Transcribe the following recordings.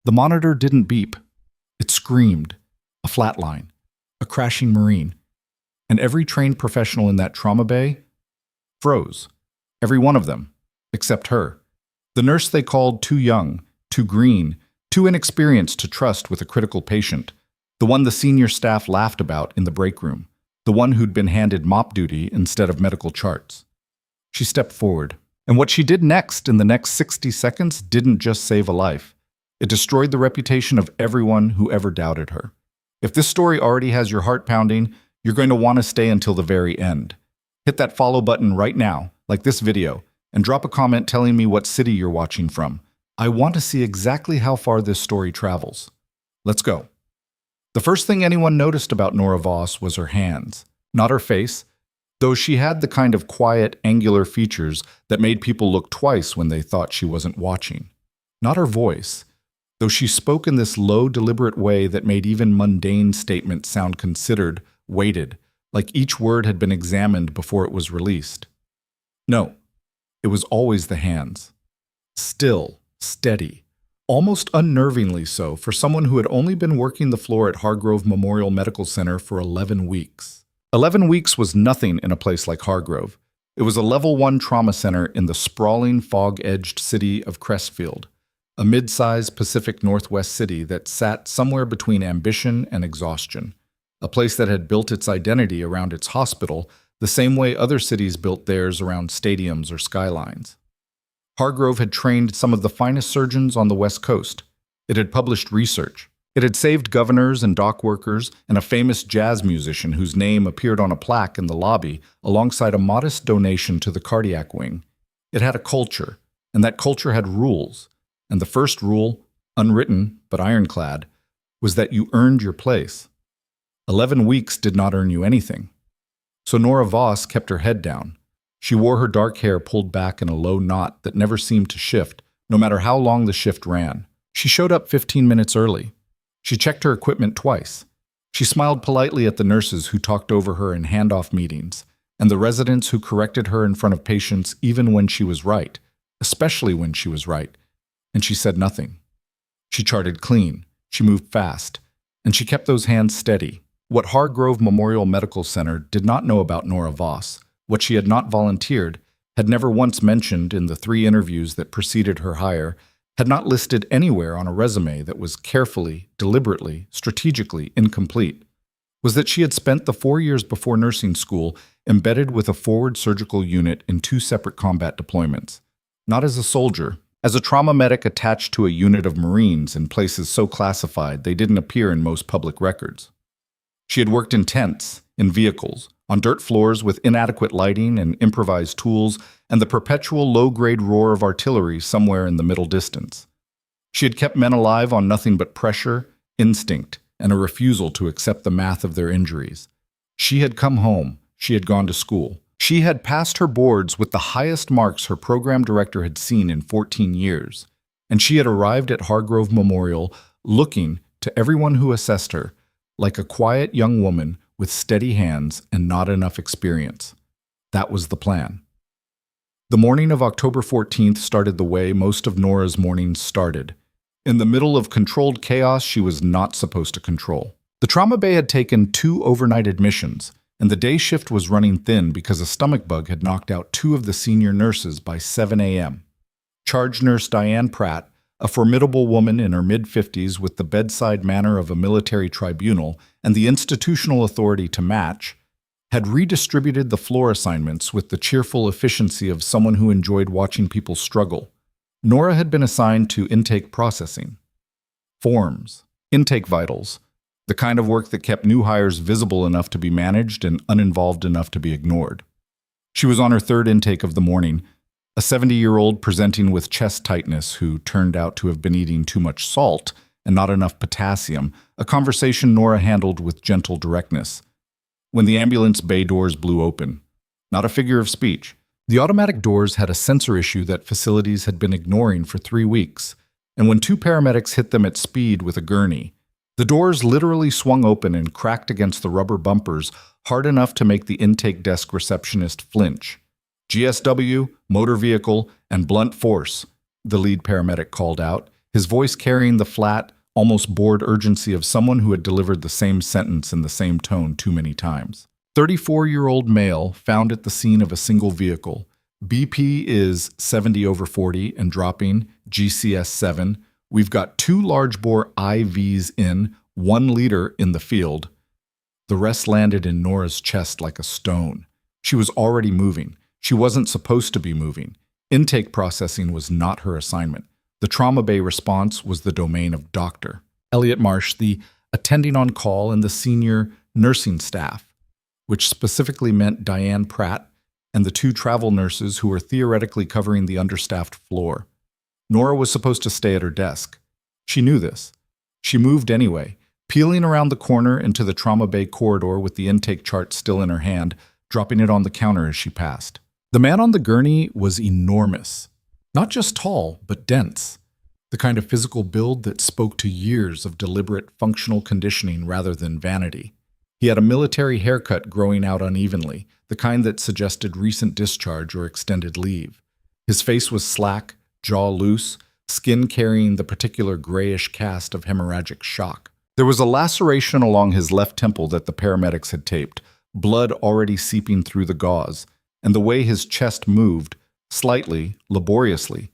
The monitor didn't beep. It screamed. A flatline. A crashing Marine. And every trained professional in that trauma bay froze. Every one of them, except her. The nurse they called too young, too green, too inexperienced to trust with a critical patient. The one the senior staff laughed about in the break room. The one who'd been handed mop duty instead of medical charts. She stepped forward. And what she did next in the next 60 seconds didn't just save a life. It destroyed the reputation of everyone who ever doubted her. If this story already has your heart pounding, you're going to want to stay until the very end. Hit that follow button right now, like this video, and drop a comment telling me what city you're watching from. I want to see exactly how far this story travels. Let's go. The first thing anyone noticed about Nora Voss was her hands, not her face, though she had the kind of quiet, angular features that made people look twice when they thought she wasn't watching. Not her voice, though she spoke in this low, deliberate way that made even mundane statements sound considered, weighted, like each word had been examined before it was released. No, it was always the hands. Still, steady, almost unnervingly so for someone who had only been working the floor at Hargrove Memorial Medical Center for 11 weeks. 11 weeks was nothing in a place like Hargrove. It was a level 1 trauma center in the sprawling, fog-edged city of Crestfield, a mid-sized Pacific Northwest city that sat somewhere between ambition and exhaustion, a place that had built its identity around its hospital the same way other cities built theirs around stadiums or skylines. Hargrove had trained some of the finest surgeons on the West Coast. It had published research. It had saved governors and dock workers and a famous jazz musician whose name appeared on a plaque in the lobby alongside a modest donation to the cardiac wing. It had a culture, and that culture had rules. And the first rule, unwritten but ironclad, was that you earned your place. 11 weeks did not earn you anything. So Nora Voss kept her head down. She wore her dark hair pulled back in a low knot that never seemed to shift, no matter how long the shift ran. She showed up 15 minutes early. She checked her equipment twice. She smiled politely at the nurses who talked over her in handoff meetings, and the residents who corrected her in front of patients even when she was right, especially when she was right. And she said nothing. She charted clean. She moved fast. And she kept those hands steady. What Hargrove Memorial Medical Center did not know about Nora Voss, what she had not volunteered, had never once mentioned in the 3 interviews that preceded her hire, had not listed anywhere on a resume that was carefully, deliberately, strategically incomplete, was that she had spent the 4 years before nursing school embedded with a forward surgical unit in 2 separate combat deployments, not as a soldier, as a trauma medic attached to a unit of Marines in places so classified they didn't appear in most public records. She had worked in tents, in vehicles, on dirt floors with inadequate lighting and improvised tools, and the perpetual low-grade roar of artillery somewhere in the middle distance. She had kept men alive on nothing but pressure, instinct, and a refusal to accept the math of their injuries. She had come home. She had gone to school. She had passed her boards with the highest marks her program director had seen in 14 years, and she had arrived at Hargrove Memorial looking, to everyone who assessed her, like a quiet young woman with steady hands and not enough experience. That was the plan. The morning of October 14th started the way most of Nora's mornings started, in the middle of controlled chaos she was not supposed to control. The trauma bay had taken 2 overnight admissions, and the day shift was running thin because a stomach bug had knocked out 2 of the senior nurses by 7 a.m. Charge nurse Diane Pratt, a formidable woman in her mid-50s with the bedside manner of a military tribunal and the institutional authority to match, had redistributed the floor assignments with the cheerful efficiency of someone who enjoyed watching people struggle. Nora had been assigned to intake processing, forms, intake vitals, the kind of work that kept new hires visible enough to be managed and uninvolved enough to be ignored. She was on her 3rd intake of the morning, a 70-year-old presenting with chest tightness who turned out to have been eating too much salt and not enough potassium, a conversation Nora handled with gentle directness. When the ambulance bay doors blew open, not a figure of speech. The automatic doors had a sensor issue that facilities had been ignoring for 3 weeks, and when 2 paramedics hit them at speed with a gurney, the doors literally swung open and cracked against the rubber bumpers hard enough to make the intake desk receptionist flinch. GSW, motor vehicle, and blunt force, the lead paramedic called out, his voice carrying the flat, almost bored urgency of someone who had delivered the same sentence in the same tone too many times. 34-year-old male found at the scene of a single vehicle. BP is 70/40 and dropping, GCS 7. We've got 2 large-bore IVs in, 1 liter in the field. The rest landed in Nora's chest like a stone. She was already moving. She wasn't supposed to be moving. Intake processing was not her assignment. The trauma bay response was the domain of Dr. Elliot Marsh, the attending on call, and the senior nursing staff, which specifically meant Diane Pratt and the 2 travel nurses who were theoretically covering the understaffed floor. Nora was supposed to stay at her desk. She knew this. She moved anyway, peeling around the corner into the trauma bay corridor with the intake chart still in her hand, dropping it on the counter as she passed. The man on the gurney was enormous. Not just tall, but dense. The kind of physical build that spoke to years of deliberate functional conditioning rather than vanity. He had a military haircut growing out unevenly, the kind that suggested recent discharge or extended leave. His face was slack, jaw loose, skin carrying the particular grayish cast of hemorrhagic shock. There was a laceration along his left temple that the paramedics had taped, blood already seeping through the gauze, and the way his chest moved, slightly, laboriously,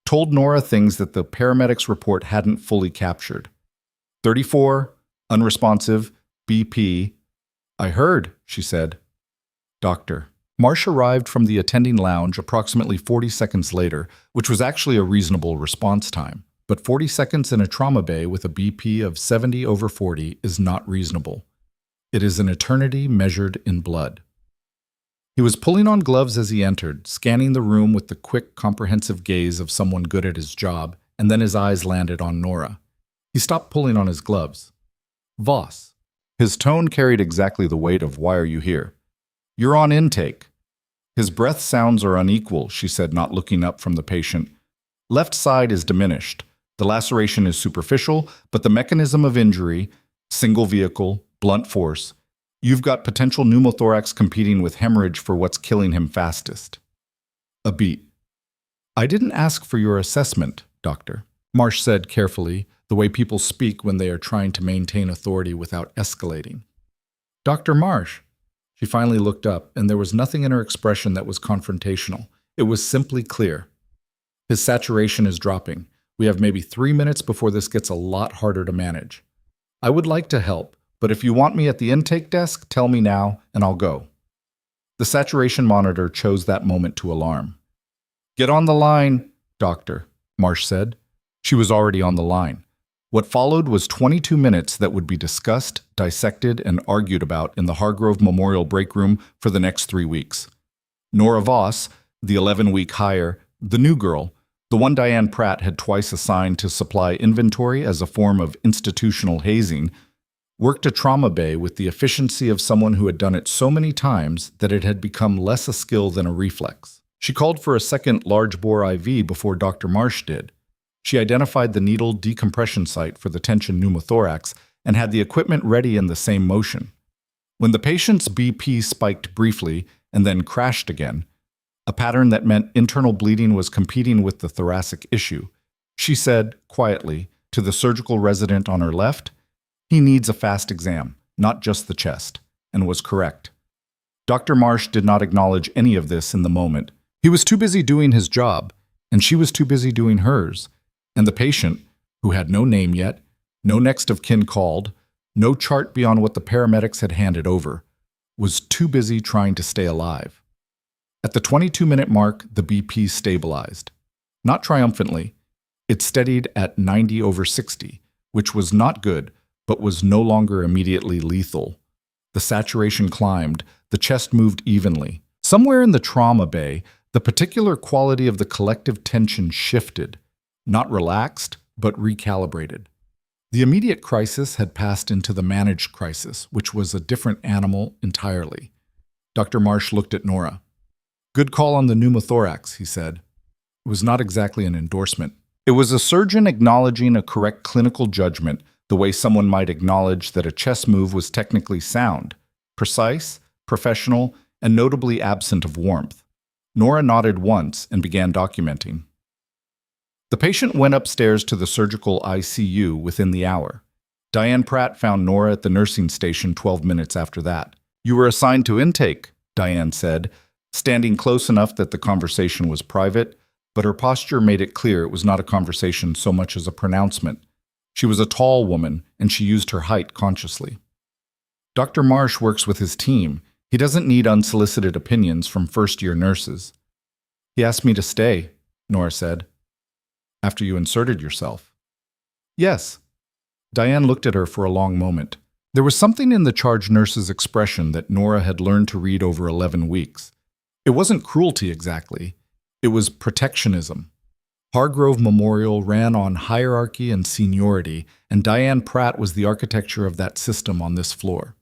told Nora things that the paramedics' report hadn't fully captured. 34, unresponsive, BP. I heard, she said. Doctor. Marsh arrived from the attending lounge approximately 40 seconds later, which was actually a reasonable response time. But 40 seconds in a trauma bay with a BP of 70/40 is not reasonable. It is an eternity measured in blood. He was pulling on gloves as he entered, scanning the room with the quick, comprehensive gaze of someone good at his job, and then his eyes landed on Nora. He stopped pulling on his gloves. Voss. His tone carried exactly the weight of "Why are you here?" You're on intake. His breath sounds are unequal, she said, not looking up from the patient. Left side is diminished. The laceration is superficial, but the mechanism of injury, single vehicle, blunt force, you've got potential pneumothorax competing with hemorrhage for what's killing him fastest. A beat. I didn't ask for your assessment, doctor, Marsh said carefully, the way people speak when they are trying to maintain authority without escalating. Dr. Marsh. She finally looked up, and there was nothing in her expression that was confrontational. It was simply clear. His saturation is dropping. We have maybe 3 minutes before this gets a lot harder to manage. I would like to help, but if you want me at the intake desk, tell me now, and I'll go. The saturation monitor chose that moment to alarm. Get on the line, doctor, Marsh said. She was already on the line. What followed was 22 minutes that would be discussed, dissected, and argued about in the Hargrove Memorial break room for the next 3 weeks. Nora Voss, the 11-week hire, the new girl, the one Diane Pratt had twice assigned to supply inventory as a form of institutional hazing, worked a trauma bay with the efficiency of someone who had done it so many times that it had become less a skill than a reflex. She called for a second large-bore IV before Dr. Marsh did. She identified the needle decompression site for the tension pneumothorax and had the equipment ready in the same motion. When the patient's BP spiked briefly and then crashed again, a pattern that meant internal bleeding was competing with the thoracic issue, she said, quietly, to the surgical resident on her left, he needs a fast exam, not just the chest, and was correct. Dr. Marsh did not acknowledge any of this in the moment. He was too busy doing his job, and she was too busy doing hers. And the patient, who had no name yet, no next of kin called, no chart beyond what the paramedics had handed over, was too busy trying to stay alive. At the 22-minute mark, the BP stabilized. Not triumphantly. It steadied at 90/60, which was not good, but was no longer immediately lethal. The saturation climbed, the chest moved evenly. Somewhere in the trauma bay, the particular quality of the collective tension shifted. Not relaxed, but recalibrated. The immediate crisis had passed into the managed crisis, which was a different animal entirely. Dr. Marsh looked at Nora. Good call on the pneumothorax, he said. It was not exactly an endorsement. It was a surgeon acknowledging a correct clinical judgment, the way someone might acknowledge that a chest move was technically sound, precise, professional, and notably absent of warmth. Nora nodded once and began documenting. The patient went upstairs to the surgical ICU within the hour. Diane Pratt found Nora at the nursing station 12 minutes after that. "You were assigned to intake," Diane said, standing close enough that the conversation was private, but her posture made it clear it was not a conversation so much as a pronouncement. She was a tall woman, and she used her height consciously. "Dr. Marsh works with his team. He doesn't need unsolicited opinions from first-year nurses." "He asked me to stay," Nora said. "After you inserted yourself?" "Yes." Diane looked at her for a long moment. There was something in the charge nurse's expression that Nora had learned to read over 11 weeks. It wasn't cruelty exactly. It was protectionism. Hargrove Memorial ran on hierarchy and seniority, and Diane Pratt was the architecture of that system on this floor.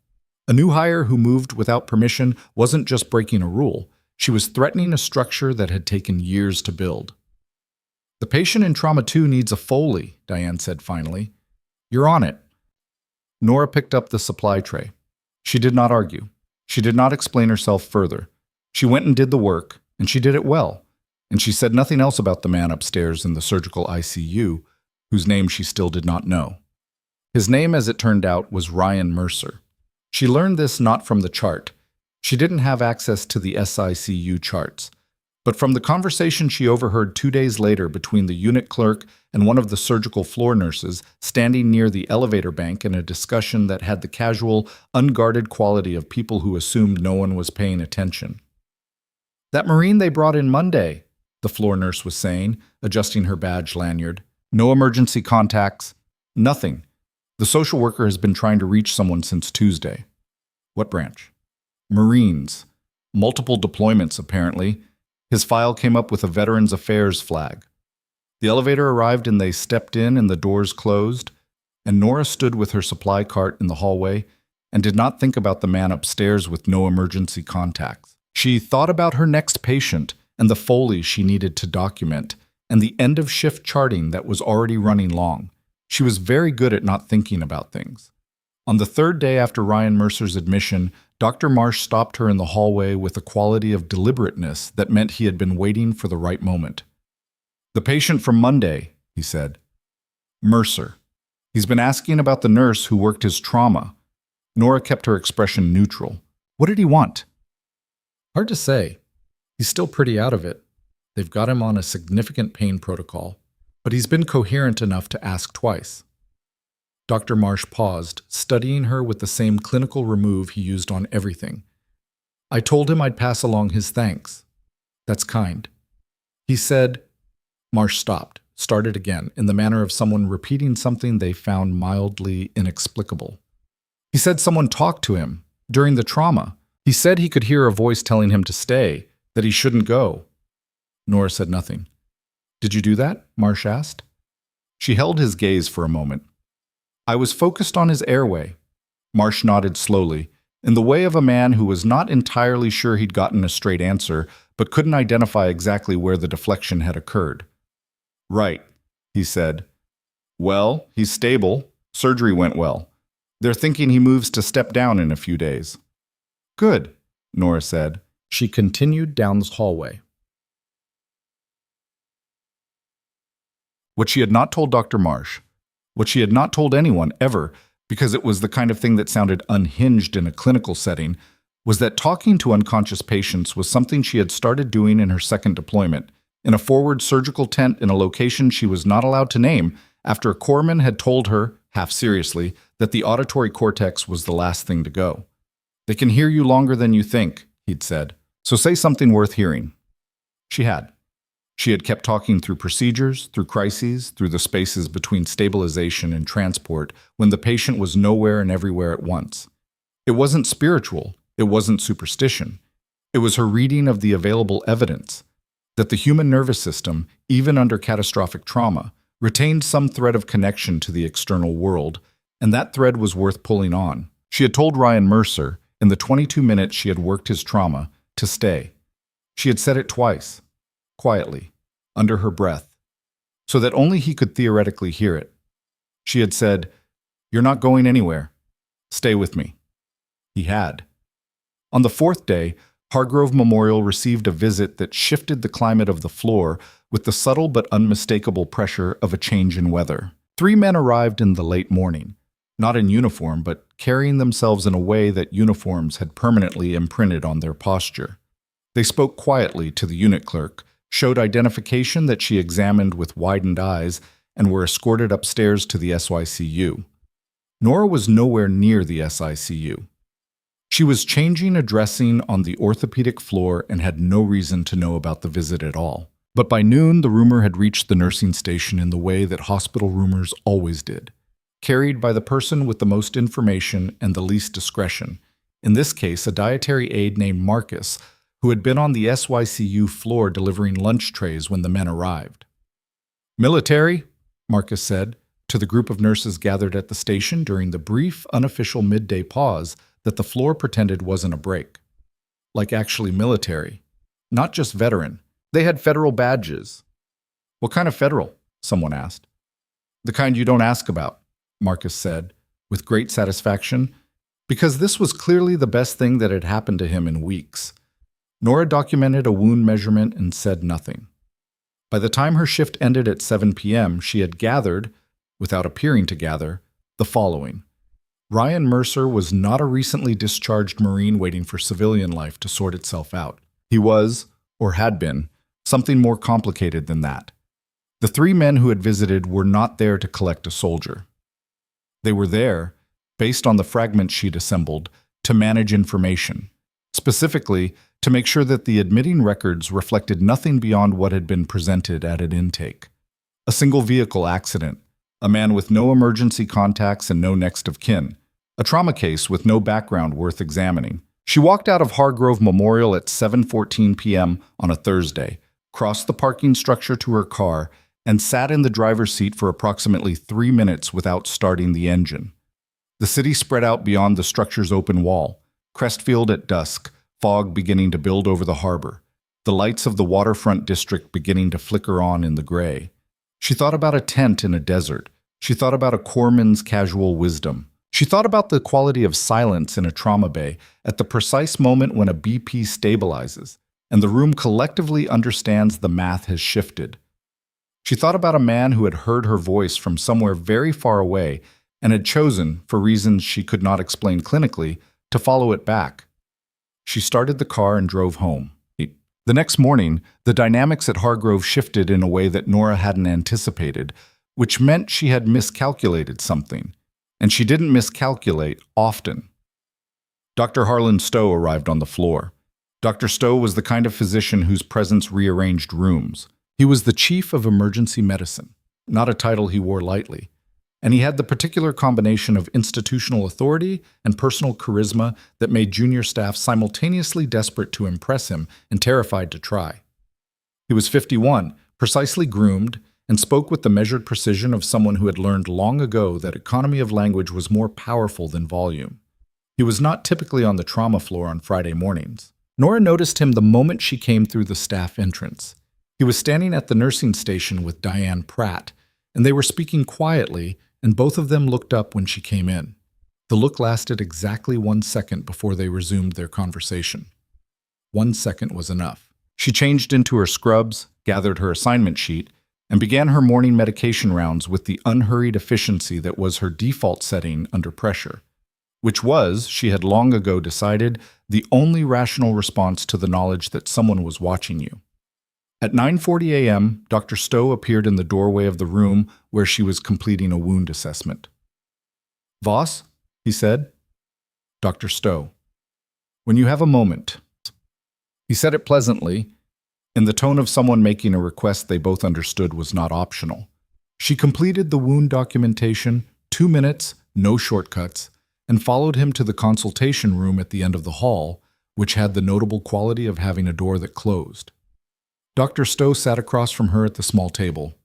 A new hire who moved without permission wasn't just breaking a rule. She was threatening a structure that had taken years to build. "The patient in Trauma 2 needs a Foley," Diane said finally. "You're on it." Nora picked up the supply tray. She did not argue. She did not explain herself further. She went and did the work, and she did it well. And she said nothing else about the man upstairs in the surgical ICU, whose name she still did not know. His name, as it turned out, was Ryan Mercer. She learned this not from the chart. She didn't have access to the SICU charts, but from the conversation she overheard 2 days later between the unit clerk and one of the surgical floor nurses standing near the elevator bank in a discussion that had the casual, unguarded quality of people who assumed no one was paying attention. "That Marine they brought in Monday," the floor nurse was saying, adjusting her badge lanyard. "No emergency contacts. Nothing. The social worker has been trying to reach someone since Tuesday." "What branch?" "Marines. Multiple deployments, apparently. His file came up with a Veterans Affairs flag." The elevator arrived and they stepped in and the doors closed, and Nora stood with her supply cart in the hallway and did not think about the man upstairs with no emergency contacts. She thought about her next patient and the Foley she needed to document, and the end-of-shift charting that was already running long. She was very good at not thinking about things. On the third day after Ryan Mercer's admission, Dr. Marsh stopped her in the hallway with a quality of deliberateness that meant he had been waiting for the right moment. "The patient from Monday," he said. "Mercer. He's been asking about the nurse who worked his trauma." Nora kept her expression neutral. "What did he want?" "Hard to say. He's still pretty out of it. They've got him on a significant pain protocol, but he's been coherent enough to ask twice." Dr. Marsh paused, studying her with the same clinical remove he used on everything. "I told him I'd pass along his thanks. That's kind. He said—" Marsh stopped, started again, in the manner of someone repeating something they found mildly inexplicable. "He said someone talked to him during the trauma. He said he could hear a voice telling him to stay, that he shouldn't go." Nora said nothing. "Did you do that?" Marsh asked. She held his gaze for a moment. "I was focused on his airway." Marsh nodded slowly, in the way of a man who was not entirely sure he'd gotten a straight answer, but couldn't identify exactly where the deflection had occurred. "Right," he said. "Well, he's stable. Surgery went well. They're thinking he moves to step down in a few days." "Good," Nora said. She continued down the hallway. What she had not told Dr. Marsh, what she had not told anyone ever, because it was the kind of thing that sounded unhinged in a clinical setting, was that talking to unconscious patients was something she had started doing in her second deployment, in a forward surgical tent in a location she was not allowed to name, after a corpsman had told her, half seriously, that the auditory cortex was the last thing to go. "They can hear you longer than you think," he'd said, "so say something worth hearing." She had. She had kept talking through procedures, through crises, through the spaces between stabilization and transport, when the patient was nowhere and everywhere at once. It wasn't spiritual. It wasn't superstition. It was her reading of the available evidence, that the human nervous system, even under catastrophic trauma, retained some thread of connection to the external world, and that thread was worth pulling on. She had told Ryan Mercer, in the 22 minutes she had worked his trauma, to stay. She had said it twice, quietly, under her breath, so that only he could theoretically hear it. She had said, "You're not going anywhere. Stay with me." He had. On the fourth day, Hargrove Memorial received a visit that shifted the climate of the floor with the subtle but unmistakable pressure of a change in weather. 3 men arrived in the late morning, not in uniform, but carrying themselves in a way that uniforms had permanently imprinted on their posture. They spoke quietly to the unit clerk, showed identification that she examined with widened eyes, and were escorted upstairs to the SYCU. Nora was nowhere near the SICU. She was changing a dressing on the orthopedic floor and had no reason to know about the visit at all. But by noon, the rumor had reached the nursing station in the way that hospital rumors always did, carried by the person with the most information and the least discretion, in this case a dietary aide named Marcus, who had been on the SYCU floor delivering lunch trays when the men arrived. "Military," Marcus said to the group of nurses gathered at the station during the brief, unofficial midday pause that the floor pretended wasn't a break. Like actually military, not just veteran. They had federal badges. "What kind of federal?" someone asked. "The kind you don't ask about," Marcus said, with great satisfaction, because this was clearly the best thing that had happened to him in weeks. Nora documented a wound measurement and said nothing. By the time her shift ended at 7 p.m., she had gathered, without appearing to gather, the following. Ryan Mercer was not a recently discharged Marine waiting for civilian life to sort itself out. He was, or had been, something more complicated than that. The 3 men who had visited were not there to collect a soldier. They were there, based on the fragments she'd assembled, to manage information, specifically to make sure that the admitting records reflected nothing beyond what had been presented at an intake. A single vehicle accident, a man with no emergency contacts and no next of kin, a trauma case with no background worth examining. She walked out of Hargrove Memorial at 7:14 p.m. on a Thursday, crossed the parking structure to her car, and sat in the driver's seat for approximately 3 minutes without starting the engine. The city spread out beyond the structure's open wall, Crestfield at dusk, fog beginning to build over the harbor, the lights of the waterfront district beginning to flicker on in the gray. She thought about a tent in a desert. She thought about a corpsman's casual wisdom. She thought about the quality of silence in a trauma bay at the precise moment when a BP stabilizes, and the room collectively understands the math has shifted. She thought about a man who had heard her voice from somewhere very far away and had chosen, for reasons she could not explain clinically, to follow it back. She started the car and drove home. The next morning, the dynamics at Hargrove shifted in a way that Nora hadn't anticipated, which meant she had miscalculated something. And she didn't miscalculate often. Dr. Harlan Stowe arrived on the floor. Dr. Stowe was the kind of physician whose presence rearranged rooms. He was the chief of emergency medicine, not a title he wore lightly. And he had the particular combination of institutional authority and personal charisma that made junior staff simultaneously desperate to impress him and terrified to try. He was 51, precisely groomed, and spoke with the measured precision of someone who had learned long ago that economy of language was more powerful than volume. He was not typically on the trauma floor on Friday mornings. Nora noticed him the moment she came through the staff entrance. He was standing at the nursing station with Diane Pratt, and they were speaking quietly, and both of them looked up when she came in. The look lasted exactly 1 second before they resumed their conversation. 1 second was enough. She changed into her scrubs, gathered her assignment sheet, and began her morning medication rounds with the unhurried efficiency that was her default setting under pressure, which was, she had long ago decided, the only rational response to the knowledge that someone was watching you. At 9:40 a.m., Dr. Stowe appeared in the doorway of the room where she was completing a wound assessment. "Voss," he said. "Dr. Stowe, when you have a moment." He said it pleasantly, in the tone of someone making a request they both understood was not optional. She completed the wound documentation, 2 minutes, no shortcuts, and followed him to the consultation room at the end of the hall, which had the notable quality of having a door that closed. Dr. Stowe sat across from her at the small table.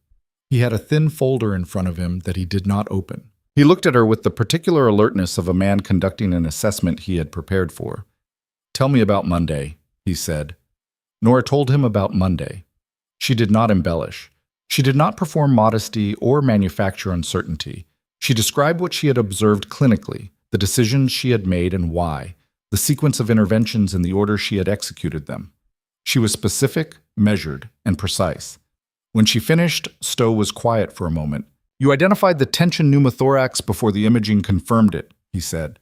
He had a thin folder in front of him that he did not open. He looked at her with the particular alertness of a man conducting an assessment he had prepared for. "Tell me about Monday," he said. Nora told him about Monday. She did not embellish. She did not perform modesty or manufacture uncertainty. She described what she had observed clinically, the decisions she had made and why, the sequence of interventions in the order she had executed them. She was specific, measured, and precise. When she finished, Stowe was quiet for a moment. "You identified the tension pneumothorax before the imaging confirmed it," he said.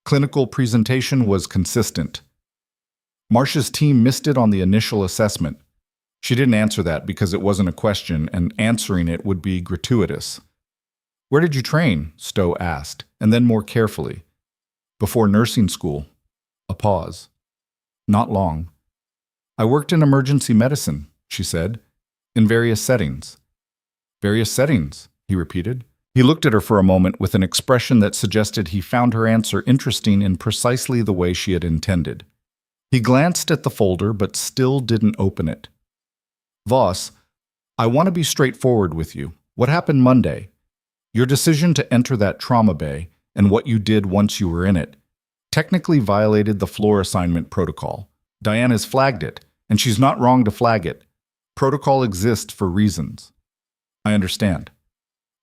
"Clinical presentation was consistent. Marsh's team missed it on the initial assessment." She didn't answer that because it wasn't a question, and answering it would be gratuitous. "Where did you train?" Stowe asked, and then more carefully. "Before nursing school." A pause. "Not long." "I worked in emergency medicine," she said, "in various settings." "Various settings," he repeated. He looked at her for a moment with an expression that suggested he found her answer interesting in precisely the way she had intended. He glanced at the folder but still didn't open it. "Voss, I want to be straightforward with you. What happened Monday? Your decision to enter that trauma bay, and what you did once you were in it, technically violated the floor assignment protocol. Diane has flagged it, and she's not wrong to flag it. Protocol exists for reasons." "I understand.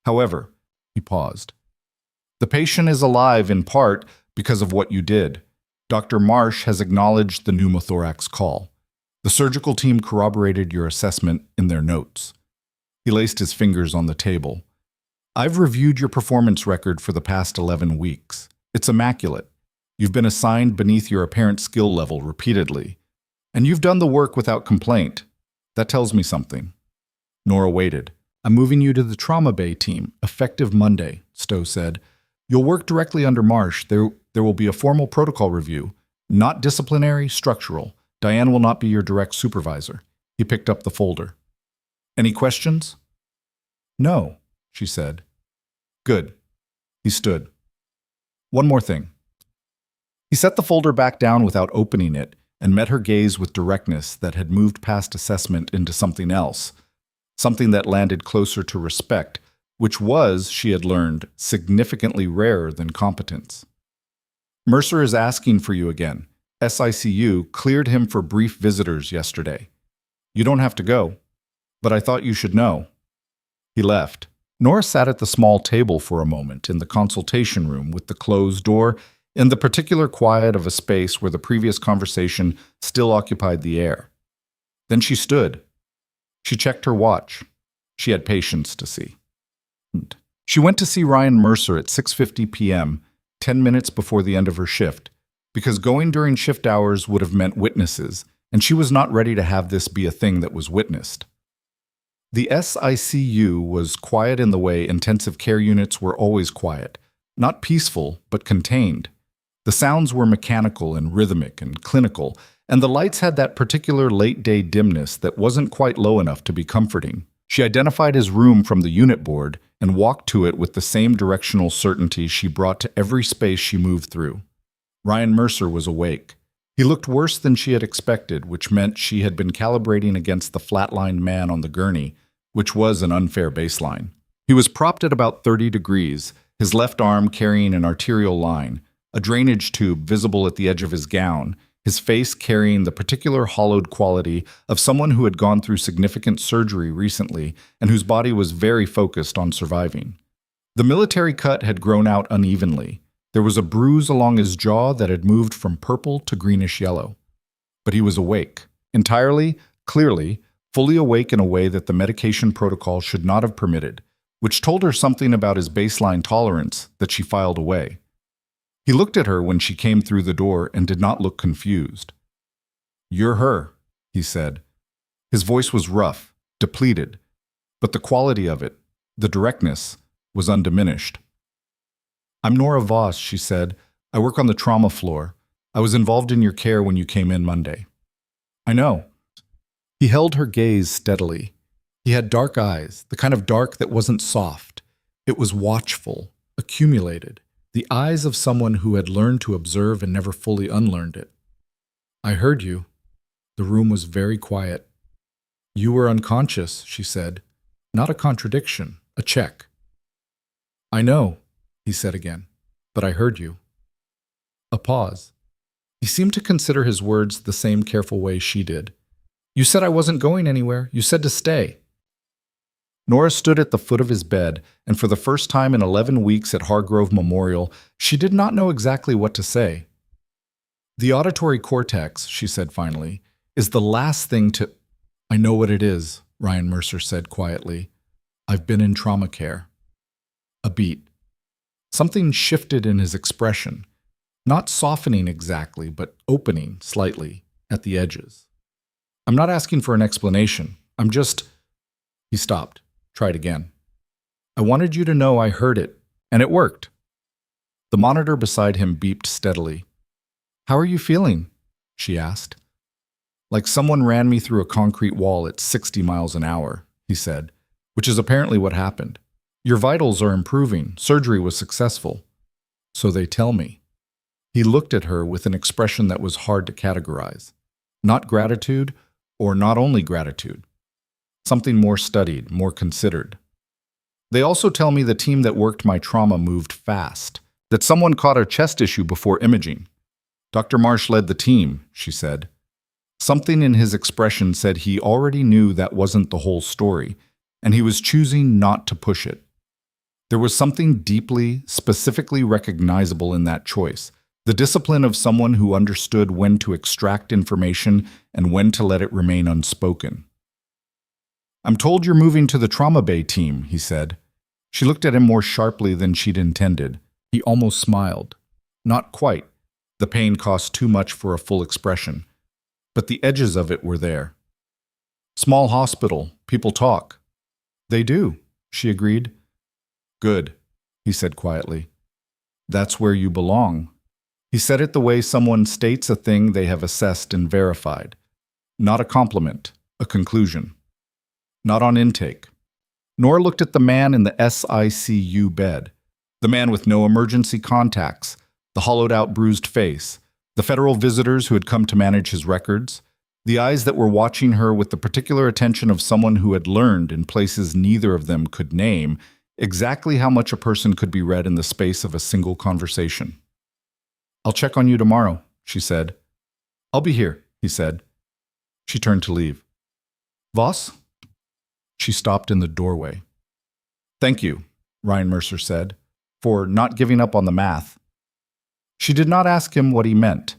However," he paused, "the patient is alive in part because of what you did. Dr. Marsh has acknowledged the pneumothorax call. The surgical team corroborated your assessment in their notes." He laced his fingers on the table. "I've reviewed your performance record for the past 11 weeks. It's immaculate. You've been assigned beneath your apparent skill level repeatedly, and you've done the work without complaint. That tells me something." Nora waited. "I'm moving you to the trauma bay team, effective Monday," Stowe said. "You'll work directly under Marsh. There will be a formal protocol review, not disciplinary, structural. Diane will not be your direct supervisor." He picked up the folder. "Any questions?" "No," she said. "Good." He stood. "One more thing." He set the folder back down without opening it and met her gaze with directness that had moved past assessment into something else, something that landed closer to respect, which was, she had learned, significantly rarer than competence. "Mercer is asking for you again. SICU cleared him for brief visitors yesterday. You don't have to go, but I thought you should know." He left. Nora sat at the small table for a moment in the consultation room with the closed door, in the particular quiet of a space where the previous conversation still occupied the air. Then she stood. She checked her watch. She had patience to see. She went to see Ryan Mercer at 6:50 p.m., 10 minutes before the end of her shift, because going during shift hours would have meant witnesses, and she was not ready to have this be a thing that was witnessed. The SICU was quiet in the way intensive care units were always quiet, not peaceful, but contained. The sounds were mechanical and rhythmic and clinical, and the lights had that particular late-day dimness that wasn't quite low enough to be comforting. She identified his room from the unit board and walked to it with the same directional certainty she brought to every space she moved through. Ryan Mercer was awake. He looked worse than she had expected, which meant she had been calibrating against the flatlined man on the gurney, which was an unfair baseline. He was propped at about 30 degrees, his left arm carrying an arterial line, a drainage tube visible at the edge of his gown, his face carrying the particular hollowed quality of someone who had gone through significant surgery recently and whose body was very focused on surviving. The military cut had grown out unevenly. There was a bruise along his jaw that had moved from purple to greenish yellow. But he was awake, entirely, clearly, fully awake in a way that the medication protocol should not have permitted, which told her something about his baseline tolerance that she filed away. He looked at her when she came through the door and did not look confused. "You're her," he said. His voice was rough, depleted, but the quality of it, the directness, was undiminished. "I'm Nora Voss," she said. "I work on the trauma floor. I was involved in your care when you came in Monday." "I know." He held her gaze steadily. He had dark eyes, the kind of dark that wasn't soft. It was watchful, accumulated. The eyes of someone who had learned to observe and never fully unlearned it. "I heard you." The room was very quiet. "You were unconscious," she said. Not a contradiction, a check. "I know," he said again, "but I heard you." A pause. He seemed to consider his words the same careful way she did. "You said I wasn't going anywhere. You said to stay." Nora stood at the foot of his bed, and for the first time in 11 weeks at Hargrove Memorial, she did not know exactly what to say. The auditory cortex, she said finally, is the last thing to... I know what it is, Ryan Mercer said quietly. I've been in trauma care. A beat. Something shifted in his expression, not softening exactly, but opening slightly at the edges. I'm not asking for an explanation. I'm just... He stopped, tried again. I wanted you to know I heard it, and it worked. The monitor beside him beeped steadily. How are you feeling? She asked. Like someone ran me through a concrete wall at 60 miles an hour, he said, which is apparently what happened. Your vitals are improving. Surgery was successful. So they tell me. He looked at her with an expression that was hard to categorize. Not gratitude, or not only gratitude. Something more studied, more considered. They also tell me the team that worked my trauma moved fast, that someone caught a chest issue before imaging. Dr. Marsh led the team, she said. Something in his expression said he already knew that wasn't the whole story, and he was choosing not to push it. There was something deeply, specifically recognizable in that choice, the discipline of someone who understood when to extract information and when to let it remain unspoken. I'm told you're moving to the trauma bay team, he said. She looked at him more sharply than she'd intended. He almost smiled. Not quite. The pain cost too much for a full expression. But the edges of it were there. Small hospital, people talk. They do, she agreed. Good, he said quietly. That's where you belong. He said it the way someone states a thing they have assessed and verified. Not a compliment, a conclusion. Not on intake. Nora looked at the man in the SICU bed, the man with no emergency contacts, the hollowed-out bruised face, the federal visitors who had come to manage his records, the eyes that were watching her with the particular attention of someone who had learned, in places neither of them could name, exactly how much a person could be read in the space of a single conversation. I'll check on you tomorrow, she said. I'll be here, he said. She turned to leave. Voss? She stopped in the doorway. Thank you, Ryan Mercer said, for not giving up on the math. She did not ask him what he meant.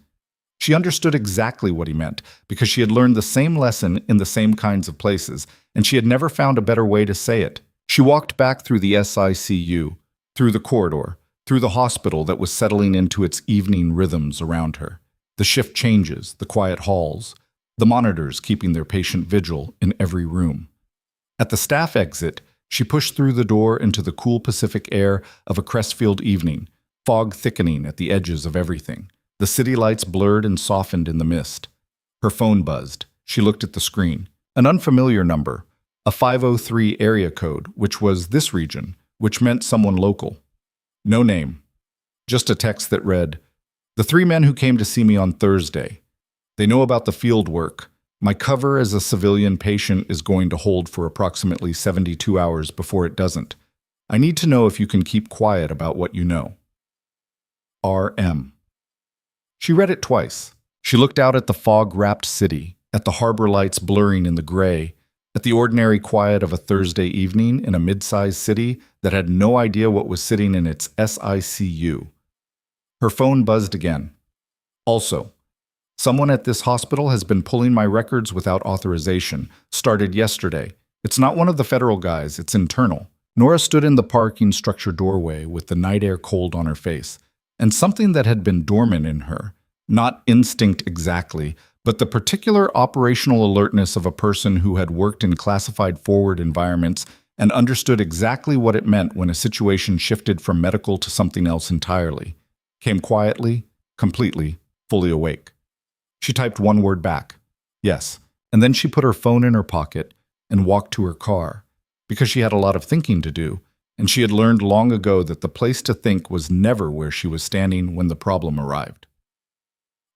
She understood exactly what he meant, because she had learned the same lesson in the same kinds of places, and she had never found a better way to say it. She walked back through the SICU, through the corridor, through the hospital that was settling into its evening rhythms around her. The shift changes, the quiet halls, the monitors keeping their patient vigil in every room. At the staff exit, she pushed through the door into the cool Pacific air of a Crestfield evening, fog thickening at the edges of everything. The city lights blurred and softened in the mist. Her phone buzzed. She looked at the screen. An unfamiliar number, a 503 area code, which was this region, which meant someone local. No name. Just a text that read, The 3 men who came to see me on Thursday. They know about the field work. My cover as a civilian patient is going to hold for approximately 72 hours before it doesn't. I need to know if you can keep quiet about what you know. R.M. She read it twice. She looked out at the fog-wrapped city, at the harbor lights blurring in the gray, at the ordinary quiet of a Thursday evening in a mid-sized city that had no idea what was sitting in its SICU. Her phone buzzed again. Also, someone at this hospital has been pulling my records without authorization. Started yesterday. It's not one of the federal guys, it's internal. Nora stood in the parking structure doorway with the night air cold on her face, and something that had been dormant in her, not instinct exactly, but the particular operational alertness of a person who had worked in classified forward environments and understood exactly what it meant when a situation shifted from medical to something else entirely, came quietly, completely, fully awake. She typed one word back, yes, and then she put her phone in her pocket and walked to her car, because she had a lot of thinking to do, and she had learned long ago that the place to think was never where she was standing when the problem arrived.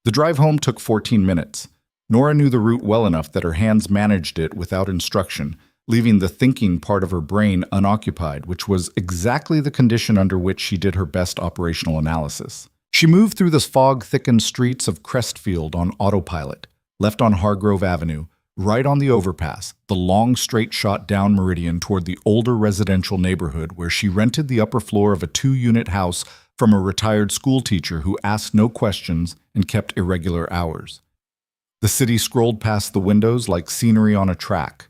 The drive home took 14 minutes. Nora knew the route well enough that her hands managed it without instruction, leaving the thinking part of her brain unoccupied, which was exactly the condition under which she did her best operational analysis. She moved through the fog-thickened streets of Crestfield on autopilot, left on Hargrove Avenue, right on the overpass, the long straight shot down Meridian toward the older residential neighborhood where she rented the upper floor of a 2-unit house from a retired school teacher who asked no questions and kept irregular hours. The city scrolled past the windows like scenery on a track.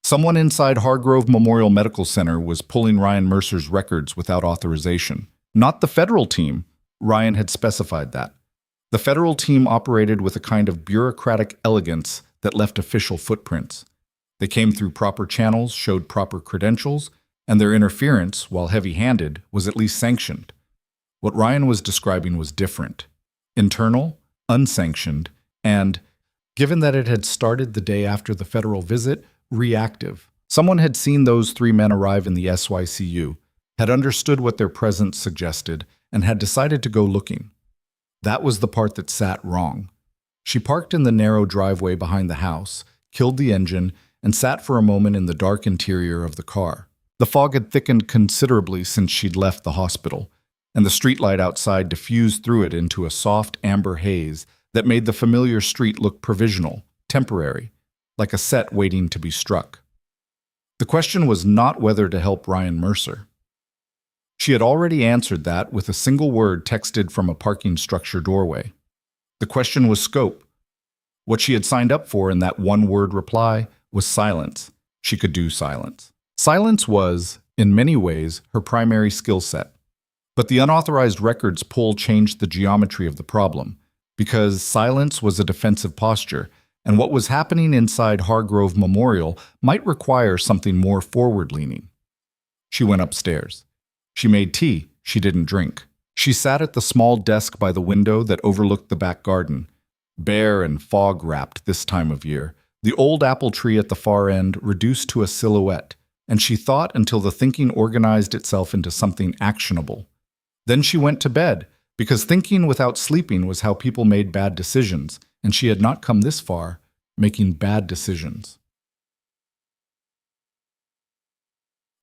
Someone inside Hargrove Memorial Medical Center was pulling Ryan Mercer's records without authorization. Not the federal team. Ryan had specified that. The federal team operated with a kind of bureaucratic elegance that left official footprints. They came through proper channels, showed proper credentials, and their interference, while heavy-handed, was at least sanctioned. What Ryan was describing was different. Internal, unsanctioned, and, given that it had started the day after the federal visit, reactive. Someone had seen those three men arrive in the SYCU, had understood what their presence suggested, and had decided to go looking. That was the part that sat wrong. She parked in the narrow driveway behind the house, killed the engine, and sat for a moment in the dark interior of the car. The fog had thickened considerably since she'd left the hospital, and the streetlight outside diffused through it into a soft amber haze that made the familiar street look provisional, temporary, like a set waiting to be struck. The question was not whether to help Ryan Mercer. She had already answered that with a single word texted from a parking structure doorway. The question was scope. What she had signed up for in that one-word reply was silence. She could do silence. Silence was, in many ways, her primary skill set. But the unauthorized records pull changed the geometry of the problem, because silence was a defensive posture, and what was happening inside Hargrove Memorial might require something more forward-leaning. She went upstairs. She made tea. She didn't drink. She sat at the small desk by the window that overlooked the back garden, bare and fog-wrapped this time of year, the old apple tree at the far end reduced to a silhouette, and she thought until the thinking organized itself into something actionable. Then she went to bed, because thinking without sleeping was how people made bad decisions, and she had not come this far, making bad decisions.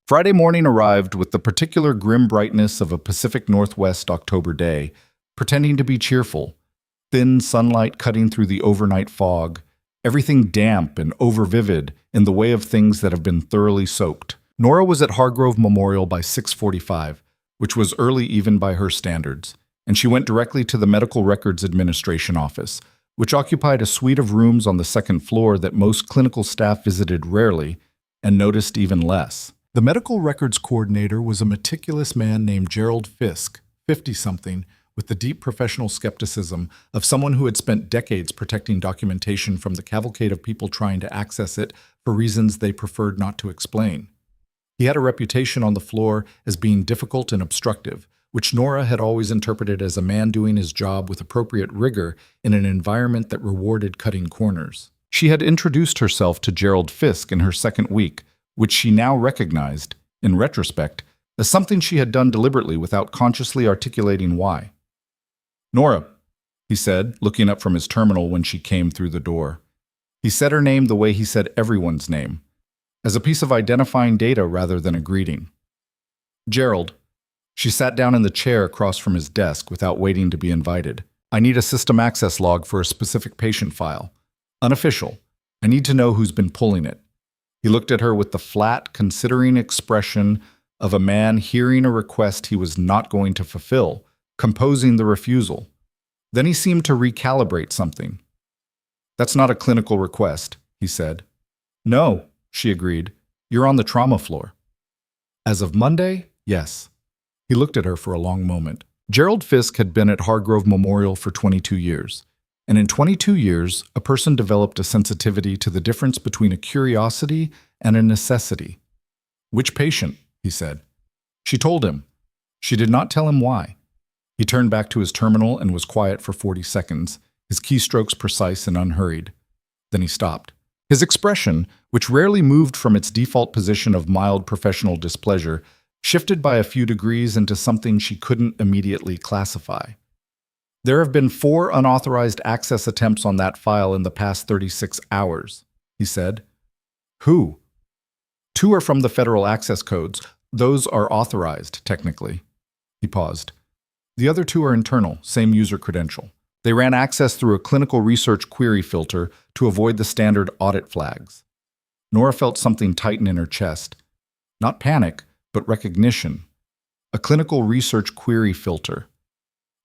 Friday morning arrived with the particular grim brightness of a Pacific Northwest October day, pretending to be cheerful, thin sunlight cutting through the overnight fog, everything damp and overvivid in the way of things that have been thoroughly soaked. Nora was at Hargrove Memorial by 6:45, which was early even by her standards, and she went directly to the Medical Records Administration office, which occupied a suite of rooms on the second floor that most clinical staff visited rarely and noticed even less. The medical records coordinator was a meticulous man named Gerald Fisk, 50-something, with the deep professional skepticism of someone who had spent decades protecting documentation from the cavalcade of people trying to access it for reasons they preferred not to explain. He had a reputation on the floor as being difficult and obstructive, which Nora had always interpreted as a man doing his job with appropriate rigor in an environment that rewarded cutting corners. She had introduced herself to Gerald Fisk in her second week, which she now recognized, in retrospect, as something she had done deliberately without consciously articulating why. "Nora," he said, looking up from his terminal when she came through the door. He said her name the way he said everyone's name, as a piece of identifying data rather than a greeting. "Gerald." She sat down in the chair across from his desk without waiting to be invited. "I need a system access log for a specific patient file. Unofficial. I need to know who's been pulling it." He looked at her with the flat, considering expression of a man hearing a request he was not going to fulfill, composing the refusal. Then he seemed to recalibrate something. "That's not a clinical request," he said. "No," she agreed. "You're on the trauma floor." "As of Monday, yes." He looked at her for a long moment. Gerald Fisk had been at Hargrove Memorial for 22 years. And in 22 years, a person developed a sensitivity to the difference between a curiosity and a necessity. "Which patient?" he said. She told him. She did not tell him why. He turned back to his terminal and was quiet for 40 seconds, his keystrokes precise and unhurried. Then he stopped. His expression, which rarely moved from its default position of mild professional displeasure, shifted by a few degrees into something she couldn't immediately classify. "There have been 4 unauthorized access attempts on that file in the past 36 hours, he said. "Who?" "2 are from the federal access codes. Those are authorized, technically." He paused. "The other 2 are internal, same user credential. They ran access through a clinical research query filter to avoid the standard audit flags." Nora felt something tighten in her chest. Not panic, but recognition. a clinical research query filter.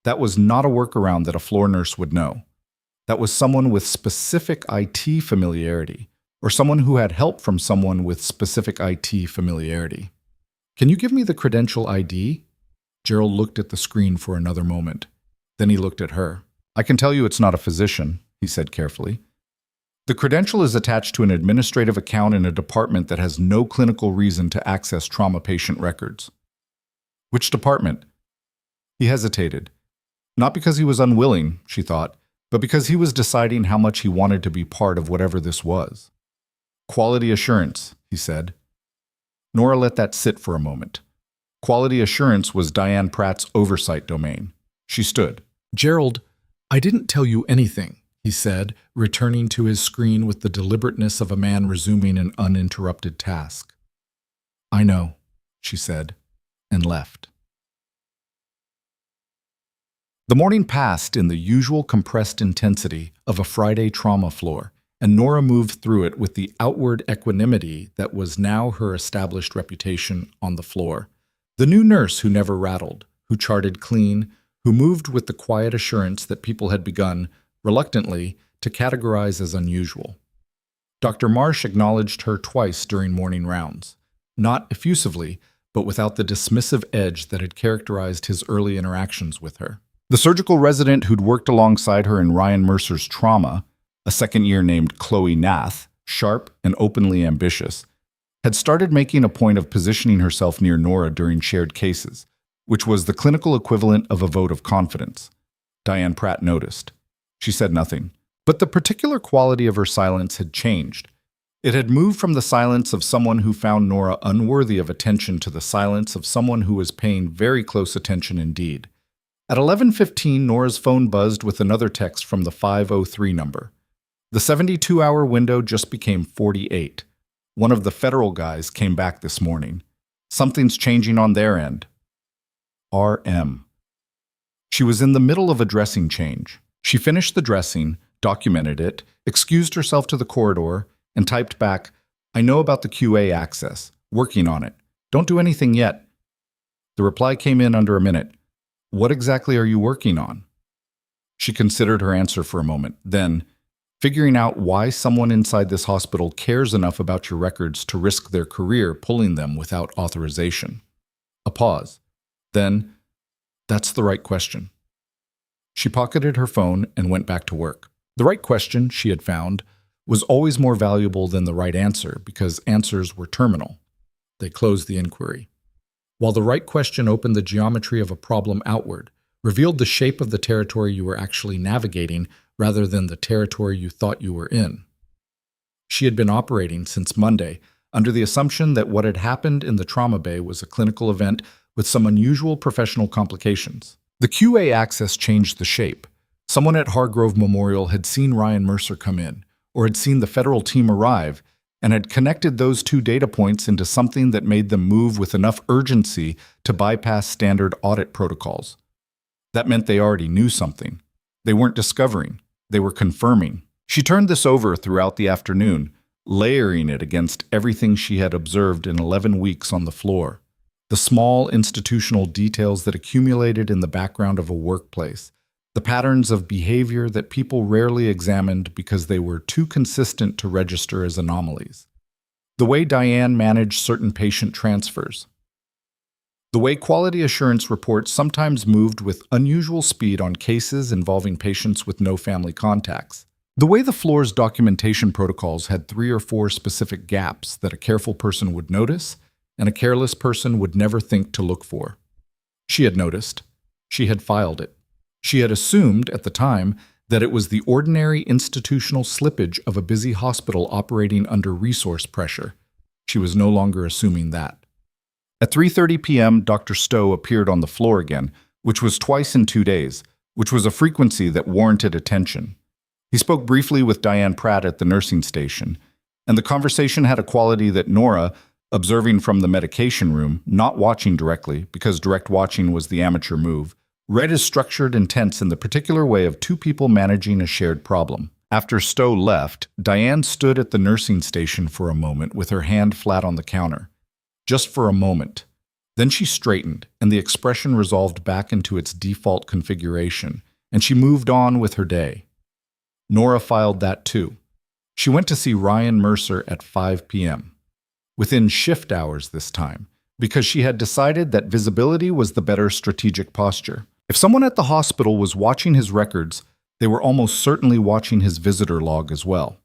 That was not a workaround that a floor nurse would know. That was someone with specific IT familiarity, or someone who had help from someone with specific IT familiarity. Can you give me the credential ID? Gerald looked at the screen for another moment. Then he looked at her. I can tell you it's not a physician, he said carefully. The credential is attached to an administrative account in a department that has no clinical reason to access trauma patient records. Which department? He hesitated. Not because he was unwilling, she thought, but because he was deciding how much he wanted to be part of whatever this was. Quality assurance, he said. Nora let that sit for a moment. Quality assurance was Diane Pratt's oversight domain. She stood. Gerald, I didn't tell you anything, he said, returning to his screen with the deliberateness of a man resuming an uninterrupted task. I know, she said, and left. The morning passed in the usual compressed intensity of a Friday trauma floor, and Nora moved through it with the outward equanimity that was now her established reputation on the floor. The new nurse who never rattled, who charted clean, who moved with the quiet assurance that people had begun, reluctantly, to categorize as unusual. Dr. Marsh acknowledged her twice during morning rounds, not effusively, but without the dismissive edge that had characterized his early interactions with her. The surgical resident who'd worked alongside her in Ryan Mercer's trauma, a second-year named Chloe Nath, sharp and openly ambitious, had started making a point of positioning herself near Nora during shared cases, which was the clinical equivalent of a vote of confidence. Diane Pratt noticed. She said nothing, but the particular quality of her silence had changed. It had moved from the silence of someone who found Nora unworthy of attention to the silence of someone who was paying very close attention indeed. At 11:15, Nora's phone buzzed with another text from the 503 number. The 72-hour window just became 48. One of the federal guys came back this morning. Something's changing on their end. RM. She was in the middle of a dressing change. She finished the dressing, documented it, excused herself to the corridor, and typed back, I know about the QA access. Working on it. Don't do anything yet. The reply came in under a minute. What exactly are you working on? She considered her answer for a moment. Then, figuring out why someone inside this hospital cares enough about your records to risk their career pulling them without authorization. A pause. Then, that's the right question. She pocketed her phone and went back to work. The right question, she had found, was always more valuable than the right answer because answers were terminal. They closed the inquiry. While the right question opened the geometry of a problem outward, revealed the shape of the territory you were actually navigating rather than the territory you thought you were in. She had been operating since Monday under the assumption that what had happened in the trauma bay was a clinical event with some unusual professional complications. The QA access changed the shape. Someone at Hargrove Memorial had seen Ryan Mercer come in, or had seen the federal team arrive, and had connected those two data points into something that made them move with enough urgency to bypass standard audit protocols. That meant they already knew something. They weren't discovering, they were confirming. She turned this over throughout the afternoon, layering it against everything she had observed in 11 weeks on the floor. The small institutional details that accumulated in the background of a workplace, the patterns of behavior that people rarely examined because they were too consistent to register as anomalies. The way Diane managed certain patient transfers. The way quality assurance reports sometimes moved with unusual speed on cases involving patients with no family contacts. The way the floor's documentation protocols had 3 or 4 specific gaps that a careful person would notice and a careless person would never think to look for. She had noticed. She had filed it. She had assumed, at the time, that it was the ordinary institutional slippage of a busy hospital operating under resource pressure. She was no longer assuming that. At 3:30 p.m., Dr. Stowe appeared on the floor again, which was twice in 2 days, which was a frequency that warranted attention. He spoke briefly with Diane Pratt at the nursing station, and the conversation had a quality that Nora, observing from the medication room, not watching directly, because direct watching was the amateur move, read as structured and tense in the particular way of 2 people managing a shared problem. After Stowe left, Diane stood at the nursing station for a moment with her hand flat on the counter. Just for a moment. Then she straightened, and the expression resolved back into its default configuration, and she moved on with her day. Nora filed that too. She went to see Ryan Mercer at 5 p.m. Within shift hours this time, because she had decided that visibility was the better strategic posture. If someone at the hospital was watching his records, they were almost certainly watching his visitor log as well.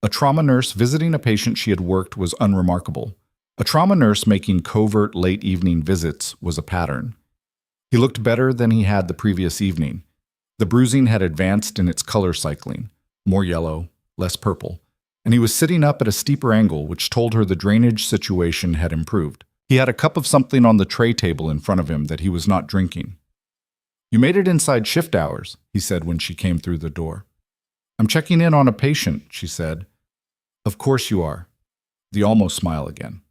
A trauma nurse visiting a patient she had worked was unremarkable. A trauma nurse making covert late evening visits was a pattern. He looked better than he had the previous evening. The bruising had advanced in its color cycling, more yellow, less purple, and he was sitting up at a steeper angle, which told her the drainage situation had improved. He had a cup of something on the tray table in front of him that he was not drinking. "You made it inside shift hours," he said when she came through the door. "I'm checking in on a patient," she said. "Of course you are." The almost smile again.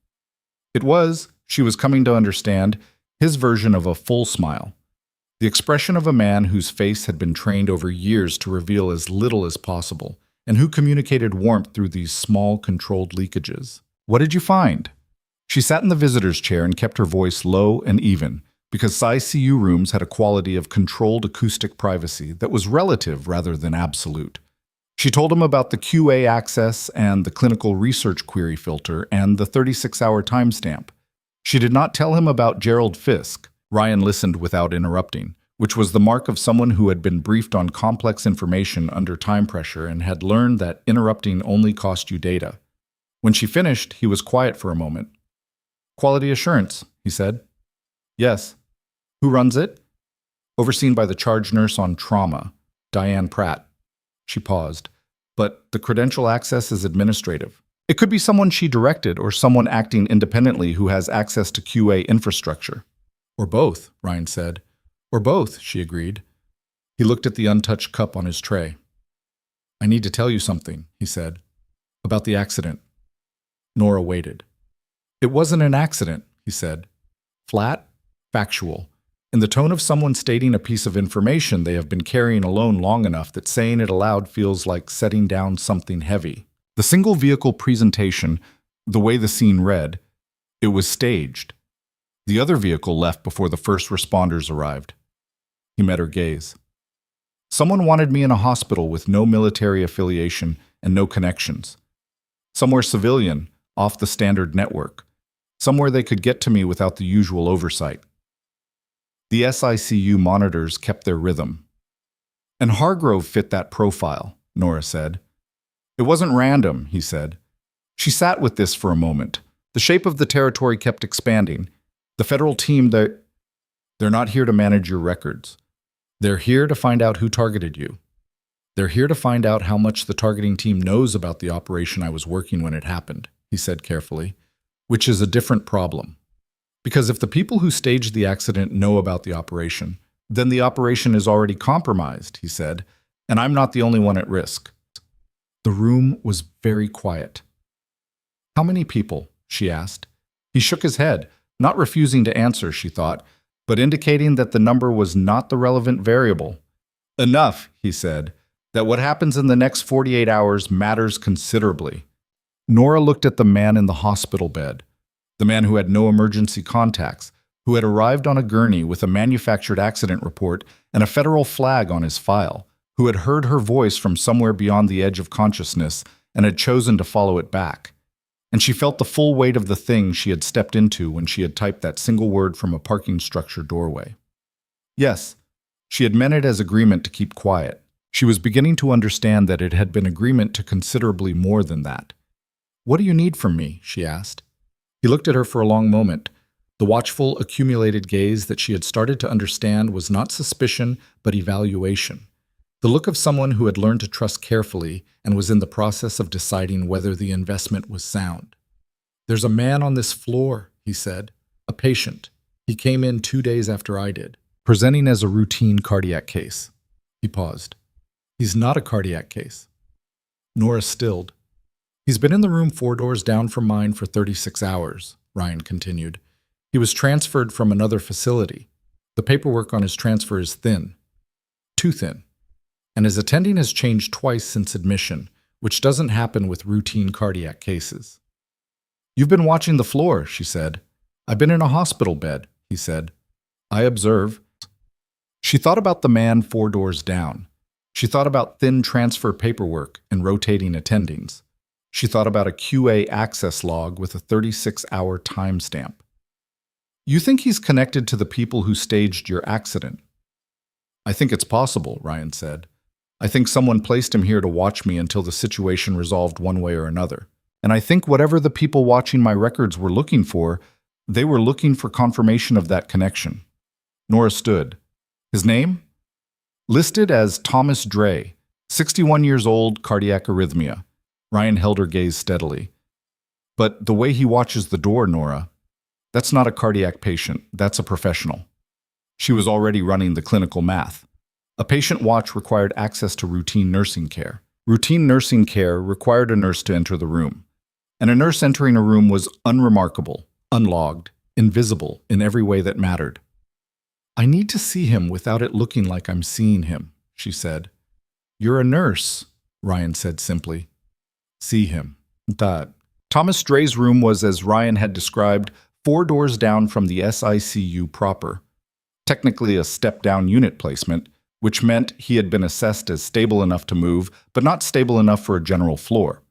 It was, she was coming to understand, his version of a full smile. The expression of a man whose face had been trained over years to reveal as little as possible, and who communicated warmth through these small, controlled leakages. "What did you find?" She sat in the visitor's chair and kept her voice low and even, because ICU rooms had a quality of controlled acoustic privacy that was relative rather than absolute. She told him about the QA access and the clinical research query filter and the 36-hour timestamp. She did not tell him about Gerald Fisk. Ryan listened without interrupting, which was the mark of someone who had been briefed on complex information under time pressure and had learned that interrupting only cost you data. When she finished, he was quiet for a moment. "Quality assurance," he said. "Yes." "Who runs it?" "Overseen by the charge nurse on trauma, Diane Pratt." She paused. "But the credential access is administrative." "It could be someone she directed or someone acting independently who has access to QA infrastructure." "Or both," Ryan said. "Or both," she agreed. He looked at the untouched cup on his tray. "I need to tell you something," he said. "About the accident." Nora waited. "It wasn't an accident," he said. Flat, factual, in the tone of someone stating a piece of information they have been carrying alone long enough that saying it aloud feels like setting down something heavy. The single vehicle presentation, the way the scene read, it was staged. The other vehicle left before the first responders arrived. He met her gaze. "Someone wanted me in a hospital with no military affiliation and no connections. Somewhere civilian, off the standard network. Somewhere they could get to me without the usual oversight." The SICU monitors kept their rhythm. "And Hargrove fit that profile," Nora said. "It wasn't random," he said. She sat with this for a moment. The shape of the territory kept expanding. The federal team, they're not here to manage your records. They're here to find out who targeted you. They're here to find out how much the targeting team knows about the operation I was working when it happened, he said carefully, which is a different problem. Because if the people who staged the accident know about the operation, then the operation is already compromised, he said, and I'm not the only one at risk. The room was very quiet. "How many people?" she asked. He shook his head, not refusing to answer, she thought, but indicating that the number was not the relevant variable. "Enough," he said, "that what happens in the next 48 hours matters considerably." Nora looked at the man in the hospital bed, the man who had no emergency contacts, who had arrived on a gurney with a manufactured accident report and a federal flag on his file, who had heard her voice from somewhere beyond the edge of consciousness and had chosen to follow it back. And she felt the full weight of the thing she had stepped into when she had typed that single word from a parking structure doorway. Yes, she had meant it as agreement to keep quiet. She was beginning to understand that it had been agreement to considerably more than that. "What do you need from me?" she asked. He looked at her for a long moment. The watchful, accumulated gaze that she had started to understand was not suspicion, but evaluation. The look of someone who had learned to trust carefully and was in the process of deciding whether the investment was sound. "There's a man on this floor," he said. "A patient. He came in 2 days after I did, presenting as a routine cardiac case." He paused. "He's not a cardiac case." Nora stilled. "He's been in the room 4 doors down from mine for 36 hours, Ryan continued. "He was transferred from another facility. The paperwork on his transfer is thin. Too thin. And his attending has changed twice since admission, which doesn't happen with routine cardiac cases." "You've been watching the floor," she said. I've been in a hospital bed, he said. I observe. She thought about the man 4 doors down. She thought about thin transfer paperwork and rotating attendings. She thought about a QA access log with a 36-hour timestamp. You think he's connected to the people who staged your accident? I think it's possible, Ryan said. I think someone placed him here to watch me until the situation resolved one way or another. And I think whatever the people watching my records were looking for, they were looking for confirmation of that connection. Nora stood. His name? Listed as Thomas Dre, 61 years old, cardiac arrhythmia. Ryan held her gaze steadily. But the way he watches the door, Nora, that's not a cardiac patient, that's a professional. She was already running the clinical math. A patient watch required access to routine nursing care. Routine nursing care required a nurse to enter the room. And a nurse entering a room was unremarkable, unlogged, invisible in every way that mattered. I need to see him without it looking like I'm seeing him, she said. You're a nurse, Ryan said simply. See him. That. Thomas Dre's room was, as Ryan had described, 4 doors down from the SICU proper. Technically a step-down unit placement, which meant he had been assessed as stable enough to move, but not stable enough for a general floor.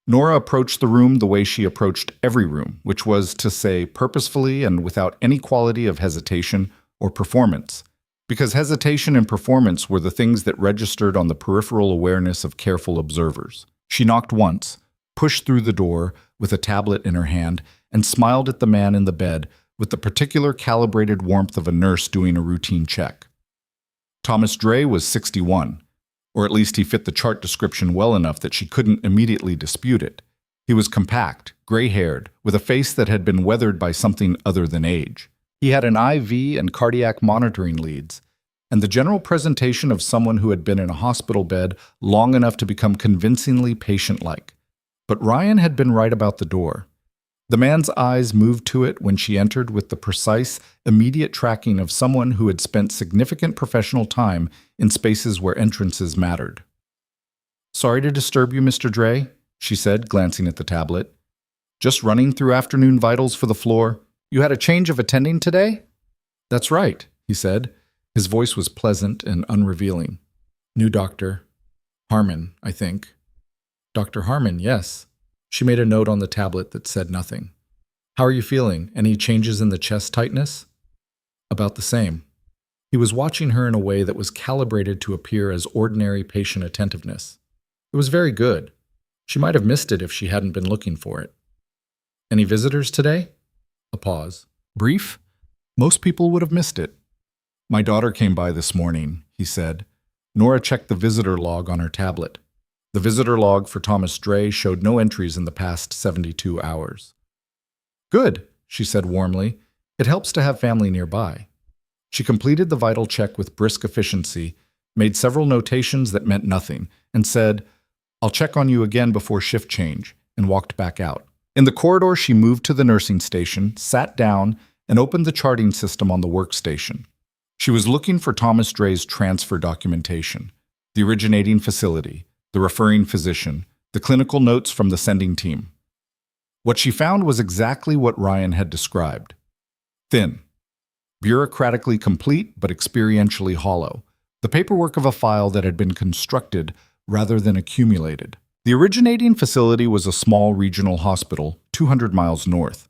Nora approached the room the way she approached every room, which was to say purposefully and without any quality of hesitation or performance, because hesitation and performance were the things that registered on the peripheral awareness of careful observers. She knocked once, pushed through the door with a tablet in her hand, and smiled at the man in the bed with the particular calibrated warmth of a nurse doing a routine check. Thomas Dre was 61, or at least he fit the chart description well enough that she couldn't immediately dispute it. He was compact, gray-haired, with a face that had been weathered by something other than age. He had an IV and cardiac monitoring leads, and the general presentation of someone who had been in a hospital bed long enough to become convincingly patient-like. But Ryan had been right about the door. The man's eyes moved to it when she entered with the precise, immediate tracking of someone who had spent significant professional time in spaces where entrances mattered. Sorry to disturb you, Mr. Dre, she said, glancing at the tablet. Just running through afternoon vitals for the floor. You had a change of attending today? That's right, he said. His voice was pleasant and unrevealing. New doctor. Harmon, I think. Dr. Harmon, yes. She made a note on the tablet that said nothing. How are you feeling? Any changes in the chest tightness? About the same. He was watching her in a way that was calibrated to appear as ordinary patient attentiveness. It was very good. She might have missed it if she hadn't been looking for it. Any visitors today? A pause. Brief? Most people would have missed it. My daughter came by this morning, he said. Nora checked the visitor log on her tablet. The visitor log for Thomas Dre showed no entries in the past 72 hours. Good, she said warmly. It helps to have family nearby. She completed the vital check with brisk efficiency, made several notations that meant nothing, and said, I'll check on you again before shift change, and walked back out. In the corridor, she moved to the nursing station, sat down, and opened the charting system on the workstation. She was looking for Thomas Dre's transfer documentation, the originating facility, the referring physician, the clinical notes from the sending team. What she found was exactly what Ryan had described. Thin, bureaucratically complete but experientially hollow, the paperwork of a file that had been constructed rather than accumulated. The originating facility was a small regional hospital 200 miles north.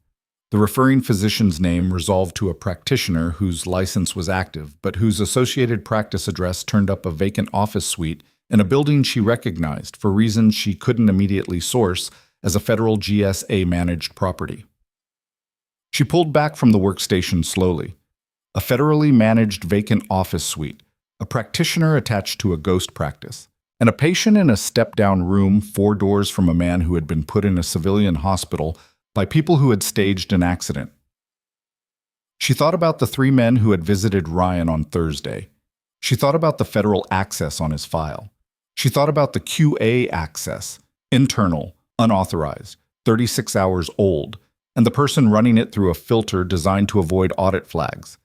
The referring physician's name resolved to a practitioner whose license was active, but whose associated practice address turned up a vacant office suite in a building she recognized for reasons she couldn't immediately source as a federal GSA-managed property. She pulled back from the workstation slowly. A federally managed vacant office suite, a practitioner attached to a ghost practice, and a patient in a step-down room 4 doors from a man who had been put in a civilian hospital by people who had staged an accident. She thought about the 3 men who had visited Ryan on Thursday. She thought about the federal access on his file. She thought about the QA access, internal, unauthorized, 36 hours old, and the person running it through a filter designed to avoid audit flags.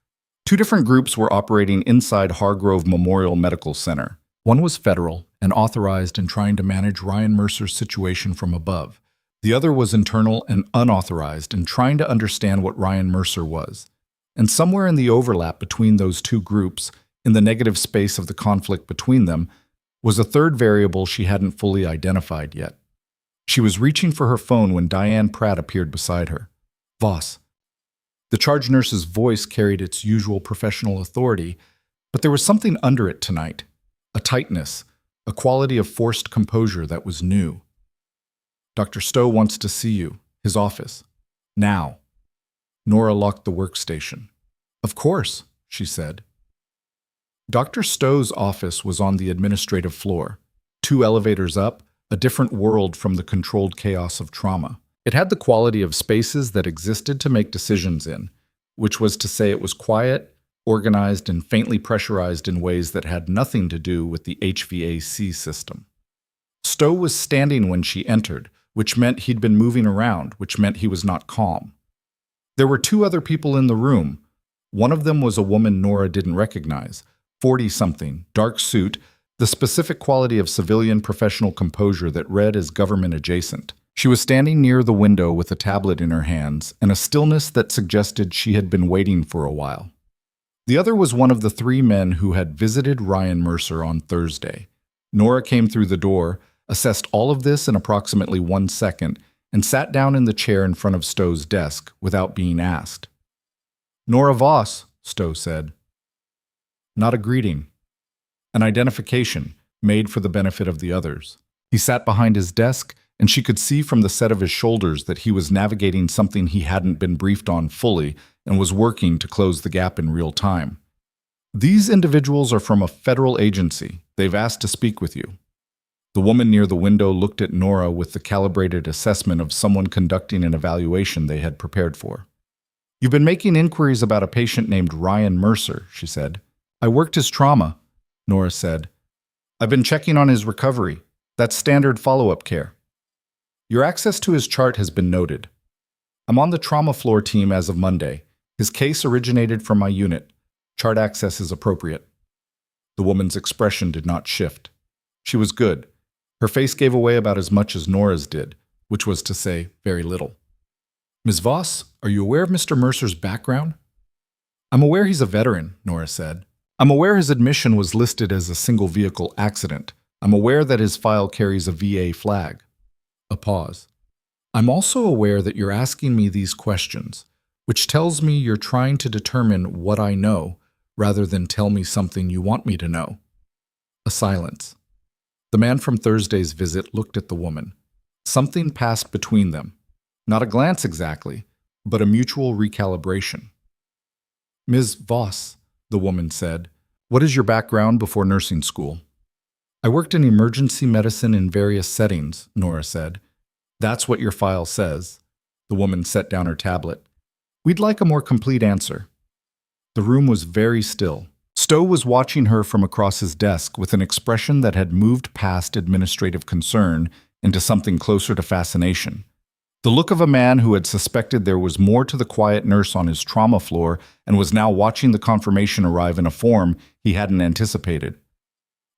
2 different groups were operating inside Hargrove Memorial Medical Center. One was federal and authorized in trying to manage Ryan Mercer's situation from above, The other was internal and unauthorized and trying to understand what Ryan Mercer was. And somewhere in the overlap between those two groups, in the negative space of the conflict between them, was a third variable she hadn't fully identified yet. She was reaching for her phone when Diane Pratt appeared beside her. "Voss." The charge nurse's voice carried its usual professional authority, but there was something under it tonight, a tightness, a quality of forced composure that was new. "Dr. Stowe wants to see you, his office. Now." Nora locked the workstation. "Of course," she said. Dr. Stowe's office was on the administrative floor, 2 elevators up, a different world from the controlled chaos of trauma. It had the quality of spaces that existed to make decisions in, which was to say it was quiet, organized, and faintly pressurized in ways that had nothing to do with the HVAC system. Stowe was standing when she entered, which meant he'd been moving around, which meant he was not calm. There were 2 other people in the room. One of them was a woman Nora didn't recognize, 40-something, dark suit, the specific quality of civilian professional composure that read as government adjacent. She was standing near the window with a tablet in her hands and a stillness that suggested she had been waiting for a while. The other was one of the 3 men who had visited Ryan Mercer on Thursday. Nora came through the door, assessed all of this in approximately 1 second, and sat down in the chair in front of Stowe's desk without being asked. "Nora Voss," Stowe said. Not a greeting. An identification, made for the benefit of the others. He sat behind his desk, and she could see from the set of his shoulders that he was navigating something he hadn't been briefed on fully and was working to close the gap in real time. "These individuals are from a federal agency. They've asked to speak with you." The woman near the window looked at Nora with the calibrated assessment of someone conducting an evaluation they had prepared for. "You've been making inquiries about a patient named Ryan Mercer," she said. "I worked his trauma," Nora said. "I've been checking on his recovery. That's standard follow-up care. Your access to his chart has been noted. I'm on the trauma floor team as of Monday. His case originated from my unit. Chart access is appropriate." The woman's expression did not shift. She was good. Her face gave away about as much as Nora's did, which was to say, very little. "Ms. Voss, are you aware of Mr. Mercer's background?" "I'm aware he's a veteran," Nora said. "I'm aware his admission was listed as a single-vehicle accident. I'm aware that his file carries a VA flag." A pause. "I'm also aware that you're asking me these questions, which tells me you're trying to determine what I know, rather than tell me something you want me to know." A silence. The man from Thursday's visit looked at the woman. Something passed between them. Not a glance exactly, but a mutual recalibration. "Ms. Voss," the woman said, "what is your background before nursing school?" "I worked in emergency medicine in various settings," Nora said. "That's what your file says." The woman set down her tablet. "We'd like a more complete answer." The room was very still. Stowe was watching her from across his desk with an expression that had moved past administrative concern into something closer to fascination. The look of a man who had suspected there was more to the quiet nurse on his trauma floor and was now watching the confirmation arrive in a form he hadn't anticipated.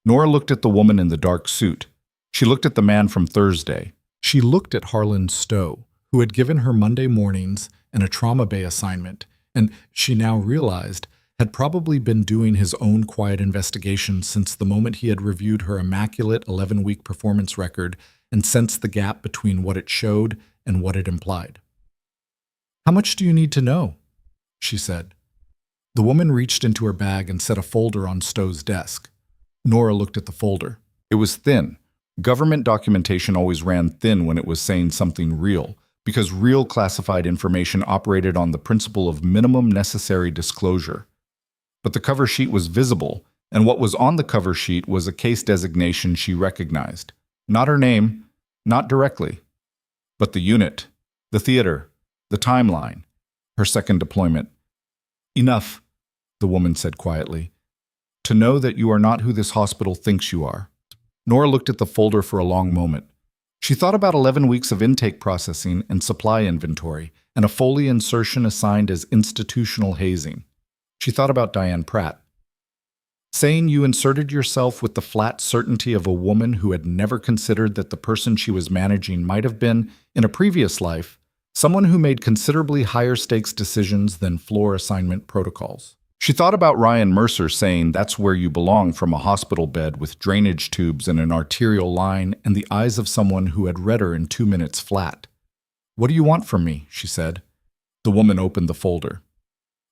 Nora looked at the woman in the dark suit. She looked at the man from Thursday. She looked at Harlan Stowe, who had given her Monday mornings and a trauma bay assignment, and she now realized had probably been doing his own quiet investigation since the moment he had reviewed her immaculate 11-week performance record and sensed the gap between what it showed and what it implied. "How much do you need to know?" she said. The woman reached into her bag and set a folder on Stowe's desk. Nora looked at the folder. It was thin. Government documentation always ran thin when it was saying something real, because real classified information operated on the principle of minimum necessary disclosure. But the cover sheet was visible, and what was on the cover sheet was a case designation she recognized. Not her name, not directly, but the unit, the theater, the timeline, her second deployment. "Enough," the woman said quietly, "to know that you are not who this hospital thinks you are." Nora looked at the folder for a long moment. She thought about 11 weeks of intake processing and supply inventory, and a Foley insertion assigned as institutional hazing. She thought about Diane Pratt. saying you inserted yourself with the flat certainty of a woman who had never considered that the person she was managing might have been, in a previous life, someone who made considerably higher stakes decisions than floor assignment protocols. She thought about Ryan Mercer saying that's where you belong from a hospital bed with drainage tubes and an arterial line and the eyes of someone who had read her in 2 minutes flat. "What do you want from me?" she said. The woman opened the folder.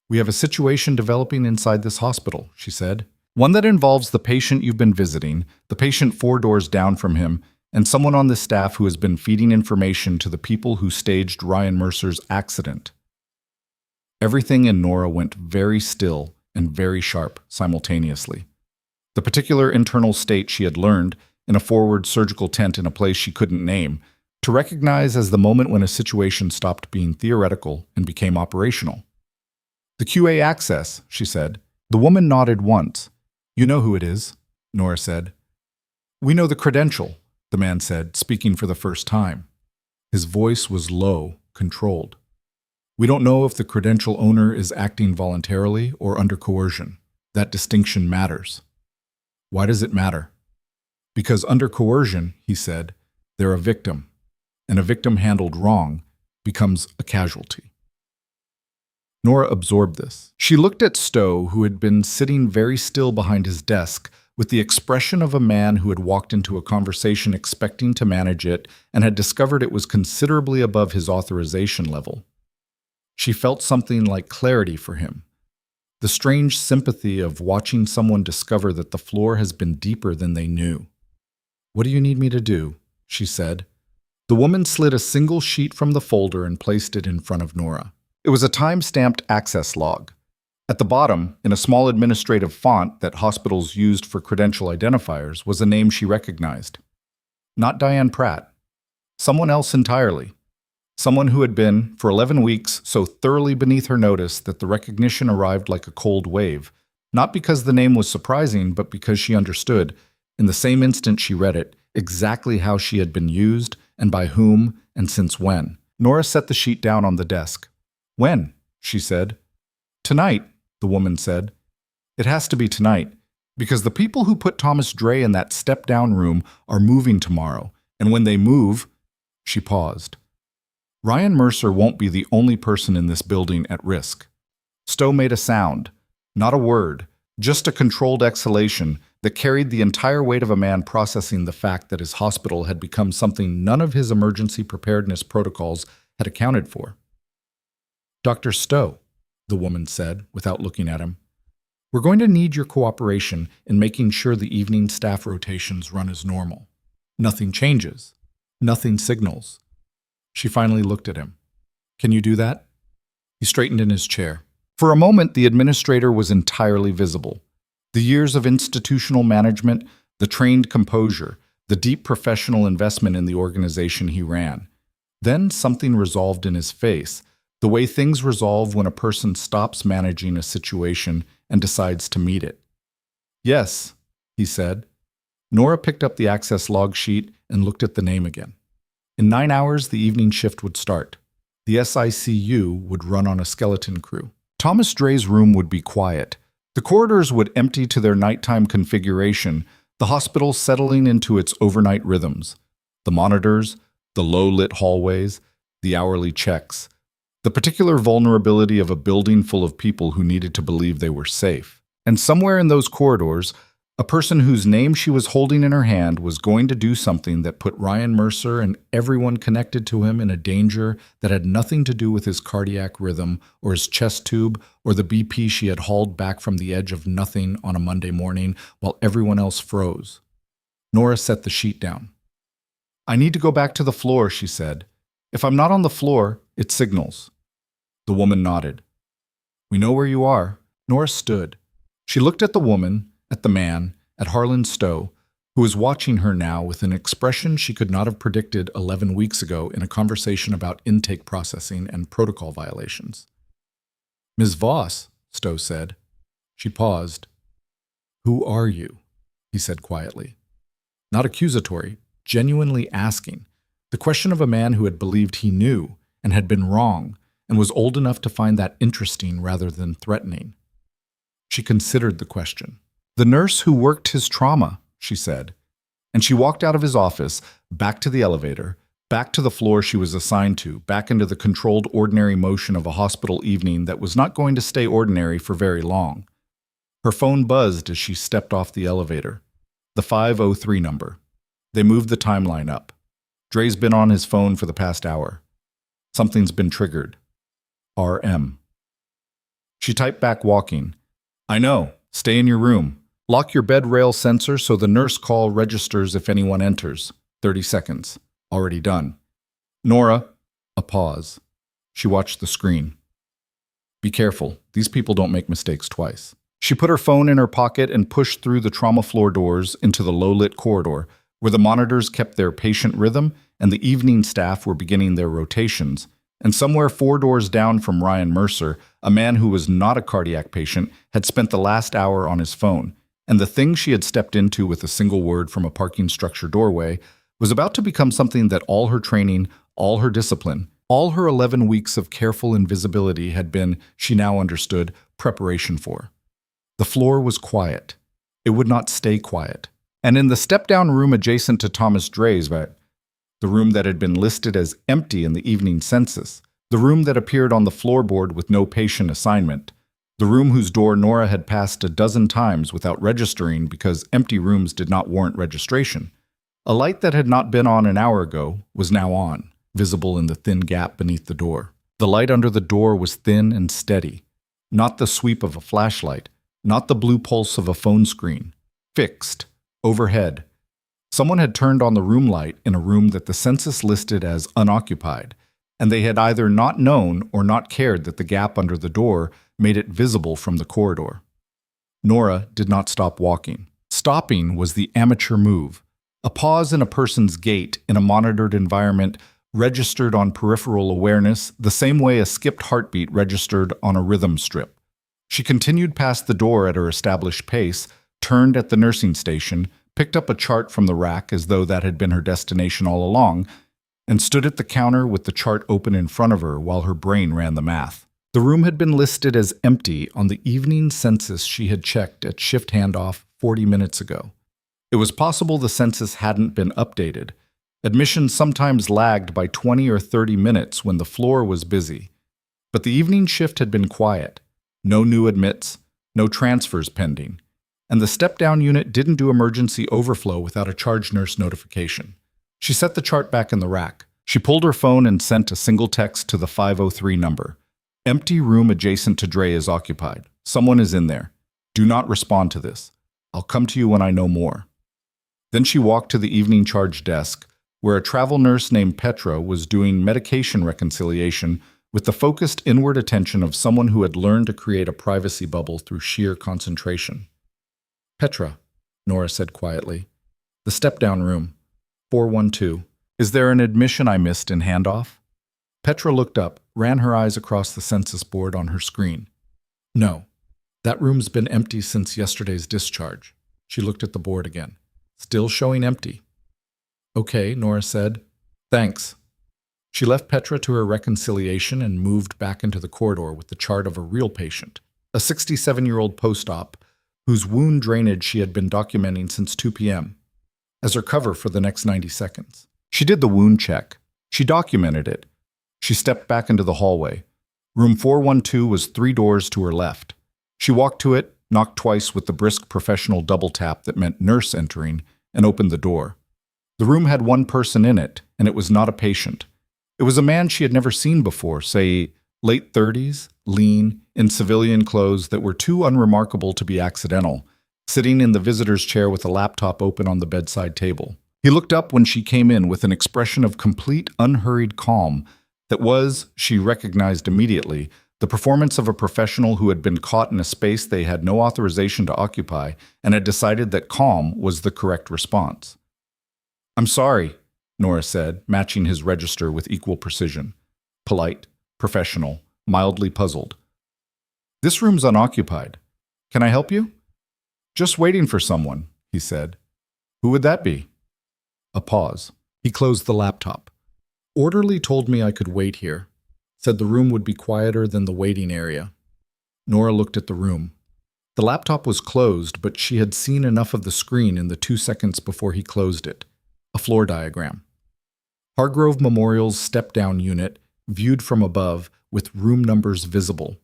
"We have a situation developing inside this hospital," she said. "One that involves the patient you've been visiting, the patient 4 doors down from him, and someone on the staff who has been feeding information to the people who staged Ryan Mercer's accident." Everything in Nora went very still and very sharp simultaneously. The particular internal state she had learned, in a forward surgical tent in a place she couldn't name, to recognize as the moment when a situation stopped being theoretical and became operational. "The QA access," she said. The woman nodded once. "You know who it is," Nora said. "We know the credential," the man said, speaking for the first time. His voice was low, controlled. "We don't know if the credential owner is acting voluntarily or under coercion. That distinction matters." "Why does it matter?" "Because under coercion," he said, "they're a victim, and a victim handled wrong becomes a casualty." Nora absorbed this. She looked at Stowe, who had been sitting very still behind his desk, with the expression of a man who had walked into a conversation expecting to manage it and had discovered it was considerably above his authorization level. She felt something like clarity for him, the strange sympathy of watching someone discover that the floor has been deeper than they knew. "What do you need me to do?" she said. The woman slid a single sheet from the folder and placed it in front of Nora. It was a time-stamped access log. At the bottom, in a small administrative font that hospitals used for credential identifiers, was a name she recognized. Not Diane Pratt. Someone else entirely. Someone who had been, for 11 weeks, so thoroughly beneath her notice that the recognition arrived like a cold wave, not because the name was surprising, but because she understood, in the same instant she read it, exactly how she had been used, and by whom, and since when. Nora set the sheet down on the desk. "When?" she said. "Tonight," the woman said. "It has to be tonight, because the people who put Thomas Dre in that step-down room are moving tomorrow, and when they move—" She paused. "Ryan Mercer won't be the only person in this building at risk." Stowe made a sound, not a word, just a controlled exhalation that carried the entire weight of a man processing the fact that his hospital had become something none of his emergency preparedness protocols had accounted for. "Dr. Stowe," the woman said, without looking at him, "we're going to need your cooperation in making sure the evening staff rotations run as normal. Nothing changes. Nothing signals." She finally looked at him. "Can you do that?" He straightened in his chair. For a moment, the administrator was entirely visible. The years of institutional management, the trained composure, the deep professional investment in the organization he ran. Then something resolved in his face, the way things resolve when a person stops managing a situation and decides to meet it. "Yes," he said. Nora picked up the access log sheet and looked at the name again. In 9 hours, the evening shift would start. The SICU would run on a skeleton crew. Thomas Dre's room would be quiet. The corridors would empty to their nighttime configuration, the hospital settling into its overnight rhythms. The monitors, the low-lit hallways, the hourly checks. The particular vulnerability of a building full of people who needed to believe they were safe. And somewhere in those corridors, a person whose name she was holding in her hand was going to do something that put Ryan Mercer and everyone connected to him in a danger that had nothing to do with his cardiac rhythm or his chest tube or the BP she had hauled back from the edge of nothing on a Monday morning while everyone else froze. Nora set the sheet down. "I need to go back to the floor," she said. "If I'm not on the floor, it signals." The woman nodded. "We know where you are." Nora stood. She looked at the woman, at the man, at Harlan Stowe, who was watching her now with an expression she could not have predicted 11 weeks ago in a conversation about intake processing and protocol violations. "Ms. Voss," Stowe said. She paused. "Who are you?" he said quietly. Not accusatory, genuinely asking. The question of a man who had believed he knew and had been wrong and was old enough to find that interesting rather than threatening. She considered the question. The nurse who worked his trauma, she said. And she walked out of his office, back to the elevator, back to the floor she was assigned to, back into the controlled ordinary motion of a hospital evening that was not going to stay ordinary for very long. Her phone buzzed as she stepped off the elevator. The 503 number. They moved the timeline up. Dre's been on his phone for the past hour. Something's been triggered. RM. She typed back, walking. I know. Stay in your room. Lock your bed rail sensor so the nurse call registers if anyone enters. 30 seconds. Already done. Nora. A pause. She watched the screen. Be careful. These people don't make mistakes twice. She put her phone in her pocket and pushed through the trauma floor doors into the low-lit corridor, where the monitors kept their patient rhythm and the evening staff were beginning their rotations. And somewhere 4 doors down from Ryan Mercer, a man who was not a cardiac patient, had spent the last hour on his phone. And the thing she had stepped into with a single word from a parking structure doorway was about to become something that all her training, all her discipline, all her 11 weeks of careful invisibility had been, she now understood, preparation for. The floor was quiet. It would not stay quiet. And in the step-down room adjacent to Thomas Dre's, the room that had been listed as empty in the evening census, the room that appeared on the floorboard with no patient assignment, the room whose door Nora had passed a dozen times without registering because empty rooms did not warrant registration, a light that had not been on an hour ago was now on, visible in the thin gap beneath the door. The light under the door was thin and steady, not the sweep of a flashlight, not the blue pulse of a phone screen. Fixed, overhead. Someone had turned on the room light in a room that the census listed as unoccupied, and they had either not known or not cared that the gap under the door made it visible from the corridor. Nora did not stop walking. Stopping was the amateur move. A pause in a person's gait in a monitored environment registered on peripheral awareness the same way a skipped heartbeat registered on a rhythm strip. She continued past the door at her established pace, turned at the nursing station, picked up a chart from the rack as though that had been her destination all along, and stood at the counter with the chart open in front of her while her brain ran the math. The room had been listed as empty on the evening census she had checked at shift handoff 40 minutes ago. It was possible the census hadn't been updated. Admissions sometimes lagged by 20 or 30 minutes when the floor was busy. But the evening shift had been quiet. No new admits, no transfers pending. And the step-down unit didn't do emergency overflow without a charge nurse notification. She set the chart back in the rack. She pulled her phone and sent a single text to the 503 number. Empty room adjacent to Dre is occupied. Someone is in there. Do not respond to this. I'll come to you when I know more. Then she walked to the evening charge desk, where a travel nurse named Petra was doing medication reconciliation with the focused inward attention of someone who had learned to create a privacy bubble through sheer concentration. Petra, Nora said quietly. The step-down room, 412. Is there an admission I missed in handoff? Petra looked up, ran her eyes across the census board on her screen. No, that room's been empty since yesterday's discharge. She looked at the board again. Still showing empty. Okay, Nora said. Thanks. She left Petra to her reconciliation and moved back into the corridor with the chart of a real patient, a 67-year-old post-op whose wound drainage she had been documenting since 2 p.m. as her cover for the next 90 seconds. She did the wound check. She documented it. She stepped back into the hallway. Room 412 was 3 doors to her left. She walked to it, knocked twice with the brisk professional double tap that meant nurse entering, and opened the door. The room had one person in it, and it was not a patient. It was a man she had never seen before, say, late 30s, lean, in civilian clothes that were too unremarkable to be accidental, sitting in the visitor's chair with a laptop open on the bedside table. He looked up when she came in with an expression of complete, unhurried calm that was, she recognized immediately, the performance of a professional who had been caught in a space they had no authorization to occupy and had decided that calm was the correct response. I'm sorry, Nora said, matching his register with equal precision. Polite, professional, mildly puzzled. This room's unoccupied. Can I help you? Just waiting for someone, he said. Who would that be? A pause. He closed the laptop. Orderly told me I could wait here. Said the room would be quieter than the waiting area. Nora looked at the room. The laptop was closed, but she had seen enough of the screen in the 2 seconds before he closed it. A floor diagram. Hargrove Memorial's step-down unit, viewed from above, with room numbers visible.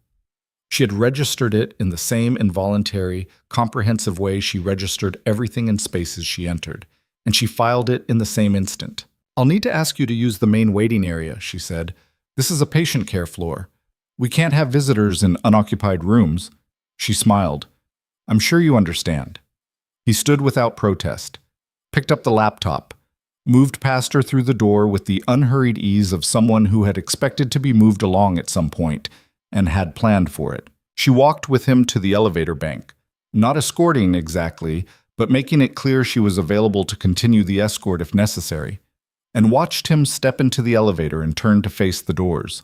She had registered it in the same involuntary, comprehensive way she registered everything in spaces she entered, and she filed it in the same instant. "I'll need to ask you to use the main waiting area," she said. "This is a patient care floor. We can't have visitors in unoccupied rooms." She smiled. "I'm sure you understand." He stood without protest, picked up the laptop, moved past her through the door with the unhurried ease of someone who had expected to be moved along at some point and had planned for it. She walked with him to the elevator bank, not escorting exactly, but making it clear she was available to continue the escort if necessary, and watched him step into the elevator and turn to face the doors.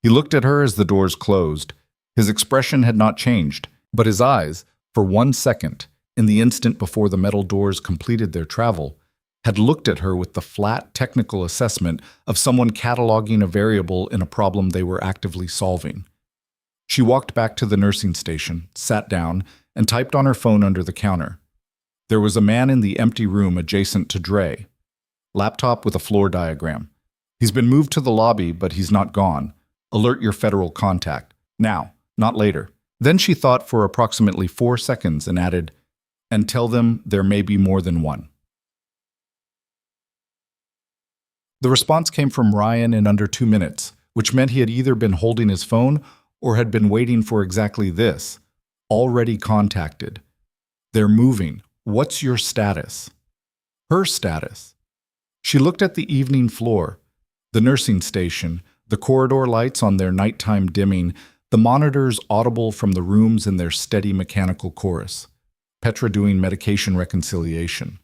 He looked at her as the doors closed. His expression had not changed, but his eyes, for 1 second, in the instant before the metal doors completed their travel, had looked at her with the flat, technical assessment of someone cataloging a variable in a problem they were actively solving. She walked back to the nursing station, sat down, and typed on her phone under the counter. There was a man in the empty room adjacent to Dre. Laptop with a floor diagram. "He's been moved to the lobby, but he's not gone. Alert your federal contact. Now, not later." Then she thought for approximately 4 seconds and added, "And tell them there may be more than one." The response came from Ryan in under 2 minutes, which meant he had either been holding his phone or had been waiting for exactly this. Already contacted. "They're moving. What's your status?" Her status. She looked at the evening floor, the nursing station, the corridor lights on their nighttime dimming, the monitors audible from the rooms in their steady mechanical chorus. Petra doing medication reconciliation.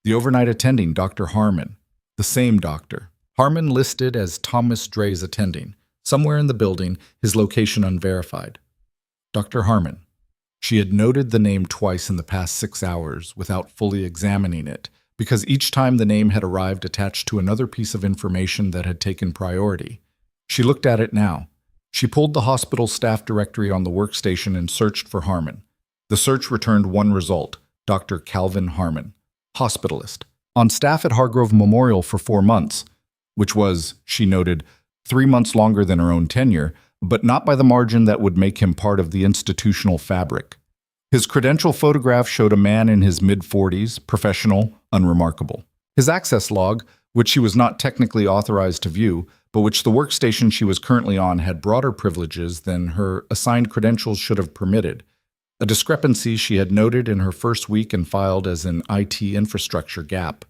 The overnight attending, Dr. Harmon. The same doctor. Harmon listed as Thomas Dre's attending. Somewhere in the building, his location unverified. Dr. Harmon. She had noted the name twice in the past 6 hours without fully examining it, because each time the name had arrived attached to another piece of information that had taken priority. She looked at it now. She pulled the hospital staff directory on the workstation and searched for Harmon. The search returned one result, Dr. Calvin Harmon, hospitalist, on staff at Hargrove Memorial for 4 months, which was, she noted, 3 months longer than her own tenure, but not by the margin that would make him part of the institutional fabric. His credential photograph showed a man in his mid-40s, professional, unremarkable. His access log, which she was not technically authorized to view, but which the workstation she was currently on had broader privileges than her assigned credentials should have permitted, a discrepancy she had noted in her first week and filed as an IT infrastructure gap,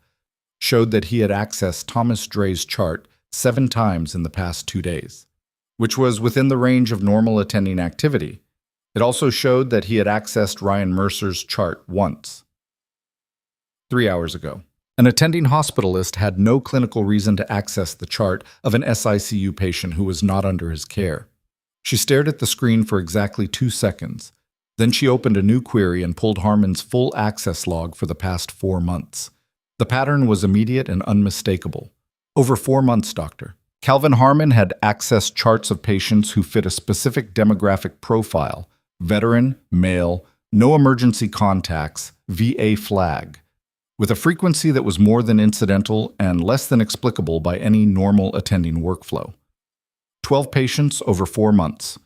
showed that he had accessed Thomas Dre's chart 7 times in the past 2 days, which was within the range of normal attending activity. It also showed that he had accessed Ryan Mercer's chart once. 3 hours ago. An attending hospitalist had no clinical reason to access the chart of an SICU patient who was not under his care. She stared at the screen for exactly 2 seconds. Then she opened a new query and pulled Harmon's full access log for the past 4 months. The pattern was immediate and unmistakable. Over 4 months, Doctor. Calvin Harmon had accessed charts of patients who fit a specific demographic profile: veteran, male, no emergency contacts, VA flag, with a frequency that was more than incidental and less than explicable by any normal attending workflow. 12 patients over 4 months,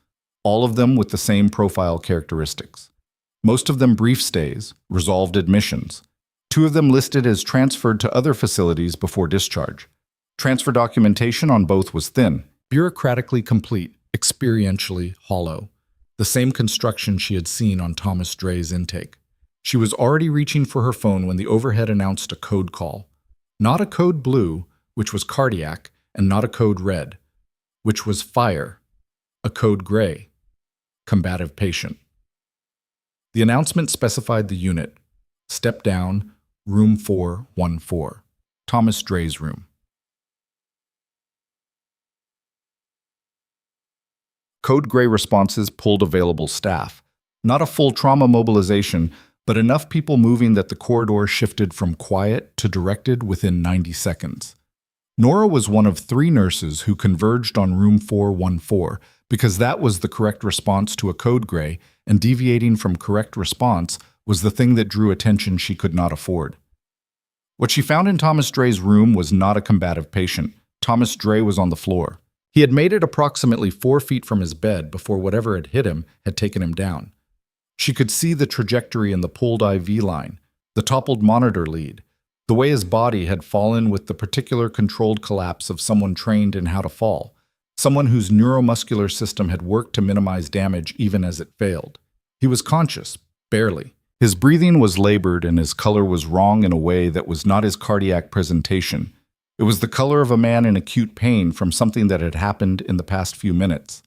all of them with the same profile characteristics. Most of them brief stays, resolved admissions. 2 of them listed as transferred to other facilities before discharge. Transfer documentation on both was thin, bureaucratically complete, experientially hollow. The same construction she had seen on Thomas Dre's intake. She was already reaching for her phone when the overhead announced a code call. Not a code blue, which was cardiac, and not a code red, which was fire. A code gray, combative patient. The announcement specified the unit. Step down, room 414, Thomas Dre's room. Code gray responses pulled available staff. Not a full trauma mobilization, but enough people moving that the corridor shifted from quiet to directed within 90 seconds. Nora was one of 3 nurses who converged on room 414 because that was the correct response to a code gray and deviating from correct response was the thing that drew attention she could not afford. What she found in Thomas Dre's room was not a combative patient. Thomas Dre was on the floor. He had made it approximately 4 feet from his bed before whatever had hit him had taken him down. She could see the trajectory in the pulled IV line, the toppled monitor lead, the way his body had fallen with the particular controlled collapse of someone trained in how to fall, someone whose neuromuscular system had worked to minimize damage even as it failed. He was conscious, barely. His breathing was labored and his color was wrong in a way that was not his cardiac presentation. It was the color of a man in acute pain from something that had happened in the past few minutes.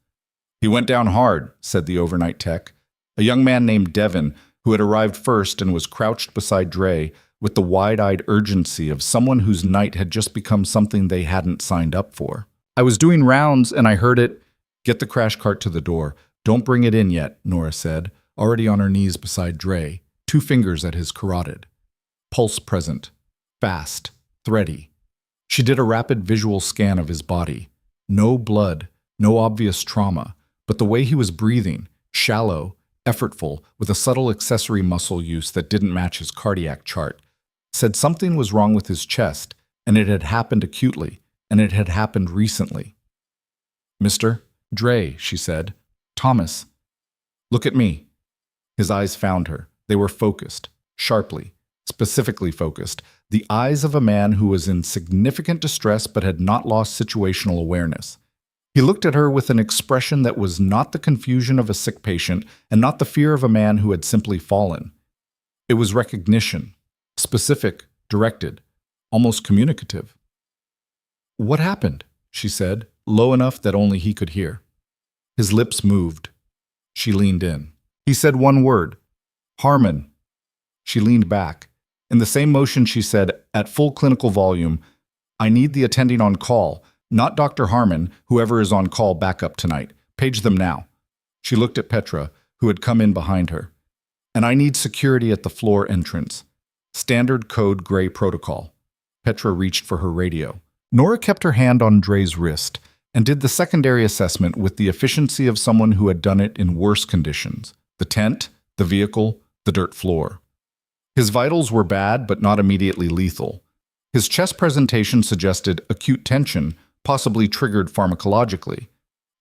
"He went down hard," said the overnight tech, a young man named Devin, who had arrived first and was crouched beside Dre with the wide-eyed urgency of someone whose night had just become something they hadn't signed up for. "I was doing rounds and I heard it." "Get the crash cart to the door. Don't bring it in yet," Nora said, already on her knees beside Dre, 2 fingers at his carotid. Pulse present. Fast. Thready. She did a rapid visual scan of his body. No blood, no obvious trauma, but the way he was breathing, shallow, effortful, with a subtle accessory muscle use that didn't match his cardiac chart, said something was wrong with his chest, and it had happened acutely, and it had happened recently. "Mr. Dre," she said. "Thomas. Look at me." His eyes found her. They were focused, sharply, specifically focused, the eyes of a man who was in significant distress but had not lost situational awareness. He looked at her with an expression that was not the confusion of a sick patient and not the fear of a man who had simply fallen. It was recognition, specific, directed, almost communicative. "What happened?" she said, low enough that only he could hear. His lips moved. She leaned in. He said one word, "Harmon." She leaned back. In the same motion she said, at full clinical volume, "I need the attending on call, not Dr. Harmon, whoever is on call back up tonight. Page them now." She looked at Petra, who had come in behind her. "And I need security at the floor entrance. Standard code gray protocol." Petra reached for her radio. Nora kept her hand on Dre's wrist and did the secondary assessment with the efficiency of someone who had done it in worse conditions: the tent, the vehicle, the dirt floor. His vitals were bad but not immediately lethal. His chest presentation suggested acute tension, possibly triggered pharmacologically,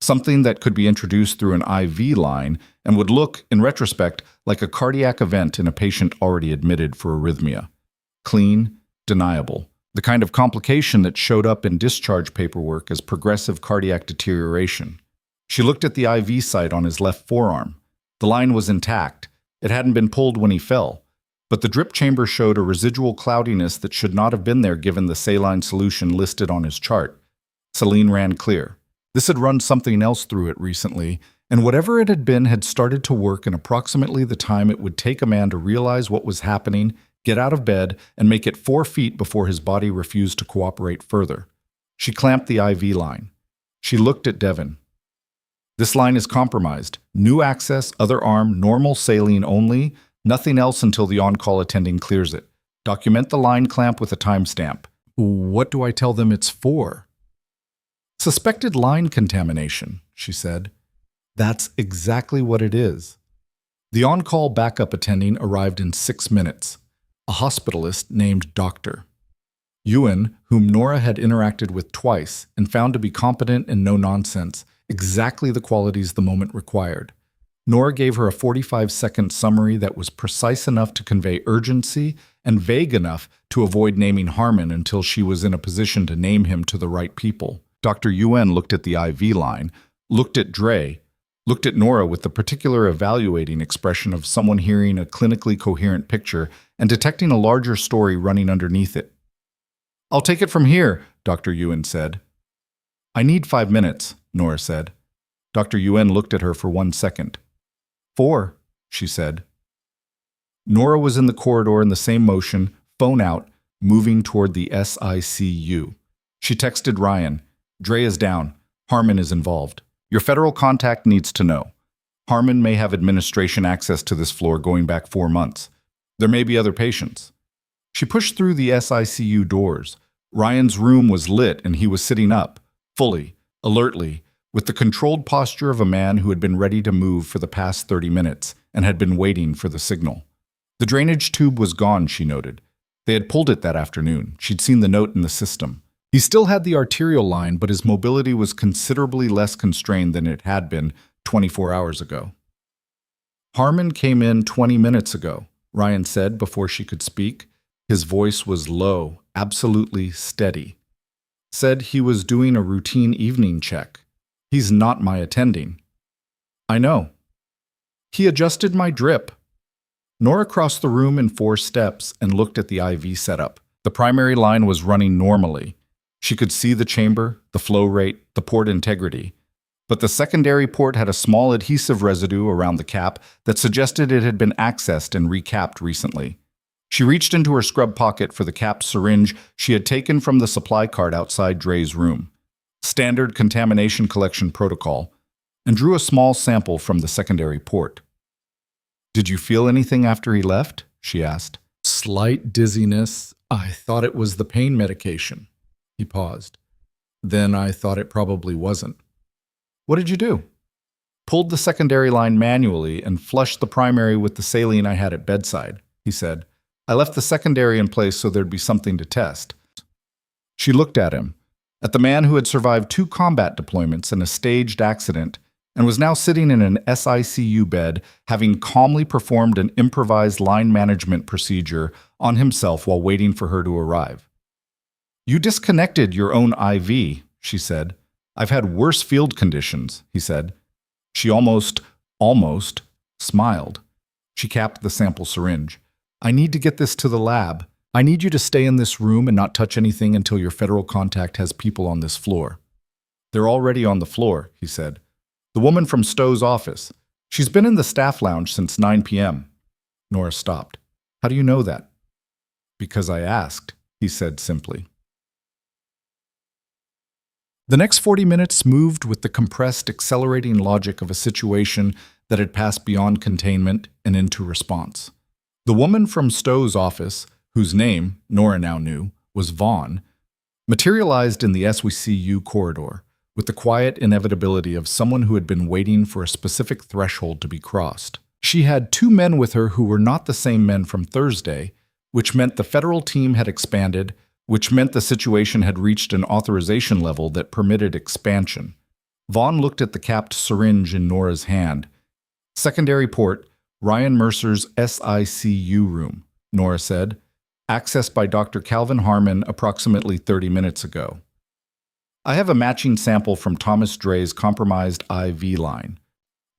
something that could be introduced through an IV line and would look, in retrospect, like a cardiac event in a patient already admitted for arrhythmia. Clean, deniable, the kind of complication that showed up in discharge paperwork as progressive cardiac deterioration. She looked at the IV site on his left forearm. The line was intact. It hadn't been pulled when he fell, but the drip chamber showed a residual cloudiness that should not have been there given the saline solution listed on his chart. Saline ran clear. This had run something else through it recently, and whatever it had been had started to work in approximately the time it would take a man to realize what was happening, get out of bed, and make it 4 feet before his body refused to cooperate further. She clamped the IV line. She looked at Devin. "This line is compromised. New access, other arm, normal saline only, nothing else until the on-call attending clears it. Document the line clamp with a timestamp." "What do I tell them it's for?" "Suspected line contamination," she said. "That's exactly what it is." The on-call backup attending arrived in 6 minutes. A hospitalist named Dr. Ewan, whom Nora had interacted with twice and found to be competent and no-nonsense, exactly the qualities the moment required. Nora gave her a 45-second summary that was precise enough to convey urgency and vague enough to avoid naming Harmon until she was in a position to name him to the right people. Dr. Yuen looked at the IV line, looked at Dre, looked at Nora with the particular evaluating expression of someone hearing a clinically coherent picture and detecting a larger story running underneath it. "I'll take it from here," Dr. Yuen said. "I need 5 minutes," Nora said. Dr. Yuen looked at her for 1 second. 4, she said. Nora was in the corridor in the same motion, phone out, moving toward the SICU. She texted Ryan, "Dre is down. Harmon is involved. Your federal contact needs to know. Harmon may have administration access to this floor going back 4 months. There may be other patients." She pushed through the SICU doors. Ryan's room was lit and he was sitting up, fully, alertly, with the controlled posture of a man who had been ready to move for the past 30 minutes and had been waiting for the signal. The drainage tube was gone, she noted. They had pulled it that afternoon. She'd seen the note in the system. He still had the arterial line, but his mobility was considerably less constrained than it had been 24 hours ago. Harmon came in 20 minutes ago, Ryan said before she could speak. His voice was low, absolutely steady. Said he was doing a routine evening check. He's not my attending. I know. He adjusted my drip. Nora crossed the room in 4 steps and looked at the IV setup. The primary line was running normally. She could see the chamber, the flow rate, the port integrity. But the secondary port had a small adhesive residue around the cap that suggested it had been accessed and recapped recently. She reached into her scrub pocket for the capped syringe she had taken from the supply cart outside Dre's room. Standard contamination collection protocol, and drew a small sample from the secondary port. Did you feel anything after he left? She asked. Slight dizziness. I thought it was the pain medication. He paused. Then I thought it probably wasn't. What did you do? Pulled the secondary line manually and flushed the primary with the saline I had at bedside, he said. I left the secondary in place so there'd be something to test. She looked at him, at the man who had survived 2 combat deployments and a staged accident, and was now sitting in an SICU bed, having calmly performed an improvised line management procedure on himself while waiting for her to arrive. You disconnected your own IV, she said. I've had worse field conditions, he said. She almost smiled. She capped the sample syringe. I need to get this to the lab. I need you to stay in this room and not touch anything until your federal contact has people on this floor. They're already on the floor, he said. The woman from Stowe's office. She's been in the staff lounge since 9 p.m. Nora stopped. How do you know that? Because I asked, he said simply. The next 40 minutes moved with the compressed, accelerating logic of a situation that had passed beyond containment and into response. The woman from Stowe's office, whose name, Nora now knew, was Vaughn, materialized in the SWCU corridor, with the quiet inevitability of someone who had been waiting for a specific threshold to be crossed. She had 2 men with her who were not the same men from Thursday, which meant the federal team had expanded, which meant the situation had reached an authorization level that permitted expansion. Vaughn looked at the capped syringe in Nora's hand. Secondary port, Ryan Mercer's SICU room, Nora said, accessed by Dr. Calvin Harmon approximately 30 minutes ago. I have a matching sample from Thomas Dre's compromised IV line.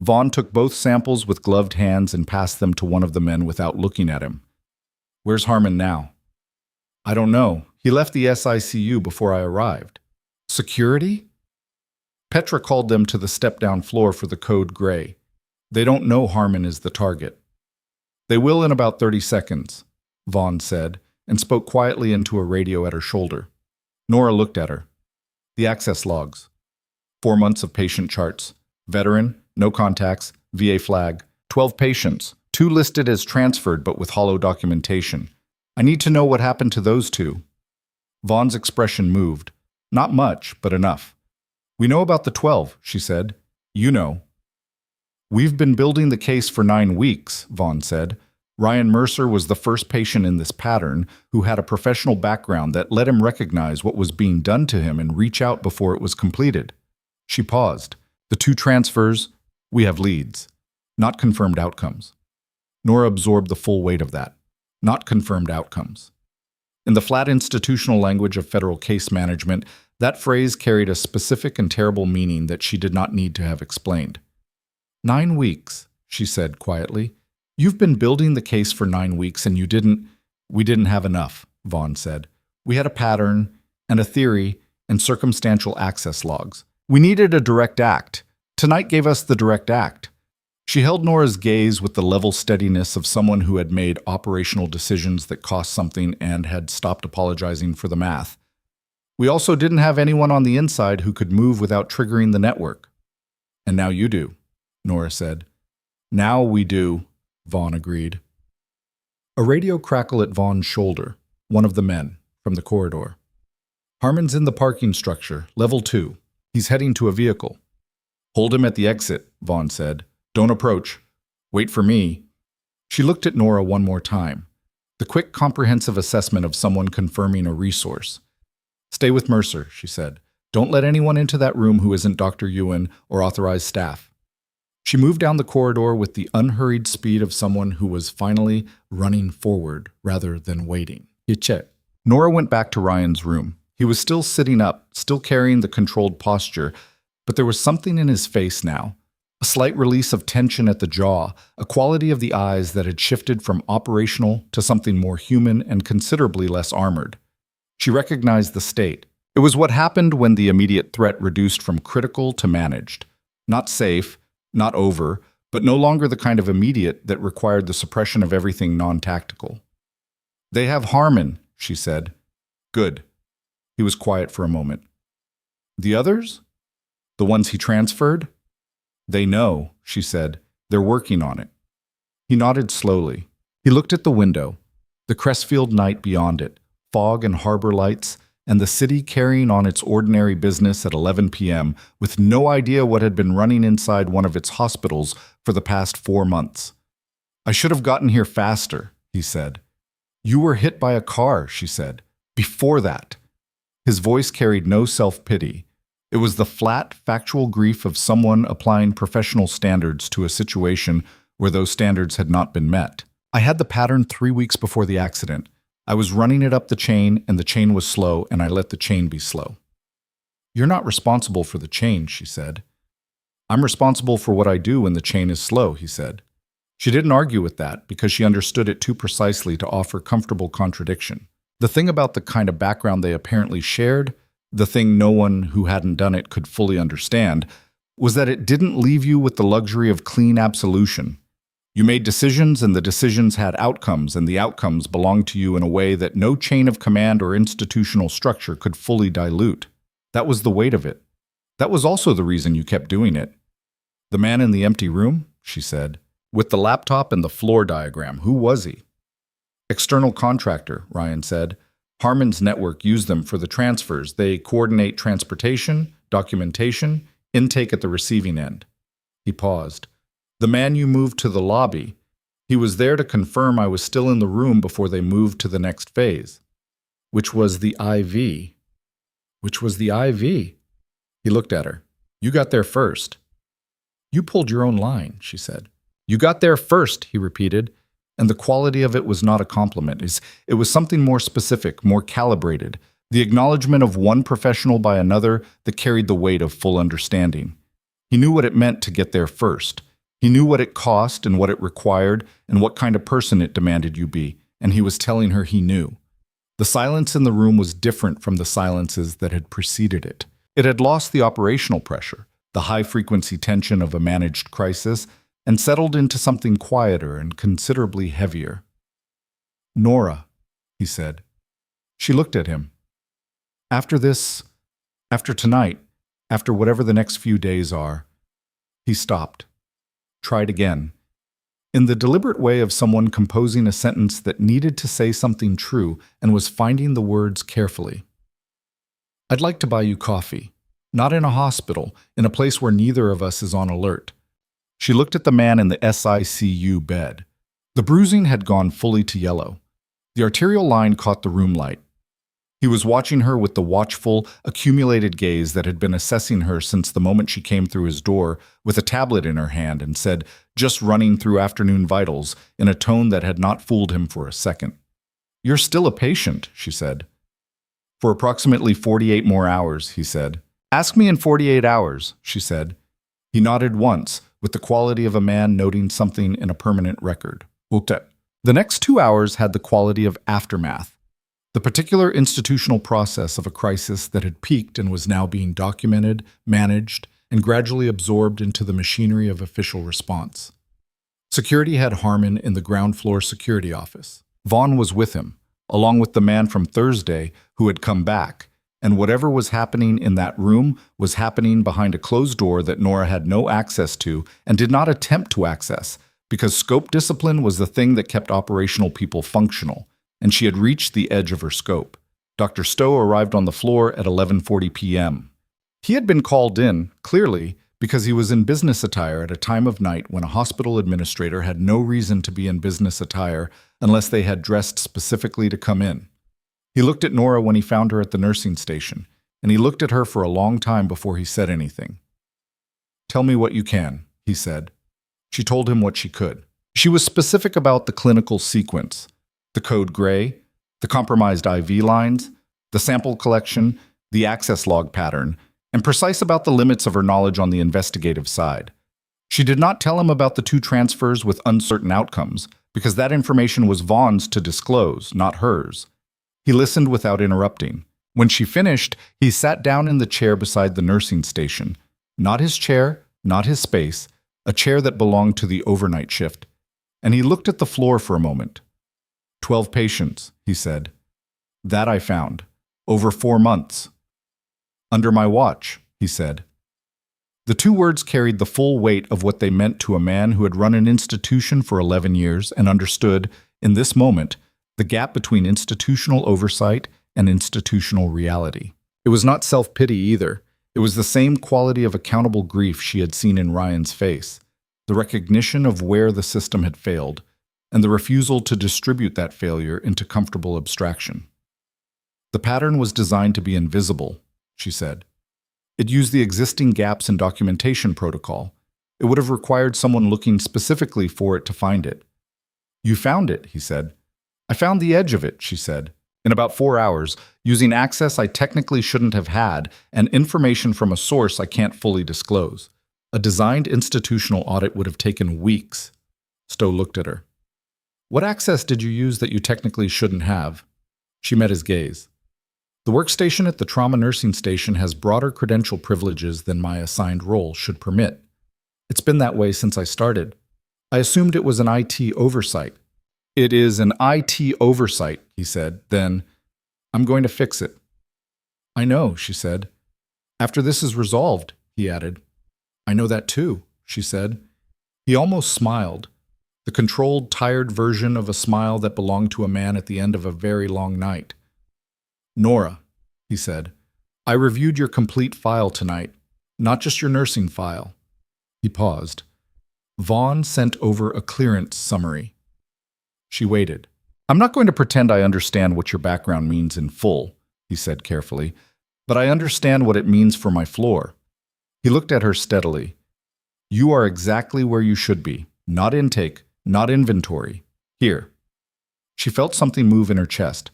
Vaughn took both samples with gloved hands and passed them to one of the men without looking at him. Where's Harmon now? I don't know. He left the SICU before I arrived. Security? Petra called them to the step-down floor for the code gray. They don't know Harmon is the target. They will in about 30 seconds, Vaughn said, and spoke quietly into a radio at her shoulder. Nora looked at her. The access logs. 4 months of patient charts. Veteran, no contacts, VA flag. 12 patients, 2 listed as transferred but with hollow documentation. I need to know what happened to those 2. Vaughn's expression moved. Not much, but enough. We know about the 12, she said. You know. We've been building the case for 9 weeks, Vaughn said. Ryan Mercer was the first patient in this pattern who had a professional background that let him recognize what was being done to him and reach out before it was completed. She paused. The 2 transfers, we have leads. Not confirmed outcomes. Nora absorbed the full weight of that. Not confirmed outcomes. In the flat institutional language of federal case management, that phrase carried a specific and terrible meaning that she did not need to have explained. 9 weeks, she said quietly. You've been building the case for 9 weeks and we didn't have enough, Vaughn said. We had a pattern and a theory and circumstantial access logs. We needed a direct act. Tonight gave us the direct act. She held Nora's gaze with the level steadiness of someone who had made operational decisions that cost something and had stopped apologizing for the math. We also didn't have anyone on the inside who could move without triggering the network. And now you do, Nora said. Now we do, Vaughn agreed. A radio crackle at Vaughn's shoulder, one of the men, from the corridor. Harmon's in the parking structure, level 2. He's heading to a vehicle. Hold him at the exit, Vaughn said. Don't approach. Wait for me. She looked at Nora one more time. The quick, comprehensive assessment of someone confirming a resource. Stay with Mercer, she said. Don't let anyone into that room who isn't Dr. Ewan or authorized staff. She moved down the corridor with the unhurried speed of someone who was finally running forward rather than waiting. Nora went back to Ryan's room. He was still sitting up, still carrying the controlled posture, but there was something in his face now. A slight release of tension at the jaw, a quality of the eyes that had shifted from operational to something more human and considerably less armored. She recognized the state. It was what happened when the immediate threat reduced from critical to managed. Not safe, not over, but no longer the kind of immediate that required the suppression of everything non-tactical. They have Harmon, she said. Good. He was quiet for a moment. The others? The ones he transferred? They know, she said. They're working on it. He nodded slowly. He looked at the window, the Crestfield night beyond it, fog and harbor lights, and the city carrying on its ordinary business at 11 p.m. with no idea what had been running inside one of its hospitals for the past 4 months. I should have gotten here faster, he said. You were hit by a car, she said. Before that. His voice carried no self-pity. It was the flat, factual grief of someone applying professional standards to a situation where those standards had not been met. I had the pattern 3 weeks before the accident. I was running it up the chain, and the chain was slow, and I let the chain be slow. You're not responsible for the chain, she said. I'm responsible for what I do when the chain is slow, he said. She didn't argue with that because she understood it too precisely to offer comfortable contradiction. The thing about the kind of background they apparently shared, the thing no one who hadn't done it could fully understand, was that it didn't leave you with the luxury of clean absolution. You made decisions, and the decisions had outcomes, and the outcomes belonged to you in a way that no chain of command or institutional structure could fully dilute. That was the weight of it. That was also the reason you kept doing it. The man in the empty room, she said, with the laptop and the floor diagram, who was he? External contractor, Ryan said. Harmon's network used them for the transfers. They coordinate transportation, documentation, intake at the receiving end. He paused. The man you moved to the lobby, he was there to confirm I was still in the room before they moved to the next phase. Which was the IV. Which was the IV? He looked at her. You got there first. You pulled your own line, she said. You got there first, he repeated. And the quality of it was not a compliment. It was something more specific, more calibrated, the acknowledgement of one professional by another that carried the weight of full understanding. He knew what it meant to get there first. He knew what it cost and what it required and what kind of person it demanded you be, and he was telling her he knew. The silence in the room was different from the silences that had preceded it. It had lost the operational pressure, the high-frequency tension of a managed crisis, and settled into something quieter and considerably heavier. Nora, he said. She looked at him. After this, after tonight, after whatever the next few days are, he stopped. Tried again. In the deliberate way of someone composing a sentence that needed to say something true and was finding the words carefully. I'd like to buy you coffee. Not in a hospital, in a place where neither of us is on alert. She looked at the man in the SICU bed. The bruising had gone fully to yellow. The arterial line caught the room light. He was watching her with the watchful, accumulated gaze that had been assessing her since the moment she came through his door with a tablet in her hand and said, just running through afternoon vitals, in a tone that had not fooled him for a second. You're still a patient, she said. For approximately 48 more hours, he said. Ask me in 48 hours, she said. He nodded once, with the quality of a man noting something in a permanent record. The next 2 hours had the quality of aftermath, the particular institutional process of a crisis that had peaked and was now being documented, managed, and gradually absorbed into the machinery of official response. Security had Harmon in the ground floor security office. Vaughn was with him, along with the man from Thursday who had come back, and whatever was happening in that room was happening behind a closed door that Nora had no access to and did not attempt to access, because scope discipline was the thing that kept operational people functional, and she had reached the edge of her scope. Dr. Stowe arrived on the floor at 11:40 p.m. He had been called in, clearly, because he was in business attire at a time of night when a hospital administrator had no reason to be in business attire unless they had dressed specifically to come in. He looked at Nora when he found her at the nursing station, and he looked at her for a long time before he said anything. "Tell me what you can," he said. She told him what she could. She was specific about the clinical sequence, the code gray, the compromised IV lines, the sample collection, the access log pattern, and precise about the limits of her knowledge on the investigative side. She did not tell him about the 2 transfers with uncertain outcomes, because that information was Vaughn's to disclose, not hers. He listened without interrupting. When she finished, he sat down in the chair beside the nursing station. Not his chair, not his space, a chair that belonged to the overnight shift. And he looked at the floor for a moment. 12 patients, he said. That I found. Over 4 months. Under my watch, he said. The 2 words carried the full weight of what they meant to a man who had run an institution for 11 years and understood, in this moment, the gap between institutional oversight and institutional reality. It was not self-pity either. It was the same quality of accountable grief she had seen in Ryan's face, the recognition of where the system had failed, and the refusal to distribute that failure into comfortable abstraction. The pattern was designed to be invisible, she said. It used the existing gaps in documentation protocol. It would have required someone looking specifically for it to find it. You found it, he said. I found the edge of it, she said. In about 4 hours, using access I technically shouldn't have had and information from a source I can't fully disclose. A designed institutional audit would have taken weeks. Stowe looked at her. What access did you use that you technically shouldn't have? She met his gaze. The workstation at the trauma nursing station has broader credential privileges than my assigned role should permit. It's been that way since I started. I assumed it was an IT oversight. It is an IT oversight, he said. Then, I'm going to fix it. I know, she said. After this is resolved, he added. I know that too, she said. He almost smiled, the controlled, tired version of a smile that belonged to a man at the end of a very long night. Nora, he said, I reviewed your complete file tonight, not just your nursing file. He paused. Vaughn sent over a clearance summary. She waited. I'm not going to pretend I understand what your background means in full, he said carefully, but I understand what it means for my floor. He looked at her steadily. You are exactly where you should be, not intake, not inventory. Here. She felt something move in her chest.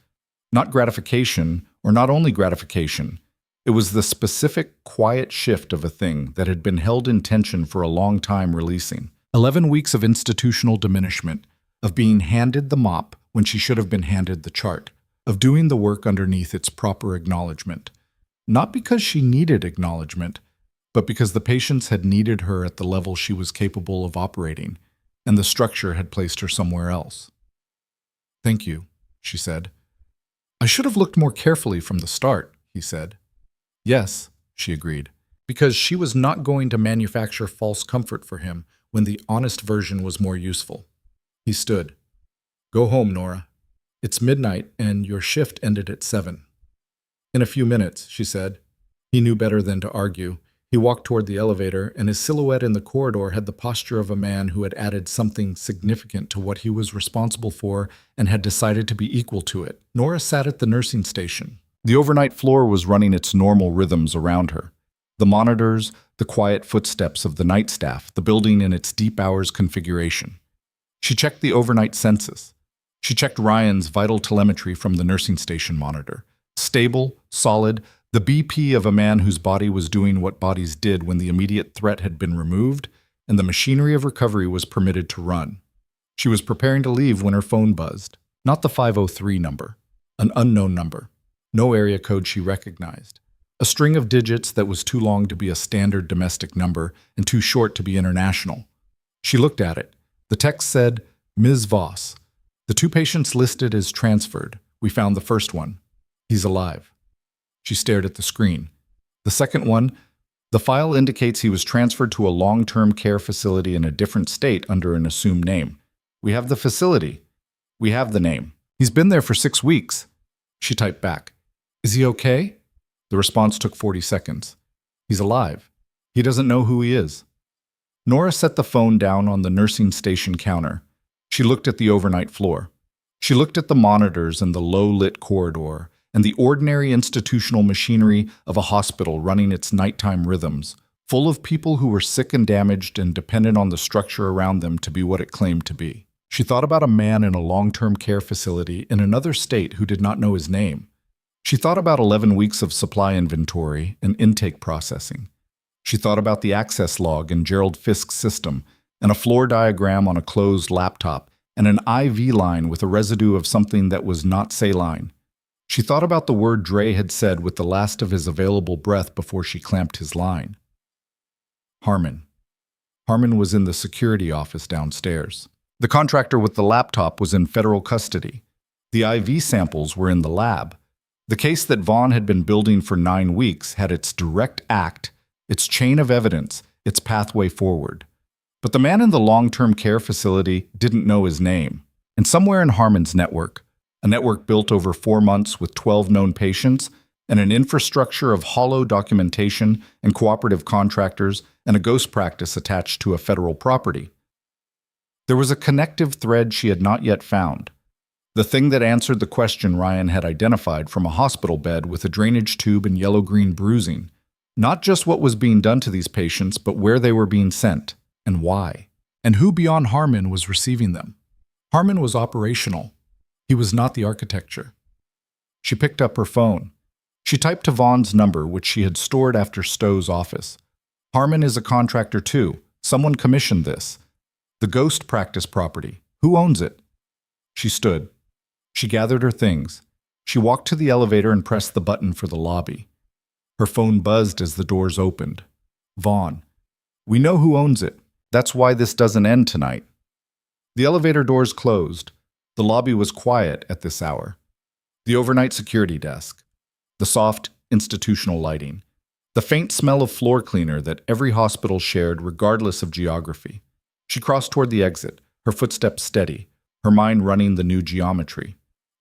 Not gratification, or not only gratification. It was the specific, quiet shift of a thing that had been held in tension for a long time releasing. 11 weeks of institutional diminishment, of being handed the mop when she should have been handed the chart, of doing the work underneath its proper acknowledgement. Not because she needed acknowledgement, but because the patients had needed her at the level she was capable of operating, and the structure had placed her somewhere else. Thank you, she said. I should have looked more carefully from the start, he said. Yes, she agreed, because she was not going to manufacture false comfort for him when the honest version was more useful. He stood. Go home, Nora. It's midnight, and your shift ended at 7. In a few minutes, she said. He knew better than to argue. He walked toward the elevator, and his silhouette in the corridor had the posture of a man who had added something significant to what he was responsible for and had decided to be equal to it. Nora sat at the nursing station. The overnight floor was running its normal rhythms around her. The monitors, the quiet footsteps of the night staff, the building in its deep hours configuration. She checked the overnight census. She checked Ryan's vital telemetry from the nursing station monitor. Stable, solid, the BP of a man whose body was doing what bodies did when the immediate threat had been removed and the machinery of recovery was permitted to run. She was preparing to leave when her phone buzzed. Not the 503 number, an unknown number. No area code she recognized. A string of digits that was too long to be a standard domestic number and too short to be international. She looked at it. The text said, Ms. Voss. The 2 patients listed as transferred. We found the first one. He's alive. She stared at the screen. The second one, the file indicates he was transferred to a long-term care facility in a different state under an assumed name. We have the facility. We have the name. He's been there for 6 weeks. She typed back. Is he okay? The response took 40 seconds. He's alive. He doesn't know who he is. Nora set the phone down on the nursing station counter. She looked at the overnight floor. She looked at the monitors and the low-lit corridor and the ordinary institutional machinery of a hospital running its nighttime rhythms, full of people who were sick and damaged and dependent on the structure around them to be what it claimed to be. She thought about a man in a long-term care facility in another state who did not know his name. She thought about 11 weeks of supply inventory and intake processing. She thought about the access log in Gerald Fisk's system and a floor diagram on a closed laptop and an IV line with a residue of something that was not saline. She thought about the word Dre had said with the last of his available breath before she clamped his line. Harmon. Harmon was in the security office downstairs. The contractor with the laptop was in federal custody. The IV samples were in the lab. The case that Vaughn had been building for 9 weeks had its direct act, its chain of evidence, its pathway forward. But the man in the long-term care facility didn't know his name. And somewhere in Harmon's network, a network built over 4 months with 12 known patients, and an infrastructure of hollow documentation and cooperative contractors and a ghost practice attached to a federal property, there was a connective thread she had not yet found. The thing that answered the question Ryan had identified from a hospital bed with a drainage tube and yellow-green bruising. Not just what was being done to these patients, but where they were being sent, and why. And who beyond Harmon was receiving them. Harmon was operational. He was not the architecture. She picked up her phone. She typed to Vaughn's number, which she had stored after Stowe's office. Harmon is a contractor too. Someone commissioned this. The ghost practice property. Who owns it? She stood. She gathered her things. She walked to the elevator and pressed the button for the lobby. Her phone buzzed as the doors opened. Vaughn. We know who owns it. That's why this doesn't end tonight. The elevator doors closed. The lobby was quiet at this hour. The overnight security desk. The soft, institutional lighting. The faint smell of floor cleaner that every hospital shared regardless of geography. She crossed toward the exit, her footsteps steady, her mind running the new geometry.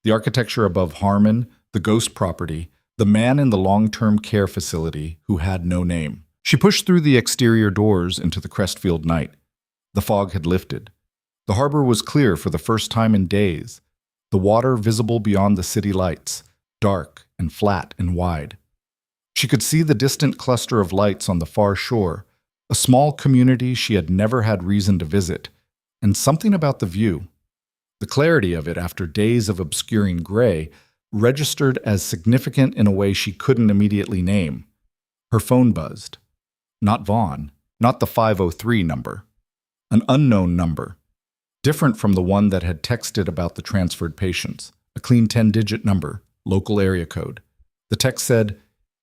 The architecture above Harmon, the ghost property, the man in the long-term care facility who had no name. She pushed through the exterior doors into the Crestfield night. The fog had lifted. The harbor was clear for the first time in days, the water visible beyond the city lights, dark and flat and wide. She could see the distant cluster of lights on the far shore, a small community she had never had reason to visit, and something about the view, the clarity of it after days of obscuring gray, registered as significant in a way she couldn't immediately name. Her phone buzzed. Not Vaughn, not the 503 number. An unknown number, different from the one that had texted about the transferred patients, a clean 10-digit number, local area code. The text said,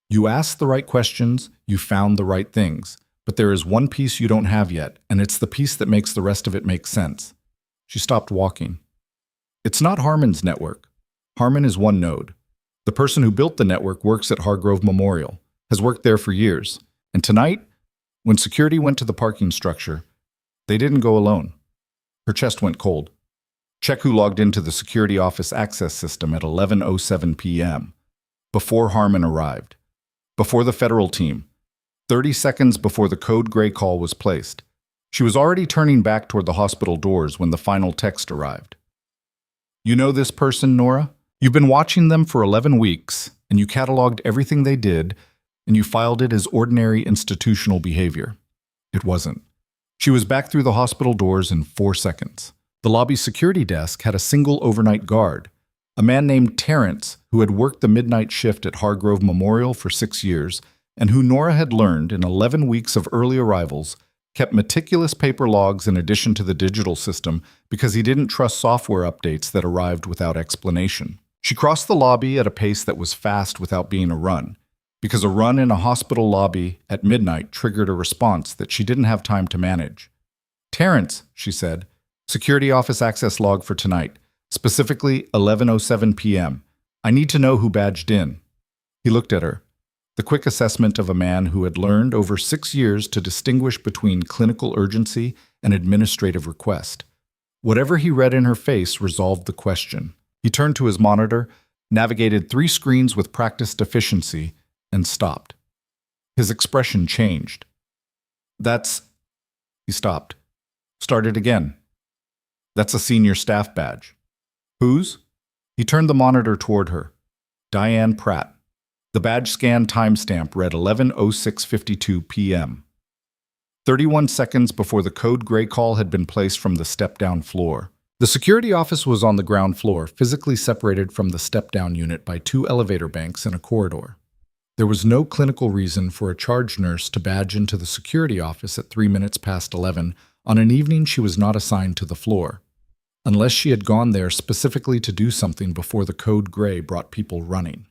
"You asked the right questions, you found the right things, but there is one piece you don't have yet, and it's the piece that makes the rest of it make sense." She stopped walking. It's not Harmon's network. Harmon is one node. The person who built the network works at Hargrove Memorial, has worked there for years, and tonight, when security went to the parking structure, they didn't go alone. Her chest went cold. Check who logged into the security office access system at 11:07 p.m. Before Harmon arrived. Before the federal team. 30 seconds before the code gray call was placed. She was already turning back toward the hospital doors when the final text arrived. You know this person, Nora? You've been watching them for 11 weeks, and you cataloged everything they did, and you filed it as ordinary institutional behavior. It wasn't. She was back through the hospital doors in 4 seconds. The lobby security desk had a single overnight guard, a man named Terrence who had worked the midnight shift at Hargrove Memorial for 6 years and who Nora had learned in 11 weeks of early arrivals kept meticulous paper logs in addition to the digital system because he didn't trust software updates that arrived without explanation. She crossed the lobby at a pace that was fast without being a run, because a run in a hospital lobby at midnight triggered a response that she didn't have time to manage. "Terrence," she said, "security office access log for tonight, specifically 11:07 p.m. I need to know who badged in." He looked at her, the quick assessment of a man who had learned over 6 years to distinguish between clinical urgency and administrative request. Whatever he read in her face resolved the question. He turned to his monitor, navigated 3 screens with practiced efficiency, and stopped. His expression changed. That's... He stopped. Started again. That's a senior staff badge. Whose? He turned the monitor toward her. Diane Pratt. The badge scan timestamp read 11:06:52 p.m. 31 seconds before the code gray call had been placed from the step-down floor. The security office was on the ground floor, physically separated from the step-down unit by 2 elevator banks and a corridor. There was no clinical reason for a charge nurse to badge into the security office at 3 minutes past 11 on an evening she was not assigned to the floor, unless she had gone there specifically to do something before the code gray brought people running.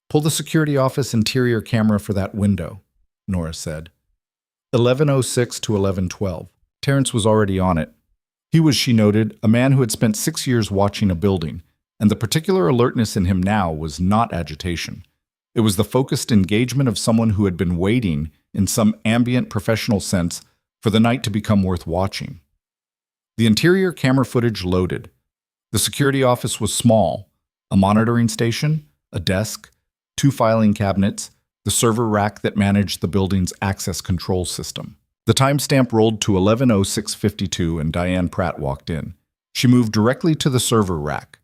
Pull the security office interior camera for that window, Nora said. 11:06 to 11:12. Terrence was already on it. He was, she noted, a man who had spent 6 years watching a building, and the particular alertness in him now was not agitation. It was the focused engagement of someone who had been waiting, in some ambient professional sense, for the night to become worth watching. The interior camera footage loaded. The security office was small: a monitoring station, a desk, 2 filing cabinets, the server rack that managed the building's access control system. The timestamp rolled to 11:06:52 and Diane Pratt walked in. She moved directly to the server rack.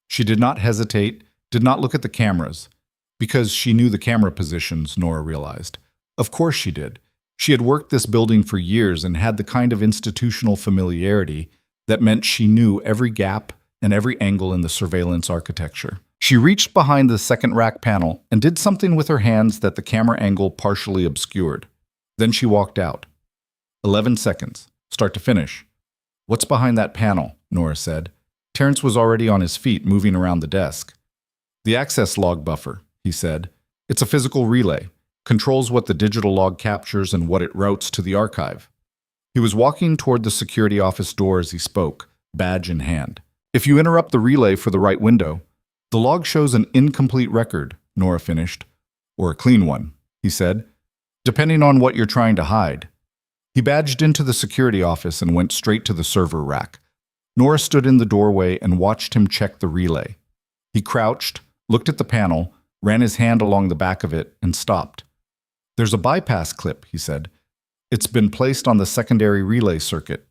She did not hesitate, did not look at the cameras. Because she knew the camera positions, Nora realized. Of course she did. She had worked this building for years and had the kind of institutional familiarity that meant she knew every gap and every angle in the surveillance architecture. She reached behind the second rack panel and did something with her hands that the camera angle partially obscured. Then she walked out. 11 seconds, start to finish. What's behind that panel? Nora said. Terrence was already on his feet, moving around the desk. The access log buffer, he said. It's a physical relay. Controls what the digital log captures and what it routes to the archive. He was walking toward the security office door as he spoke, badge in hand. If you interrupt the relay for the right window, the log shows an incomplete record, Nora finished. Or a clean one, he said, depending on what you're trying to hide. He badged into the security office and went straight to the server rack. Nora stood in the doorway and watched him check the relay. He crouched, looked at the panel, ran his hand along the back of it, and stopped. There's a bypass clip, he said. It's been placed on the secondary relay circuit.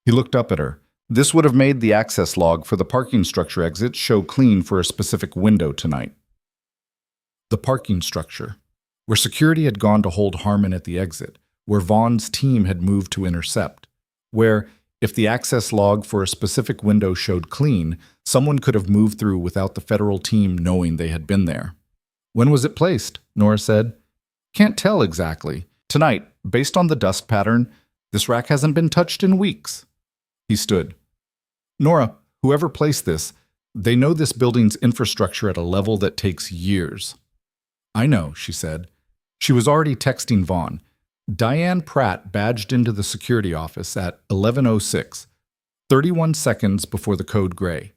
He looked up at her. This would have made the access log for the parking structure exit show clean for a specific window tonight. The parking structure, where security had gone to hold Harmon at the exit, where Vaughn's team had moved to intercept, where, if the access log for a specific window showed clean, someone could have moved through without the federal team knowing they had been there. When was it placed? Nora said. Can't tell exactly. Tonight, based on the dust pattern, this rack hasn't been touched in weeks. He stood. Nora, whoever placed this, they know this building's infrastructure at a level that takes years. I know, she said. She was already texting Vaughn. Diane Pratt badged into the security office at 11:06, 31 seconds before the code gray.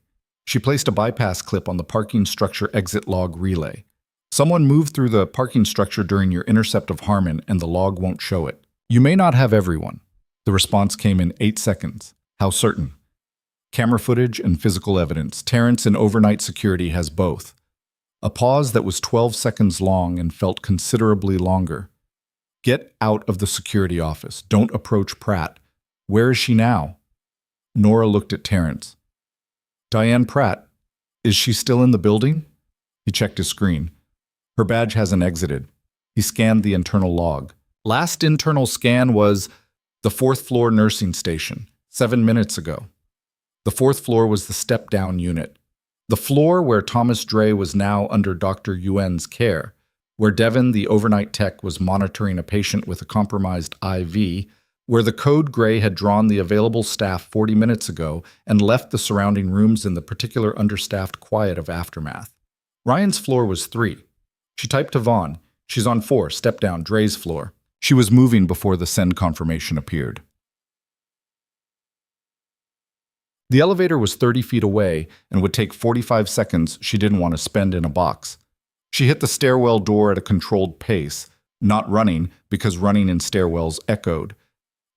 She placed a bypass clip on the parking structure exit log relay. Someone moved through the parking structure during your intercept of Harmon and the log won't show it. You may not have everyone. The response came in 8 seconds. How certain? Camera footage and physical evidence. Terrence in overnight security has both. A pause that was 12 seconds long and felt considerably longer. Get out of the security office. Don't approach Pratt. Where is she now? Nora looked at Terrence. Diane Pratt. Is she still in the building? He checked his screen. Her badge hasn't exited. He scanned the internal log. Last internal scan was the 4th floor nursing station, 7 minutes ago. The 4th floor was the step-down unit. The floor where Thomas Dre was now under Dr. Yuen's care, where Devin, the overnight tech, was monitoring a patient with a compromised IV, where the code gray had drawn the available staff 40 minutes ago and left the surrounding rooms in the particular understaffed quiet of aftermath. Ryan's floor was 3. She typed to Vaughn. She's on 4, step down, Dre's floor. She was moving before the send confirmation appeared. The elevator was 30 feet away and would take 45 seconds she didn't want to spend in a box. She hit the stairwell door at a controlled pace, not running because running in stairwells echoed,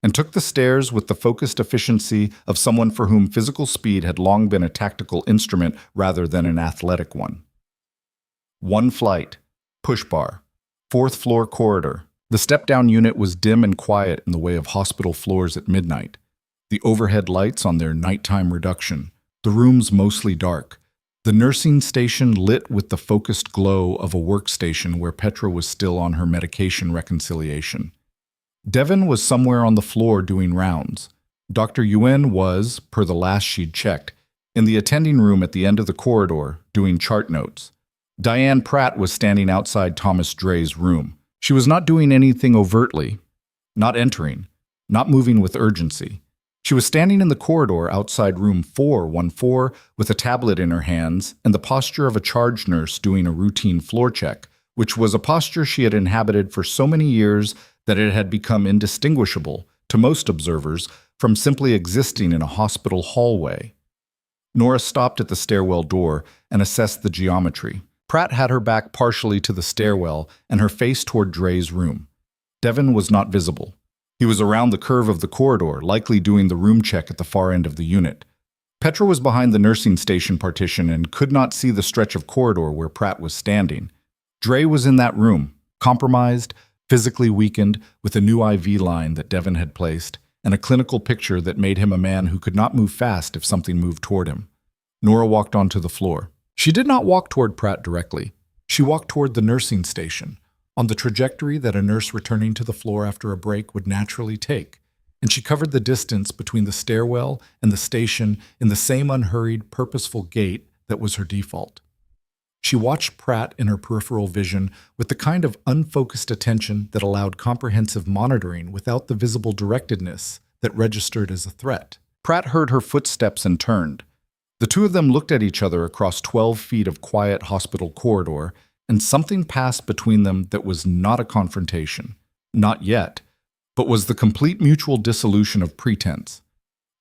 and took the stairs with the focused efficiency of someone for whom physical speed had long been a tactical instrument rather than an athletic one. 1 flight, push bar, 4th floor corridor, The step-down unit was dim and quiet in the way of hospital floors at midnight, the overhead lights on their nighttime reduction, the rooms mostly dark, the nursing station lit with the focused glow of a workstation where Petra was still on her medication reconciliation. Devon was somewhere on the floor doing rounds. Dr. Yuen was, per the last she'd checked, in the attending room at the end of the corridor, doing chart notes. Diane Pratt was standing outside Thomas Dre's room. She was not doing anything overtly, not entering, not moving with urgency. She was standing in the corridor outside room 414 with a tablet in her hands and the posture of a charge nurse doing a routine floor check, which was a posture she had inhabited for so many years that it had become indistinguishable, to most observers, from simply existing in a hospital hallway. Nora stopped at the stairwell door and assessed the geometry. Pratt had her back partially to the stairwell and her face toward Dre's room. Devon was not visible. He was around the curve of the corridor, likely doing the room check at the far end of the unit. Petra was behind the nursing station partition and could not see the stretch of corridor where Pratt was standing. Dre was in that room, compromised, physically weakened, with a new IV line that Devon had placed, and a clinical picture that made him a man who could not move fast if something moved toward him. Nora walked onto the floor. She did not walk toward Pratt directly. She walked toward the nursing station, on the trajectory that a nurse returning to the floor after a break would naturally take, and she covered the distance between the stairwell and the station in the same unhurried, purposeful gait that was her default. She watched Pratt in her peripheral vision with the kind of unfocused attention that allowed comprehensive monitoring without the visible directedness that registered as a threat. Pratt heard her footsteps and turned. The two of them looked at each other across 12 feet of quiet hospital corridor, and something passed between them that was not a confrontation, not yet, but was the complete mutual dissolution of pretense.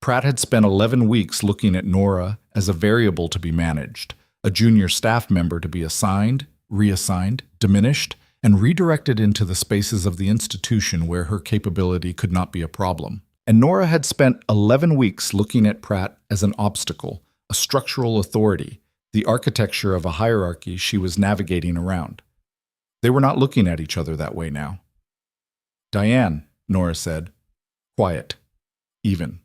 Pratt had spent 11 weeks looking at Nora as a variable to be managed, a junior staff member to be assigned, reassigned, diminished, and redirected into the spaces of the institution where her capability could not be a problem. And Nora had spent 11 weeks looking at Pratt as an obstacle, a structural authority, the architecture of a hierarchy she was navigating around. They were not looking at each other that way now. "Diane," Nora said. Quiet. Even.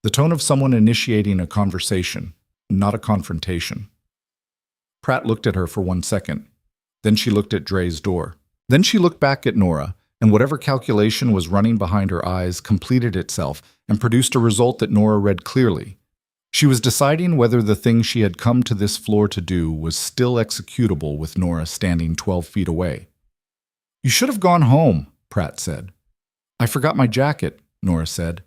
The tone of someone initiating a conversation, not a confrontation. Pratt looked at her for 1 second. Then she looked at Dre's door. Then she looked back at Nora, and whatever calculation was running behind her eyes completed itself and produced a result that Nora read clearly. She was deciding whether the thing she had come to this floor to do was still executable with Nora standing 12 feet away. "You should have gone home," Pratt said. "I forgot my jacket," Nora said.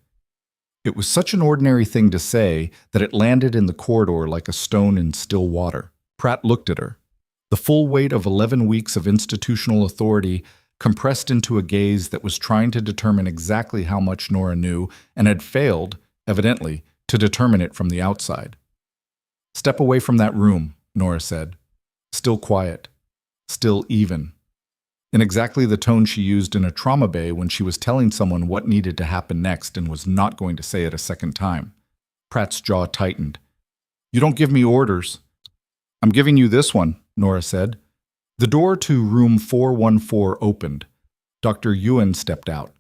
It was such an ordinary thing to say that it landed in the corridor like a stone in still water. Pratt looked at her. The full weight of 11 weeks of institutional authority compressed into a gaze that was trying to determine exactly how much Nora knew and had failed, evidently, to determine it from the outside. "Step away from that room," Nora said. Still quiet. Still even. In exactly the tone she used in a trauma bay when she was telling someone what needed to happen next and was not going to say it a second time. Pratt's jaw tightened. "You don't give me orders." "I'm giving you this one," Nora said. The door to room 414 opened. Dr. Yuen stepped out.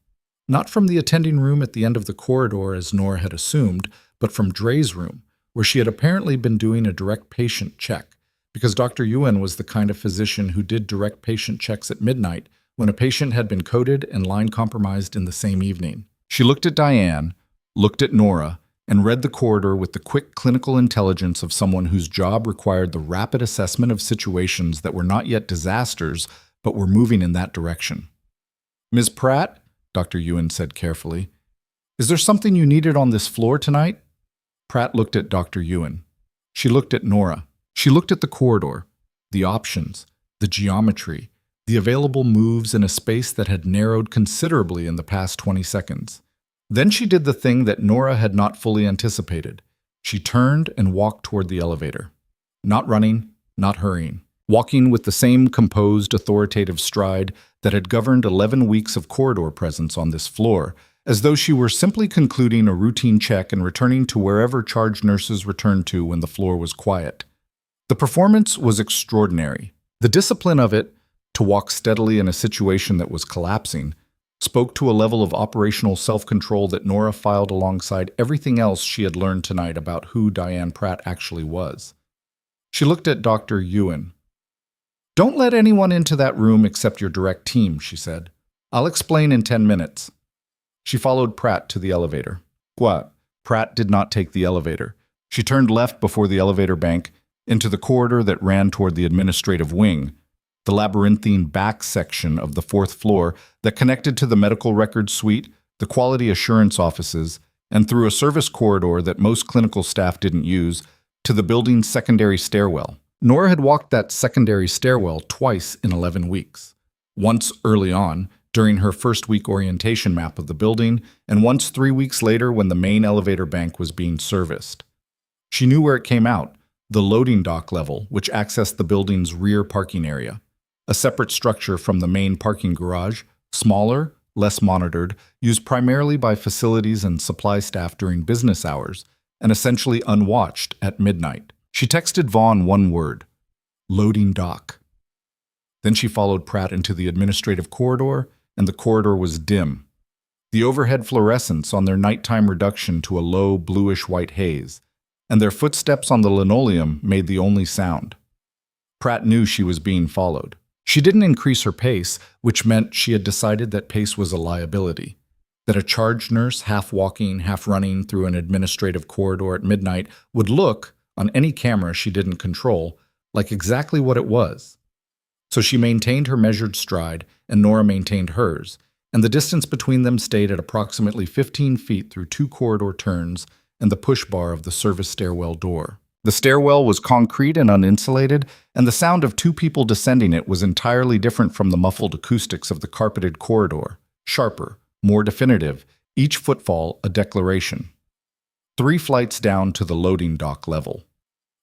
Not from the attending room at the end of the corridor as Nora had assumed, but from Dre's room, where she had apparently been doing a direct patient check, because Dr. Yuen was the kind of physician who did direct patient checks at midnight when a patient had been coded and line compromised in the same evening. She looked at Diane, looked at Nora, and read the corridor with the quick clinical intelligence of someone whose job required the rapid assessment of situations that were not yet disasters, but were moving in that direction. "Ms. Pratt," Dr. Yuen said carefully, "is there something you needed on this floor tonight?" Pratt looked at Dr. Yuen. She looked at Nora. She looked at the corridor, the options, the geometry, the available moves in a space that had narrowed considerably in the past 20 seconds. Then she did the thing that Nora had not fully anticipated. She turned and walked toward the elevator. Not running, not hurrying. Walking with the same composed, authoritative stride that had governed 11 weeks of corridor presence on this floor, as though she were simply concluding a routine check and returning to wherever charge nurses returned to when the floor was quiet. The performance was extraordinary. The discipline of it, to walk steadily in a situation that was collapsing, spoke to a level of operational self-control that Nora filed alongside everything else she had learned tonight about who Diane Pratt actually was. She looked at Dr. Ewan. "Don't let anyone into that room except your direct team," she said. "I'll explain in 10 minutes. She followed Pratt to the elevator. What? Pratt did not take the elevator. She turned left before the elevator bank into the corridor that ran toward the administrative wing, the labyrinthine back section of the 4th floor that connected to the medical records suite, the quality assurance offices, and through a service corridor that most clinical staff didn't use, to the building's secondary stairwell. Nora had walked that secondary stairwell twice in 11 weeks. Once early on, during her first-week orientation map of the building, and once 3 weeks later when the main elevator bank was being serviced. She knew where it came out, the loading dock level, which accessed the building's rear parking area, a separate structure from the main parking garage, smaller, less monitored, used primarily by facilities and supply staff during business hours, and essentially unwatched at midnight. She texted Vaughn one word: loading dock. Then she followed Pratt into the administrative corridor, and the corridor was dim. The overhead fluorescents on their nighttime reduction to a low bluish-white haze, and their footsteps on the linoleum made the only sound. Pratt knew she was being followed. She didn't increase her pace, which meant she had decided that pace was a liability, that a charge nurse half-walking, half-running through an administrative corridor at midnight would look, on any camera she didn't control, like exactly what it was. So she maintained her measured stride, and Nora maintained hers, and the distance between them stayed at approximately 15 feet through 2 corridor turns and the push bar of the service stairwell door. The stairwell was concrete and uninsulated, and the sound of 2 people descending it was entirely different from the muffled acoustics of the carpeted corridor, sharper, more definitive, each footfall a declaration. 3 flights down to the loading dock level.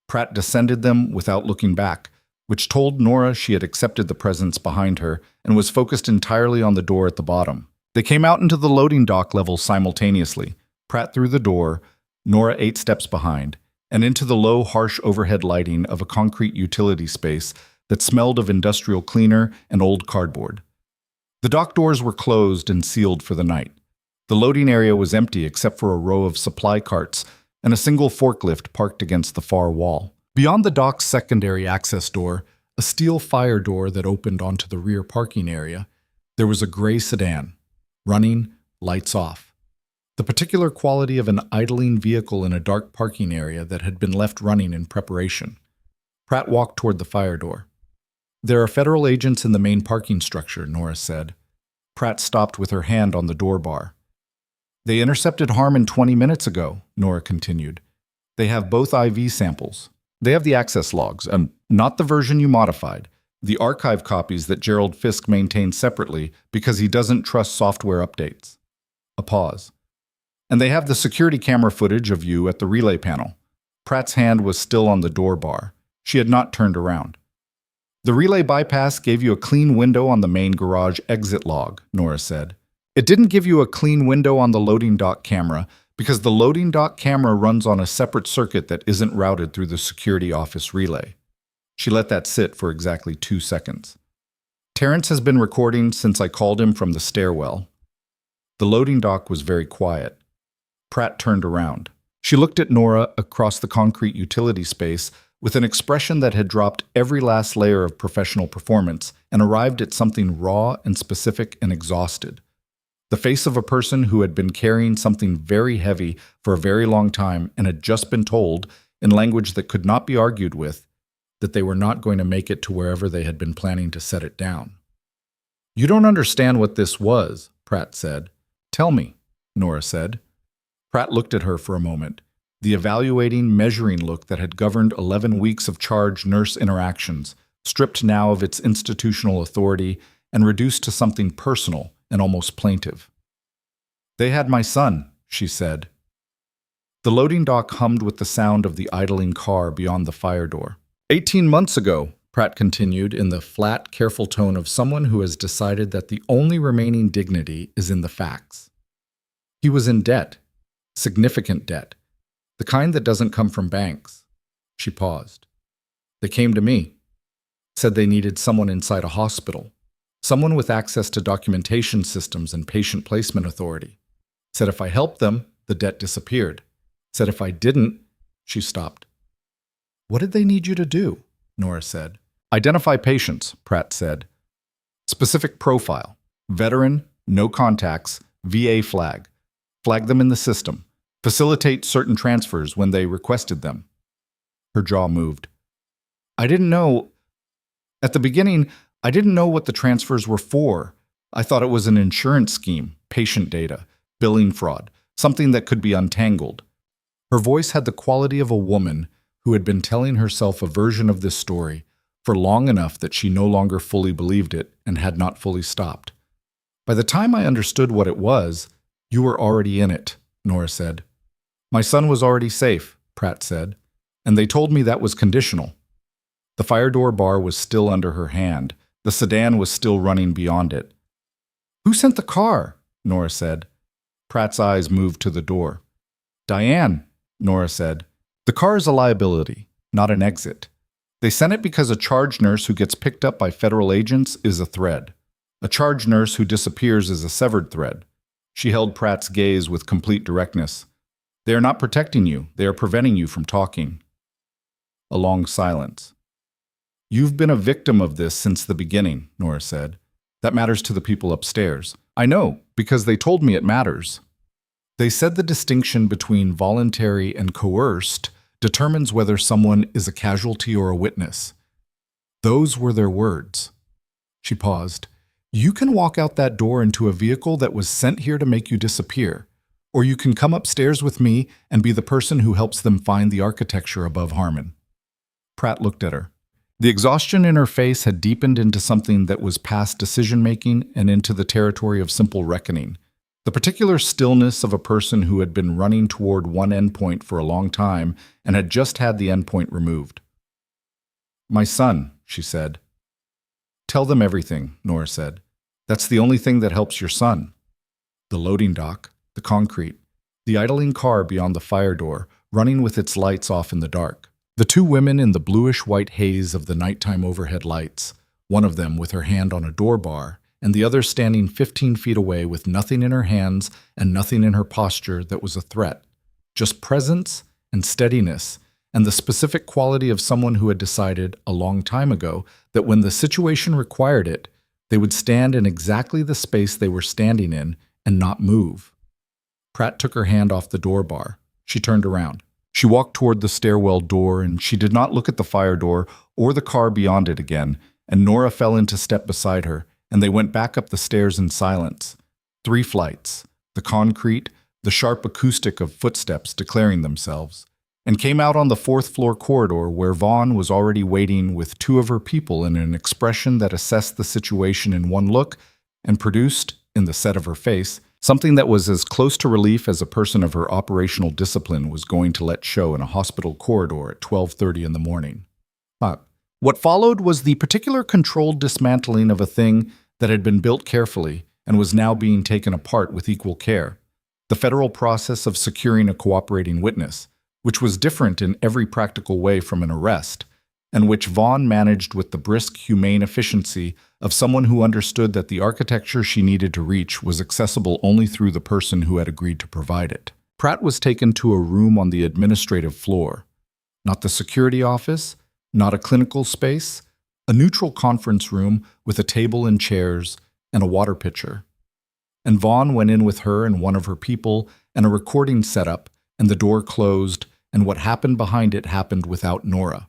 Pratt descended them without looking back, which told Nora she had accepted the presence behind her and was focused entirely on the door at the bottom. They came out into the loading dock level simultaneously, Pratt through the door, Nora 8 steps behind, and into the low, harsh overhead lighting of a concrete utility space that smelled of industrial cleaner and old cardboard. The dock doors were closed and sealed for the night. The loading area was empty except for a row of supply carts and a single forklift parked against the far wall. Beyond the dock's secondary access door, a steel fire door that opened onto the rear parking area, there was a gray sedan, running, lights off. The particular quality of an idling vehicle in a dark parking area that had been left running in preparation. Pratt walked toward the fire door. "There are federal agents in the main parking structure," Nora said. Pratt stopped with her hand on the door bar. "They intercepted Harmon 20 minutes ago," Nora continued. "They have both IV samples. They have the access logs, and not the version you modified, the archive copies that Gerald Fisk maintains separately because he doesn't trust software updates." A pause. "And they have the security camera footage of you at the relay panel." Pratt's hand was still on the door bar. She had not turned around. "The relay bypass gave you a clean window on the main garage exit log," Nora said. "It didn't give you a clean window on the loading dock camera because the loading dock camera runs on a separate circuit that isn't routed through the security office relay." She let that sit for exactly 2 seconds. "Terrence has been recording since I called him from the stairwell." The loading dock was very quiet. Pratt turned around. She looked at Nora across the concrete utility space with an expression that had dropped every last layer of professional performance and arrived at something raw and specific and exhausted. The face of a person who had been carrying something very heavy for a very long time and had just been told, in language that could not be argued with, that they were not going to make it to wherever they had been planning to set it down. "You don't understand what this was," Pratt said. "Tell me," Nora said. Pratt looked at her for a moment, the evaluating, measuring look that had governed 11 weeks of charge-nurse interactions, stripped now of its institutional authority and reduced to something personal and almost plaintive. "They had my son," she said. The loading dock hummed with the sound of the idling car beyond the fire door. 18 months ago," Pratt continued in the flat, careful tone of someone who has decided that the only remaining dignity is in the facts. "He was in debt. Significant debt. The kind that doesn't come from banks." She paused. "They came to me. said they needed someone inside a hospital, someone with access to documentation systems and patient placement authority. Said if I helped them, the debt disappeared. Said if I didn't, she stopped. What did they need you to do? Nora said. Identify patients, Pratt said. Specific profile. Veteran, no contacts, VA flag. Flag them in the system. Facilitate certain transfers when they requested them. Her jaw moved. I didn't know. At the beginning, I didn't know what the transfers were for. I thought it was an insurance scheme, patient data, billing fraud, something that could be untangled. Her voice had the quality of a woman who had been telling herself a version of this story for long enough that she no longer fully believed it and had not fully stopped. By the time I understood what it was, you were already in it, Nora said. My son was already safe, Pratt said, and they told me that was conditional. The fire door bar was still under her hand. The sedan was still running beyond it. Who sent the car? Nora said. Pratt's eyes moved to the door. Diane, Nora said. The car is a liability, not an exit. They sent it because a charge nurse who gets picked up by federal agents is a thread. A charge nurse who disappears is a severed thread. She held Pratt's gaze with complete directness. They are not protecting you. They are preventing you from talking. A long silence. You've been a victim of this since the beginning, Nora said. That matters to the people upstairs. I know, because they told me it matters. They said the distinction between voluntary and coerced determines whether someone is a casualty or a witness. Those were their words. She paused. You can walk out that door into a vehicle that was sent here to make you disappear, or you can come upstairs with me and be the person who helps them find the architecture above Harmon. Pratt looked at her. The exhaustion in her face had deepened into something that was past decision-making and into the territory of simple reckoning. The particular stillness of a person who had been running toward one endpoint for a long time and had just had the endpoint removed. My son, she said. Tell them everything, Nora said. That's the only thing that helps your son. The loading dock, the concrete, the idling car beyond the fire door, running with its lights off in the dark. The two women in the bluish-white haze of the nighttime overhead lights, one of them with her hand on a door bar, and the other standing 15 feet away with nothing in her hands and nothing in her posture that was a threat. Just presence and steadiness, and the specific quality of someone who had decided a long time ago that when the situation required it, they would stand in exactly the space they were standing in and not move. Pratt took her hand off the door bar. She turned around. She walked toward the stairwell door, and she did not look at the fire door or the car beyond it again, and Nora fell into step beside her, and they went back up the stairs in silence. 3 flights, the concrete, the sharp acoustic of footsteps declaring themselves, and came out on the 4th-floor corridor where Vaughn was already waiting with 2 of her people in an expression that assessed the situation in one look and produced, in the set of her face, something that was as close to relief as a person of her operational discipline was going to let show in a hospital corridor at 12:30 in the morning. What followed was the particular controlled dismantling of a thing that had been built carefully and was now being taken apart with equal care. The federal process of securing a cooperating witness, which was different in every practical way from an arrest, and which Vaughn managed with the brisk, humane efficiency of someone who understood that the architecture she needed to reach was accessible only through the person who had agreed to provide it. Pratt was taken to a room on the administrative floor. Not the security office, not a clinical space, a neutral conference room with a table and chairs and a water pitcher. And Vaughn went in with her and one of her people and a recording setup, and the door closed, and what happened behind it happened without Nora.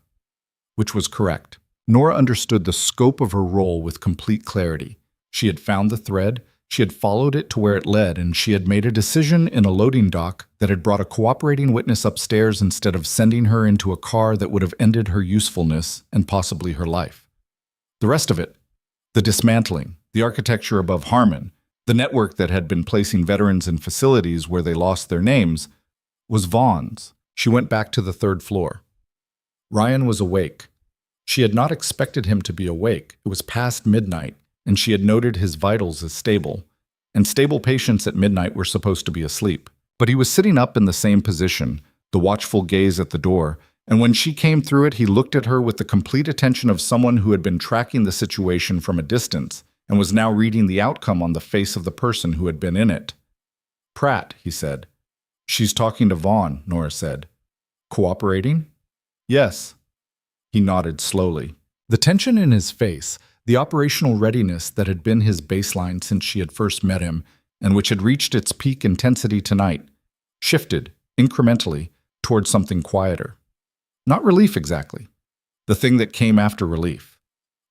Which was correct. Nora understood the scope of her role with complete clarity. She had found the thread, she had followed it to where it led, and she had made a decision in a loading dock that had brought a cooperating witness upstairs instead of sending her into a car that would have ended her usefulness and possibly her life. The rest of it, the dismantling, the architecture above Harmon, the network that had been placing veterans in facilities where they lost their names, was Vaughn's. She went back to the 3rd floor. Ryan was awake. She had not expected him to be awake. It was past midnight, and she had noted his vitals as stable, and stable patients at midnight were supposed to be asleep. But he was sitting up in the same position, the watchful gaze at the door, And when she came through it, he looked at her with the complete attention of someone who had been tracking the situation from a distance and was now reading the outcome on the face of the person who had been in it. Pratt, he said. She's talking to Vaughn, Nora said. Cooperating? Yes. He nodded slowly. The tension in his face, the operational readiness that had been his baseline since she had first met him, and which had reached its peak intensity tonight, shifted, incrementally, towards something quieter. Not relief exactly. The thing that came after relief.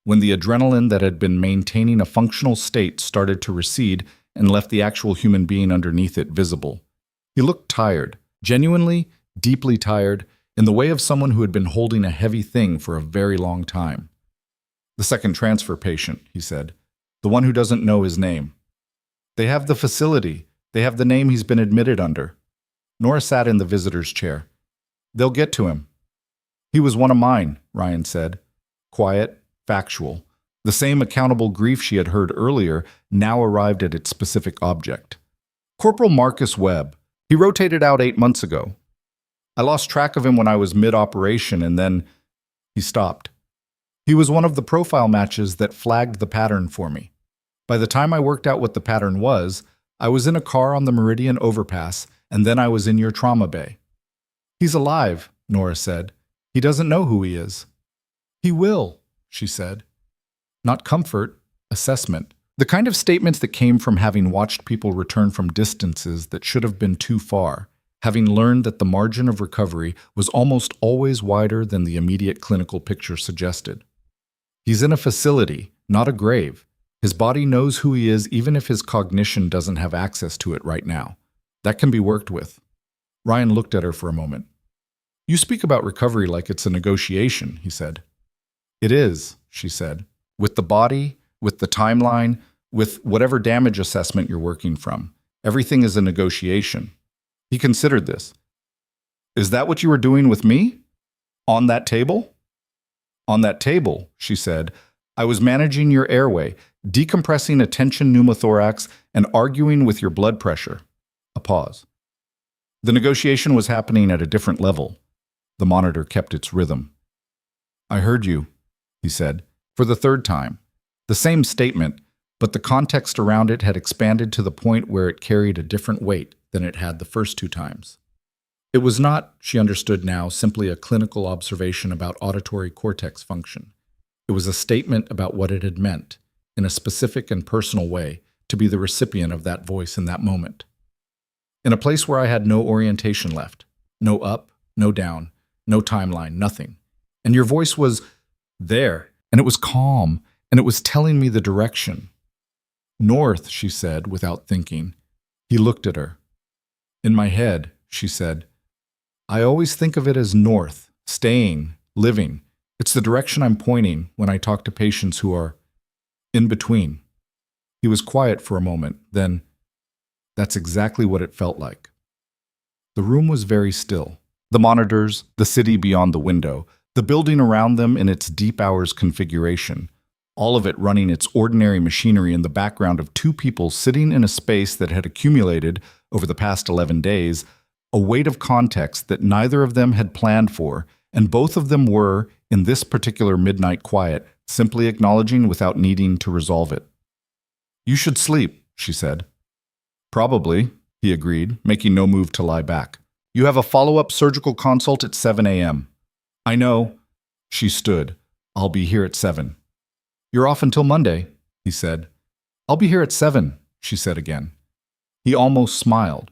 When the adrenaline that had been maintaining a functional state started to recede and left the actual human being underneath it visible. He looked tired, genuinely, deeply tired, in the way of someone who had been holding a heavy thing for a very long time. The second transfer patient, he said. The one who doesn't know his name. They have the facility. They have the name he's been admitted under. Nora sat in the visitor's chair. They'll get to him. He was one of mine, Ryan said. Quiet, factual. The same accountable grief she had heard earlier now arrived at its specific object. Corporal Marcus Webb. He rotated out 8 months ago. I lost track of him when I was mid-operation, and then he stopped. He was one of the profile matches that flagged the pattern for me. By the time I worked out what the pattern was, I was in a car on the Meridian overpass, and then I was in your trauma bay. He's alive, Nora said. He doesn't know who he is. He will, she said. Not comfort, assessment. The kind of statements that came from having watched people return from distances that should have been too far, having learned that the margin of recovery was almost always wider than the immediate clinical picture suggested. He's in a facility, not a grave. His body knows who he is even if his cognition doesn't have access to it right now. That can be worked with. Ryan looked at her for a moment. You speak about recovery like it's a negotiation, he said. It is, she said. With the body, with the timeline, with whatever damage assessment you're working from. Everything is a negotiation. He considered this. Is that what you were doing with me? On that table? On that table, she said, I was managing your airway, decompressing a tension pneumothorax, and arguing with your blood pressure. A pause. The negotiation was happening at a different level. The monitor kept its rhythm. I heard you, he said, for the third time. The same statement, but the context around it had expanded to the point where it carried a different weight than it had the first 2 times. It was not, she understood now, simply a clinical observation about auditory cortex function. It was a statement about what it had meant, in a specific and personal way, to be the recipient of that voice in that moment. In a place where I had no orientation left, no up, no down, no timeline, nothing. And your voice was there, and it was calm, and it was telling me the direction. North, she said, without thinking. He looked at her. In my head, she said, I always think of it as north, staying, living. It's the direction I'm pointing when I talk to patients who are in between. He was quiet for a moment, then, that's exactly what it felt like. The room was very still. The monitors, the city beyond the window, the building around them in its deep hours configuration, all of it running its ordinary machinery in the background of 2 people sitting in a space that had accumulated, over the past 11 days, a weight of context that neither of them had planned for, and both of them were, in this particular midnight quiet, simply acknowledging without needing to resolve it. You should sleep, she said. Probably, he agreed, making no move to lie back. You have a follow-up surgical consult at 7 a.m. I know. She stood. I'll be here at 7. You're off until Monday, he said. I'll be here at 7, she said again. He almost smiled.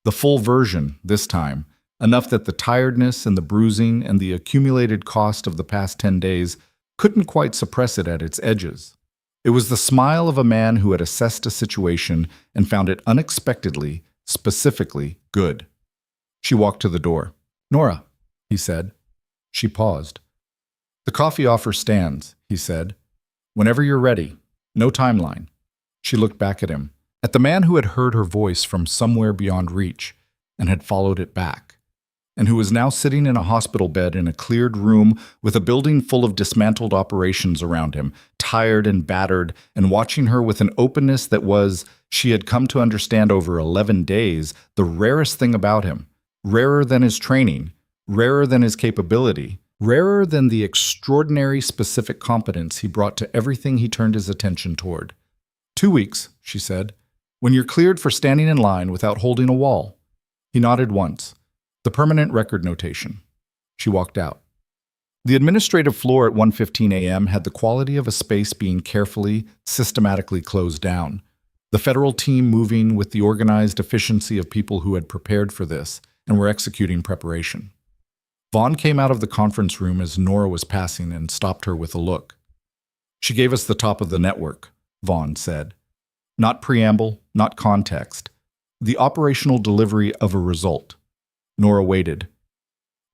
The full version, this time, enough that the tiredness and the bruising and the accumulated cost of the past 10 days couldn't quite suppress it at its edges. It was the smile of a man who had assessed a situation and found it unexpectedly, specifically good. She walked to the door. Nora, he said. She paused. The coffee offer stands, he said. Whenever you're ready. No timeline. She looked back at him, at the man who had heard her voice from somewhere beyond reach and had followed it back, and who was now sitting in a hospital bed in a cleared room with a building full of dismantled operations around him, tired and battered, and watching her with an openness that was, she had come to understand over 11 days, the rarest thing about him, rarer than his training, rarer than his capability, rarer than the extraordinary specific competence he brought to everything he turned his attention toward. 2 weeks, she said, when you're cleared for standing in line without holding a wall. He nodded once. The permanent record notation. She walked out. The administrative floor at 1:15 a.m. had the quality of a space being carefully, systematically closed down. The federal team moving with the organized efficiency of people who had prepared for this and were executing preparation. Vaughn came out of the conference room as Nora was passing and stopped her with a look. She gave us the top of the network, Vaughn said. Not preamble, not context. The operational delivery of a result. Nora waited.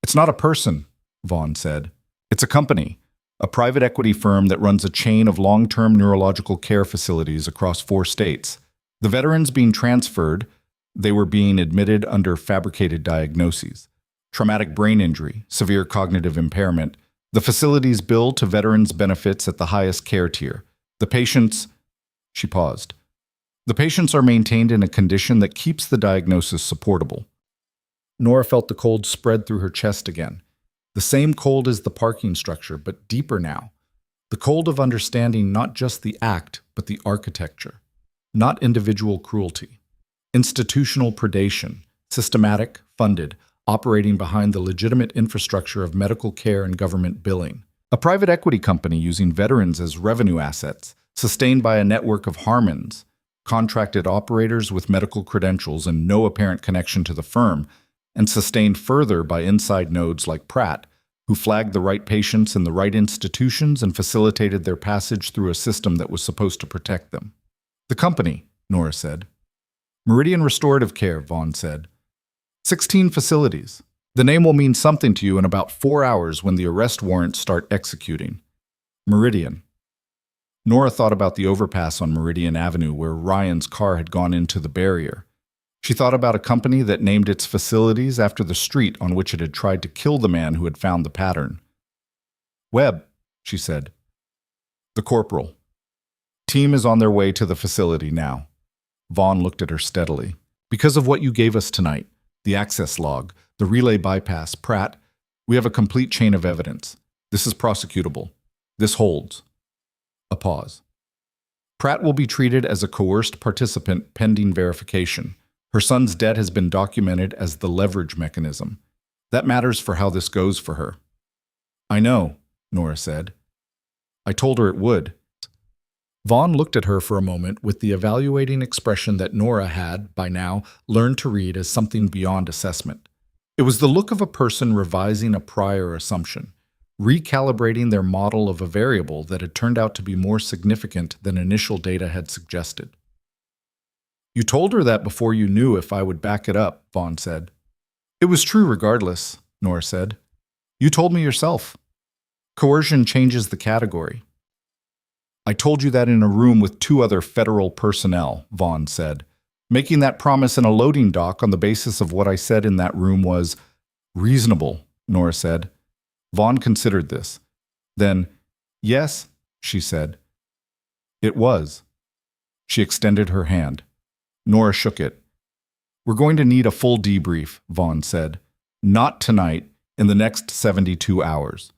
It's not a person, Vaughn said. It's a company, a private equity firm that runs a chain of long-term neurological care facilities across 4 states. The veterans being transferred, they were being admitted under fabricated diagnoses. Traumatic brain injury, severe cognitive impairment. The facilities bill to veterans' benefits at the highest care tier. The patients... She paused. The patients are maintained in a condition that keeps the diagnosis supportable. Nora felt the cold spread through her chest again. The same cold as the parking structure, but deeper now. The cold of understanding not just the act, but the architecture. Not individual cruelty. Institutional predation, systematic, funded, operating behind the legitimate infrastructure of medical care and government billing. A private equity company using veterans as revenue assets, sustained by a network of Harmons, contracted operators with medical credentials and no apparent connection to the firm, and sustained further by inside nodes like Pratt, who flagged the right patients in the right institutions and facilitated their passage through a system that was supposed to protect them. The company, Nora said. Meridian Restorative Care, Vaughn said. 16 facilities. The name will mean something to you in about 4 hours when the arrest warrants start executing. Meridian. Nora thought about the overpass on Meridian Avenue where Ryan's car had gone into the barrier. She thought about a company that named its facilities after the street on which it had tried to kill the man who had found the pattern. Webb, she said. The corporal. Team is on their way to the facility now. Vaughn looked at her steadily. Because of what you gave us tonight, the access log, the relay bypass, Pratt, we have a complete chain of evidence. This is prosecutable. This holds. A pause. Pratt will be treated as a coerced participant pending verification. Her son's debt has been documented as the leverage mechanism. That matters for how this goes for her. I know, Nora said. I told her it would. Vaughn looked at her for a moment with the evaluating expression that Nora had, by now, learned to read as something beyond assessment. It was the look of a person revising a prior assumption, recalibrating their model of a variable that had turned out to be more significant than initial data had suggested. You told her that before you knew if I would back it up, Vaughn said. It was true regardless, Nora said. You told me yourself. Coercion changes the category. I told you that in a room with 2 other federal personnel, Vaughn said. Making that promise in a loading dock on the basis of what I said in that room was reasonable, Nora said. Vaughn considered this. Then, yes, she said. It was. She extended her hand. Nora shook it. We're going to need a full debrief, Vaughn said. Not tonight, in the next 72 hours.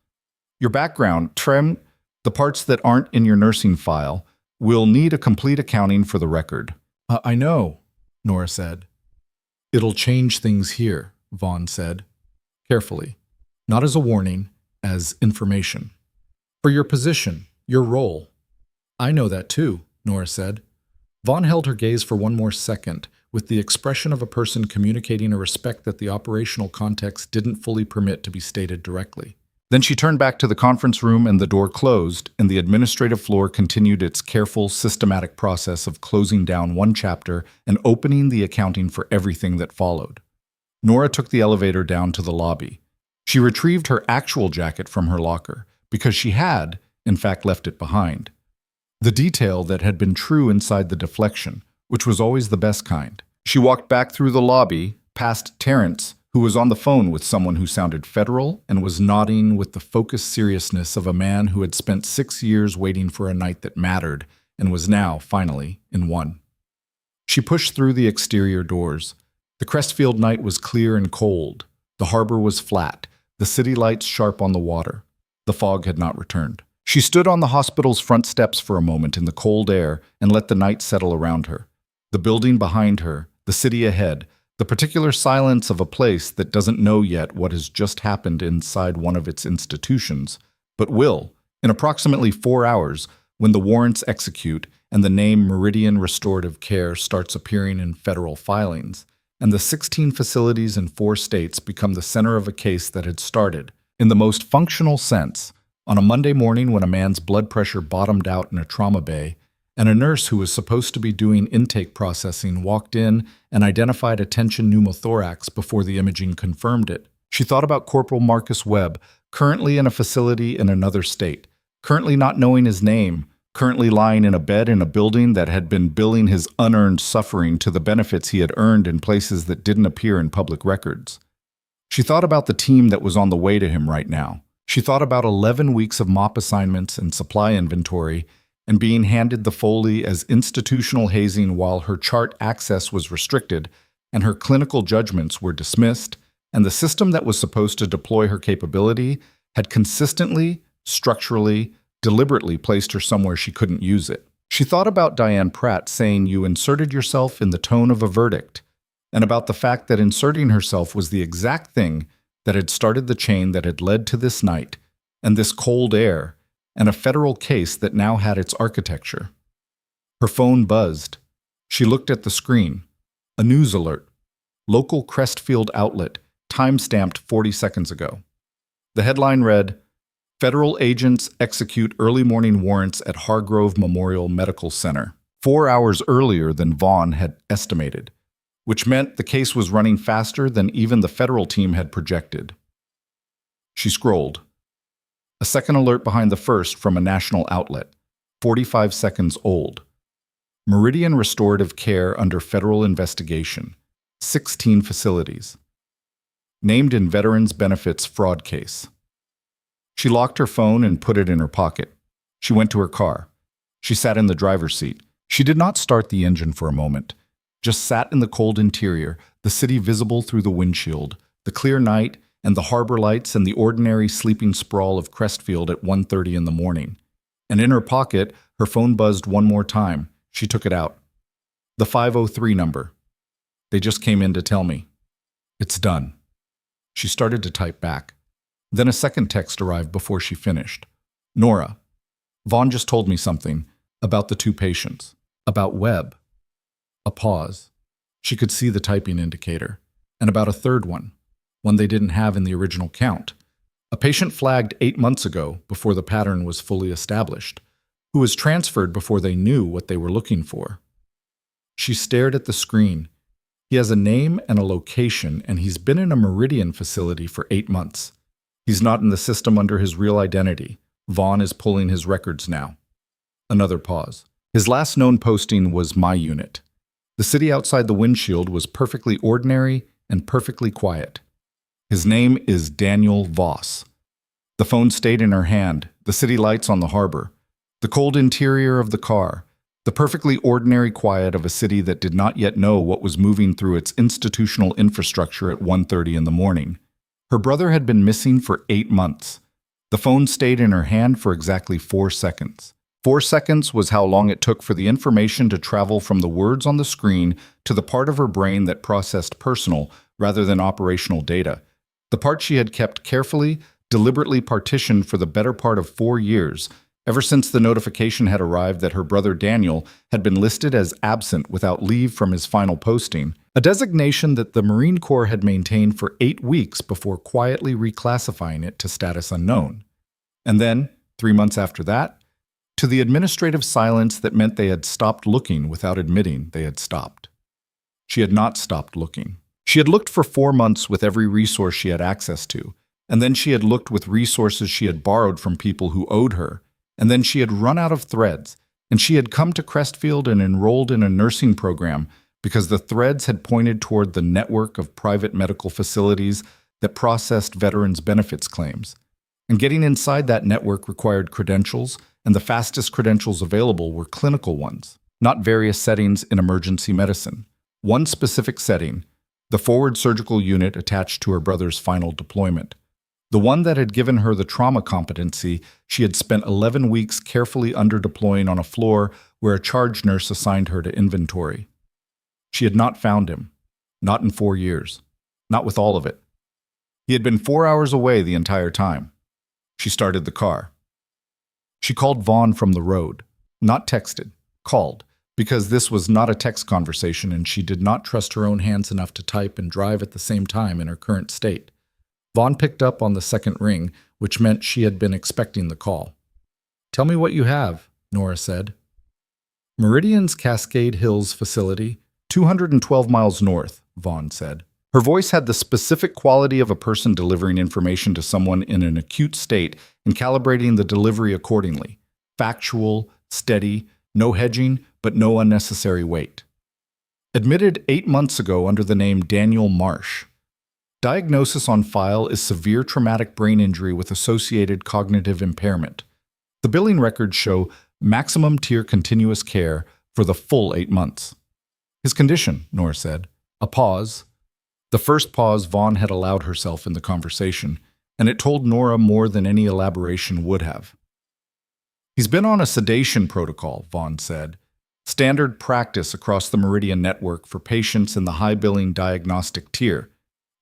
Your background, the parts that aren't in your nursing file, will need a complete accounting for the record. I know, Nora said. It'll change things here, Vaughn said. Carefully. Not as a warning, as information. For your position, your role. I know that too, Nora said. Vaughn held her gaze for one more second, with the expression of a person communicating a respect that the operational context didn't fully permit to be stated directly. Then she turned back to the conference room and the door closed, and the administrative floor continued its careful, systematic process of closing down one chapter and opening the accounting for everything that followed. Nora took the elevator down to the lobby. She retrieved her actual jacket from her locker, because she had, in fact, left it behind. The detail that had been true inside the deflection, which was always the best kind. She walked back through the lobby, past Terrence, who was on the phone with someone who sounded federal and was nodding with the focused seriousness of a man who had spent 6 years waiting for a night that mattered and was now, finally, in one. She pushed through the exterior doors. The Crestfield night was clear and cold. The harbor was flat, the city lights sharp on the water. The fog had not returned. She stood on the hospital's front steps for a moment in the cold air and let the night settle around her. The building behind her, the city ahead, the particular silence of a place that doesn't know yet what has just happened inside one of its institutions, but will, in approximately 4 hours, when the warrants execute and the name Meridian Restorative Care starts appearing in federal filings, and the 16 facilities in 4 states become the center of a case that had started, in the most functional sense, on a Monday morning when a man's blood pressure bottomed out in a trauma bay, and a nurse who was supposed to be doing intake processing walked in and identified a tension pneumothorax before the imaging confirmed it. She thought about Corporal Marcus Webb, currently in a facility in another state, currently not knowing his name, currently lying in a bed in a building that had been billing his unearned suffering to the benefits he had earned in places that didn't appear in public records. She thought about the team that was on the way to him right now. She thought about 11 weeks of mop assignments and supply inventory and being handed the Foley as institutional hazing while her chart access was restricted and her clinical judgments were dismissed, and the system that was supposed to deploy her capability had consistently, structurally, deliberately placed her somewhere she couldn't use it. She thought about Diane Pratt saying you inserted yourself in the tone of a verdict, and about the fact that inserting herself was the exact thing that had started the chain that had led to this night, and this cold air, and a federal case that now had its architecture. Her phone buzzed. She looked at the screen. A news alert. Local Crestfield outlet, time-stamped 40 seconds ago. The headline read, Federal agents execute early morning warrants at Hargrove Memorial Medical Center, 4 hours earlier than Vaughn had estimated, which meant the case was running faster than even the federal team had projected. She scrolled. A second alert behind the first from a national outlet, 45 seconds old. Meridian Restorative Care under federal investigation, 16 facilities. Named in Veterans Benefits fraud case. She locked her phone and put it in her pocket. She went to her car. She sat in the driver's seat. She did not start the engine for a moment, just sat in the cold interior, the city visible through the windshield, the clear night, and the harbor lights and the ordinary sleeping sprawl of Crestfield at 1:30 in the morning. And in her pocket, her phone buzzed one more time. She took it out. The 503 number. They just came in to tell me. It's done. She started to type back. Then a second text arrived before she finished. Nora, Vaughn just told me something about the 2 patients, about Webb. A pause. She could see the typing indicator. And about a third one they didn't have in the original count. A patient flagged 8 months ago, before the pattern was fully established, who was transferred before they knew what they were looking for. She stared at the screen. He has a name and a location, and he's been in a Meridian facility for 8 months. He's not in the system under his real identity. Vaughn is pulling his records now. Another pause. His last known posting was my unit. The city outside the windshield was perfectly ordinary and perfectly quiet. His name is Daniel Voss. The phone stayed in her hand, the city lights on the harbor, the cold interior of the car, the perfectly ordinary quiet of a city that did not yet know what was moving through its institutional infrastructure at 1:30 in the morning. Her brother had been missing for 8 months. The phone stayed in her hand for exactly 4 seconds. 4 seconds was how long it took for the information to travel from the words on the screen to the part of her brain that processed personal rather than operational data. The part she had kept carefully, deliberately partitioned for the better part of 4 years, ever since the notification had arrived that her brother Daniel had been listed as absent without leave from his final posting, a designation that the Marine Corps had maintained for 8 weeks before quietly reclassifying it to status unknown. And then, 3 months after that, to the administrative silence that meant they had stopped looking without admitting they had stopped. She had not stopped looking. She had looked for 4 months with every resource she had access to, and then she had looked with resources she had borrowed from people who owed her, and then she had run out of threads, and she had come to Crestfield and enrolled in a nursing program because the threads had pointed toward the network of private medical facilities that processed veterans' benefits claims. And getting inside that network required credentials, and the fastest credentials available were clinical ones, not various settings in emergency medicine. One specific setting, the forward surgical unit attached to her brother's final deployment. The one that had given her the trauma competency she had spent 11 weeks carefully underdeploying on a floor where a charge nurse assigned her to inventory. She had not found him. Not in 4 years. Not with all of it. He had been 4 hours away the entire time. She started the car. She called Vaughn from the road. Not texted. Called. Because this was not a text conversation and she did not trust her own hands enough to type and drive at the same time in her current state. Vaughn picked up on the second ring, which meant she had been expecting the call. "Tell me what you have," Nora said. "Meridian's Cascade Hills facility, 212 miles north," Vaughn said. Her voice had the specific quality of a person delivering information to someone in an acute state and calibrating the delivery accordingly. Factual, steady, no hedging, but no unnecessary weight. Admitted 8 months ago under the name Daniel Marsh. Diagnosis on file is severe traumatic brain injury with associated cognitive impairment. The billing records show maximum tier continuous care for the full 8 months. His condition, Nora said. A pause. The first pause Vaughn had allowed herself in the conversation, and it told Nora more than any elaboration would have. "He's been on a sedation protocol," Vaughn said. "Standard practice across the Meridian network for patients in the high-billing diagnostic tier.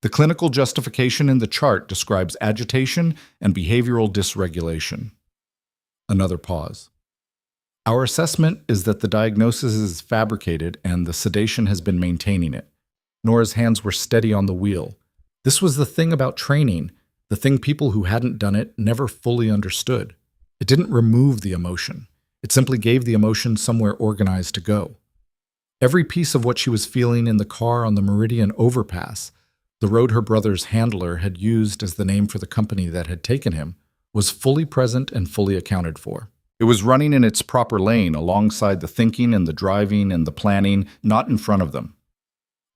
The clinical justification in the chart describes agitation and behavioral dysregulation." Another pause. "Our assessment is that the diagnosis is fabricated and the sedation has been maintaining it." Nora's hands were steady on the wheel. This was the thing about training, the thing people who hadn't done it never fully understood. It didn't remove the emotion. It simply gave the emotion somewhere organized to go. Every piece of what she was feeling in the car on the Meridian overpass, the road her brother's handler had used as the name for the company that had taken him, was fully present and fully accounted for. It was running in its proper lane alongside the thinking and the driving and the planning, not in front of them.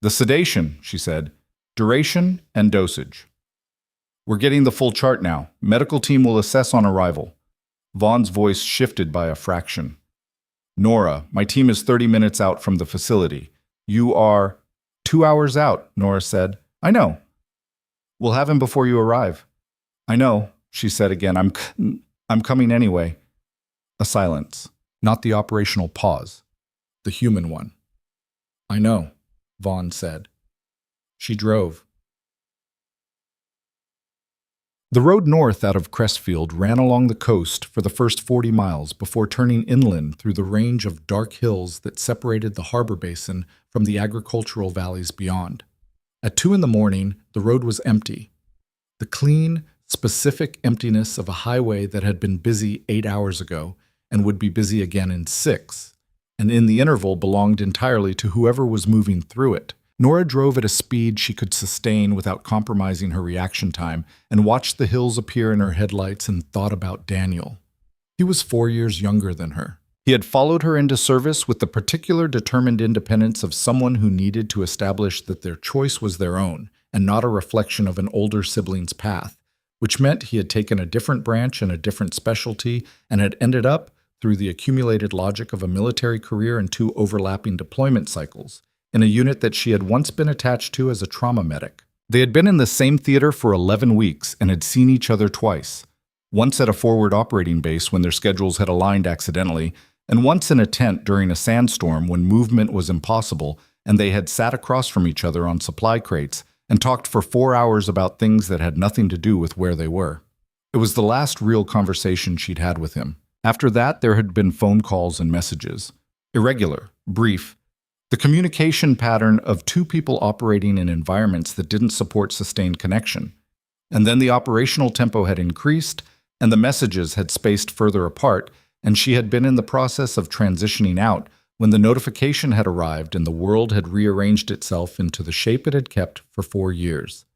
"The sedation," she said, "duration and dosage. We're getting the full chart now. Medical team will assess on arrival." Vaughn's voice shifted by a fraction. "Nora, my team is 30 minutes out from the facility. You are 2 hours out," Nora said. "I know. We'll have him before you arrive." "I know," she said again. I'm coming anyway." A silence. Not the operational pause. The human one. "I know," Vaughn said. She drove. The road north out of Crestfield ran along the coast for the first 40 miles before turning inland through the range of dark hills that separated the harbor basin from the agricultural valleys beyond. At 2 a.m, the road was empty. The clean, specific emptiness of a highway that had been busy 8 hours ago and would be busy again in 6, and in the interval belonged entirely to whoever was moving through it. Nora drove at a speed she could sustain without compromising her reaction time and watched the hills appear in her headlights and thought about Daniel. He was 4 years younger than her. He had followed her into service with the particular determined independence of someone who needed to establish that their choice was their own and not a reflection of an older sibling's path, which meant he had taken a different branch and a different specialty and had ended up, through the accumulated logic of a military career and 2 overlapping deployment cycles, in a unit that she had once been attached to as a trauma medic. They had been in the same theater for 11 weeks and had seen each other twice, once at a forward operating base when their schedules had aligned accidentally, and once in a tent during a sandstorm when movement was impossible and they had sat across from each other on supply crates and talked for 4 hours about things that had nothing to do with where they were. It was the last real conversation she'd had with him. After that, there had been phone calls and messages. Irregular, brief, the communication pattern of 2 people operating in environments that didn't support sustained connection. And then the operational tempo had increased, and the messages had spaced further apart, and she had been in the process of transitioning out when the notification had arrived and the world had rearranged itself into the shape it had kept for 4 years.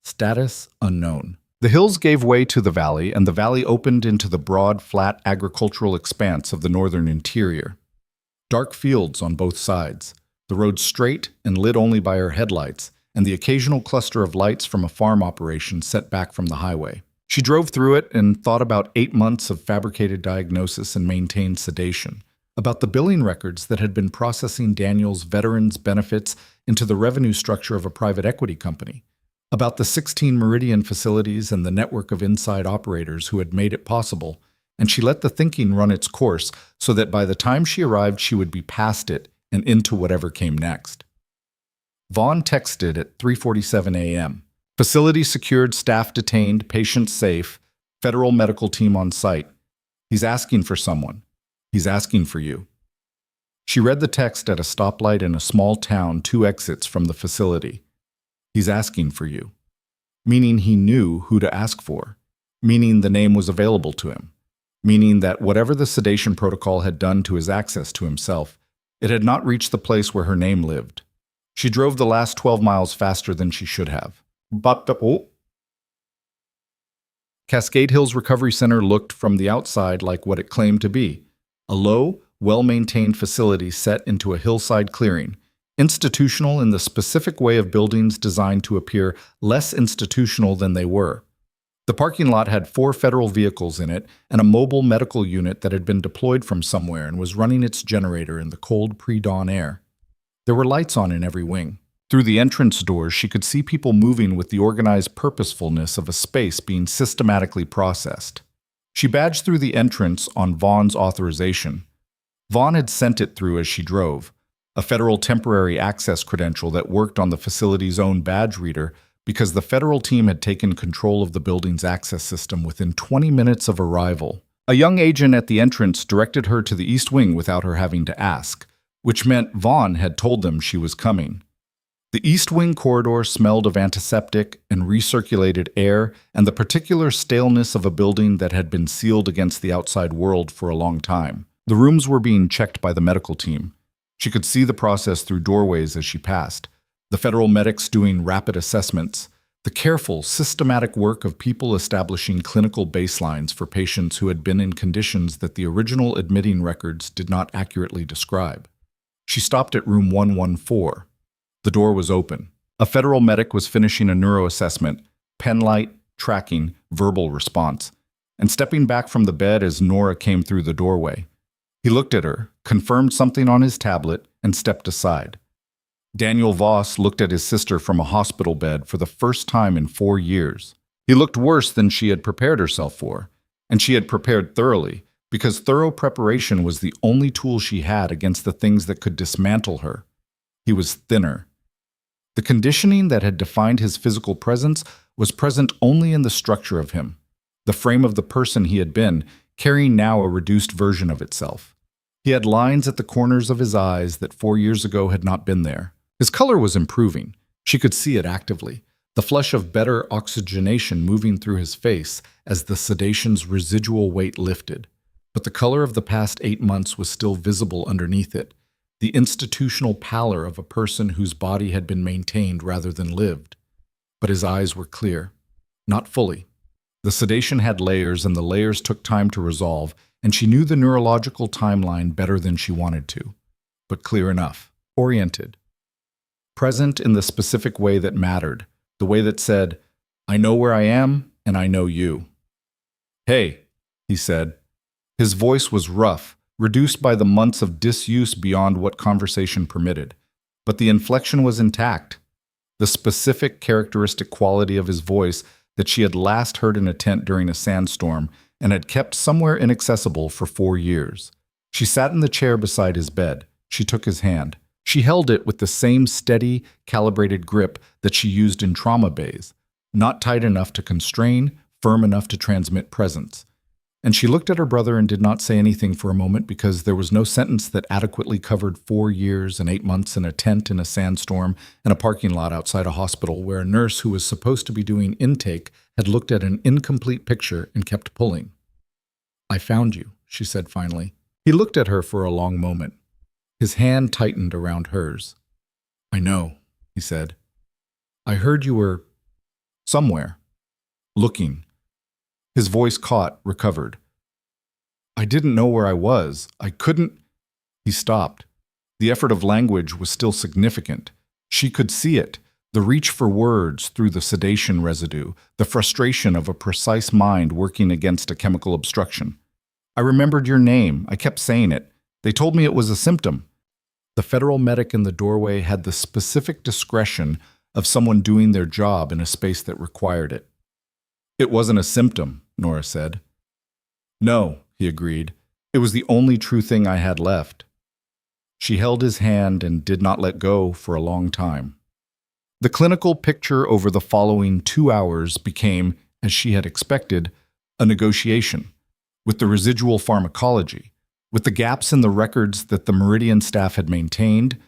Status unknown. The hills gave way to the valley, and the valley opened into the broad, flat agricultural expanse of the northern interior. Dark fields on both sides, the road straight and lit only by her headlights, and the occasional cluster of lights from a farm operation set back from the highway. She drove through it and thought about 8 months of fabricated diagnosis and maintained sedation, about the billing records that had been processing Daniel's veterans' benefits into the revenue structure of a private equity company, about the 16 Meridian facilities and the network of inside operators who had made it possible, and she let the thinking run its course so that by the time she arrived she would be past it and into whatever came next. Vaughn texted at 3:47 a.m. Facility secured, staff detained, patients safe, federal medical team on site. He's asking for someone. He's asking for you. She read the text at a stoplight in a small town 2 exits from the facility. He's asking for you. Meaning he knew who to ask for. Meaning the name was available to him. Meaning that whatever the sedation protocol had done to his access to himself, it had not reached the place where her name lived. She drove the last 12 miles faster than she should have. Cascade Hills Recovery Center looked from the outside like what it claimed to be, a low, well-maintained facility set into a hillside clearing, institutional in the specific way of buildings designed to appear less institutional than they were. The parking lot had 4 federal vehicles in it and a mobile medical unit that had been deployed from somewhere and was running its generator in the cold pre-dawn air. There were lights on in every wing. Through the entrance doors, she could see people moving with the organized purposefulness of a space being systematically processed. She badged through the entrance on Vaughn's authorization. Vaughn had sent it through as she drove, a federal temporary access credential that worked on the facility's own badge reader because the federal team had taken control of the building's access system within 20 minutes of arrival. A young agent at the entrance directed her to the East Wing without her having to ask, which meant Vaughn had told them she was coming. The East Wing corridor smelled of antiseptic and recirculated air and the particular staleness of a building that had been sealed against the outside world for a long time. The rooms were being checked by the medical team. She could see the process through doorways as she passed, the federal medics doing rapid assessments, the careful, systematic work of people establishing clinical baselines for patients who had been in conditions that the original admitting records did not accurately describe. She stopped at room 114. The door was open. A federal medic was finishing a neuroassessment, pen light, tracking, verbal response, and stepping back from the bed as Nora came through the doorway. He looked at her, confirmed something on his tablet, and stepped aside. Daniel Voss looked at his sister from a hospital bed for the first time in 4 years. He looked worse than she had prepared herself for, and she had prepared thoroughly, because thorough preparation was the only tool she had against the things that could dismantle her. He was thinner. The conditioning that had defined his physical presence was present only in the structure of him, the frame of the person he had been, carrying now a reduced version of itself. He had lines at the corners of his eyes that 4 years ago had not been there. His color was improving. She could see it actively, the flush of better oxygenation moving through his face as the sedation's residual weight lifted. But the color of the past 8 months was still visible underneath it, the institutional pallor of a person whose body had been maintained rather than lived. But his eyes were clear. Not fully. The sedation had layers, and the layers took time to resolve, and she knew the neurological timeline better than she wanted to. But clear enough. Oriented. Present in the specific way that mattered, the way that said, I know where I am, and I know you. Hey, he said. His voice was rough, reduced by the months of disuse beyond what conversation permitted. But the inflection was intact. The specific characteristic quality of his voice that she had last heard in a tent during a sandstorm and had kept somewhere inaccessible for 4 years. She sat in the chair beside his bed. She took his hand. She held it with the same steady, calibrated grip that she used in trauma bays, not tight enough to constrain, firm enough to transmit presence. And she looked at her brother and did not say anything for a moment because there was no sentence that adequately covered 4 years and 8 months in a tent in a sandstorm and a parking lot outside a hospital where a nurse who was supposed to be doing intake had looked at an incomplete picture and kept pulling. I found you, she said finally. He looked at her for a long moment. His hand tightened around hers. I know, he said. I heard you were somewhere, looking. His voice caught, recovered. I didn't know where I was. I couldn't. He stopped. The effort of language was still significant. She could see it, the reach for words through the sedation residue, the frustration of a precise mind working against a chemical obstruction. I remembered your name. I kept saying it. They told me it was a symptom. The federal medic in the doorway had the specific discretion of someone doing their job in a space that required it. It wasn't a symptom, Nora said. No, he agreed. It was the only true thing I had left. She held his hand and did not let go for a long time. The clinical picture over the following 2 hours became, as she had expected, a negotiation with the residual pharmacology, with the gaps in the records that the Meridian staff had maintained,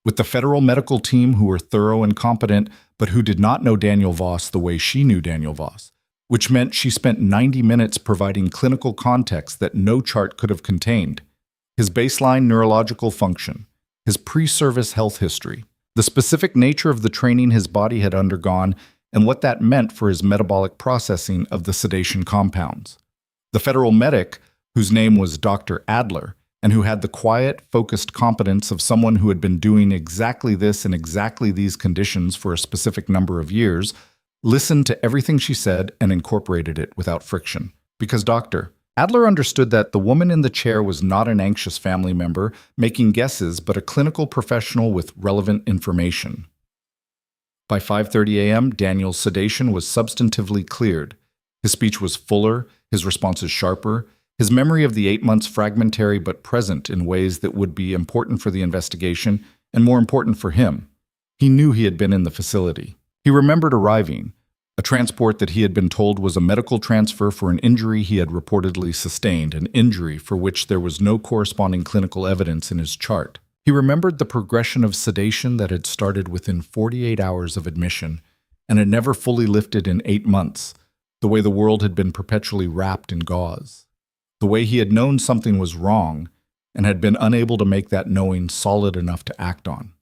with the federal medical team who were thorough and competent, but who did not know Daniel Voss the way she knew Daniel Voss, which meant she spent 90 minutes providing clinical context that no chart could have contained. His baseline neurological function, his pre-service health history, the specific nature of the training his body had undergone, and what that meant for his metabolic processing of the sedation compounds. The federal medic, whose name was Dr. Adler, and who had the quiet, focused competence of someone who had been doing exactly this in exactly these conditions for a specific number of years, listened to everything she said and incorporated it without friction. Because Dr. Adler understood that the woman in the chair was not an anxious family member making guesses, but a clinical professional with relevant information. By 5:30 a.m., Daniel's sedation was substantively cleared. His speech was fuller, his responses sharper, his memory of the 8 months fragmentary but present in ways that would be important for the investigation and more important for him. He knew he had been in the facility. He remembered arriving, a transport that he had been told was a medical transfer for an injury he had reportedly sustained, an injury for which there was no corresponding clinical evidence in his chart. He remembered the progression of sedation that had started within 48 hours of admission and had never fully lifted in 8 months, the way the world had been perpetually wrapped in gauze, the way he had known something was wrong and had been unable to make that knowing solid enough to act on.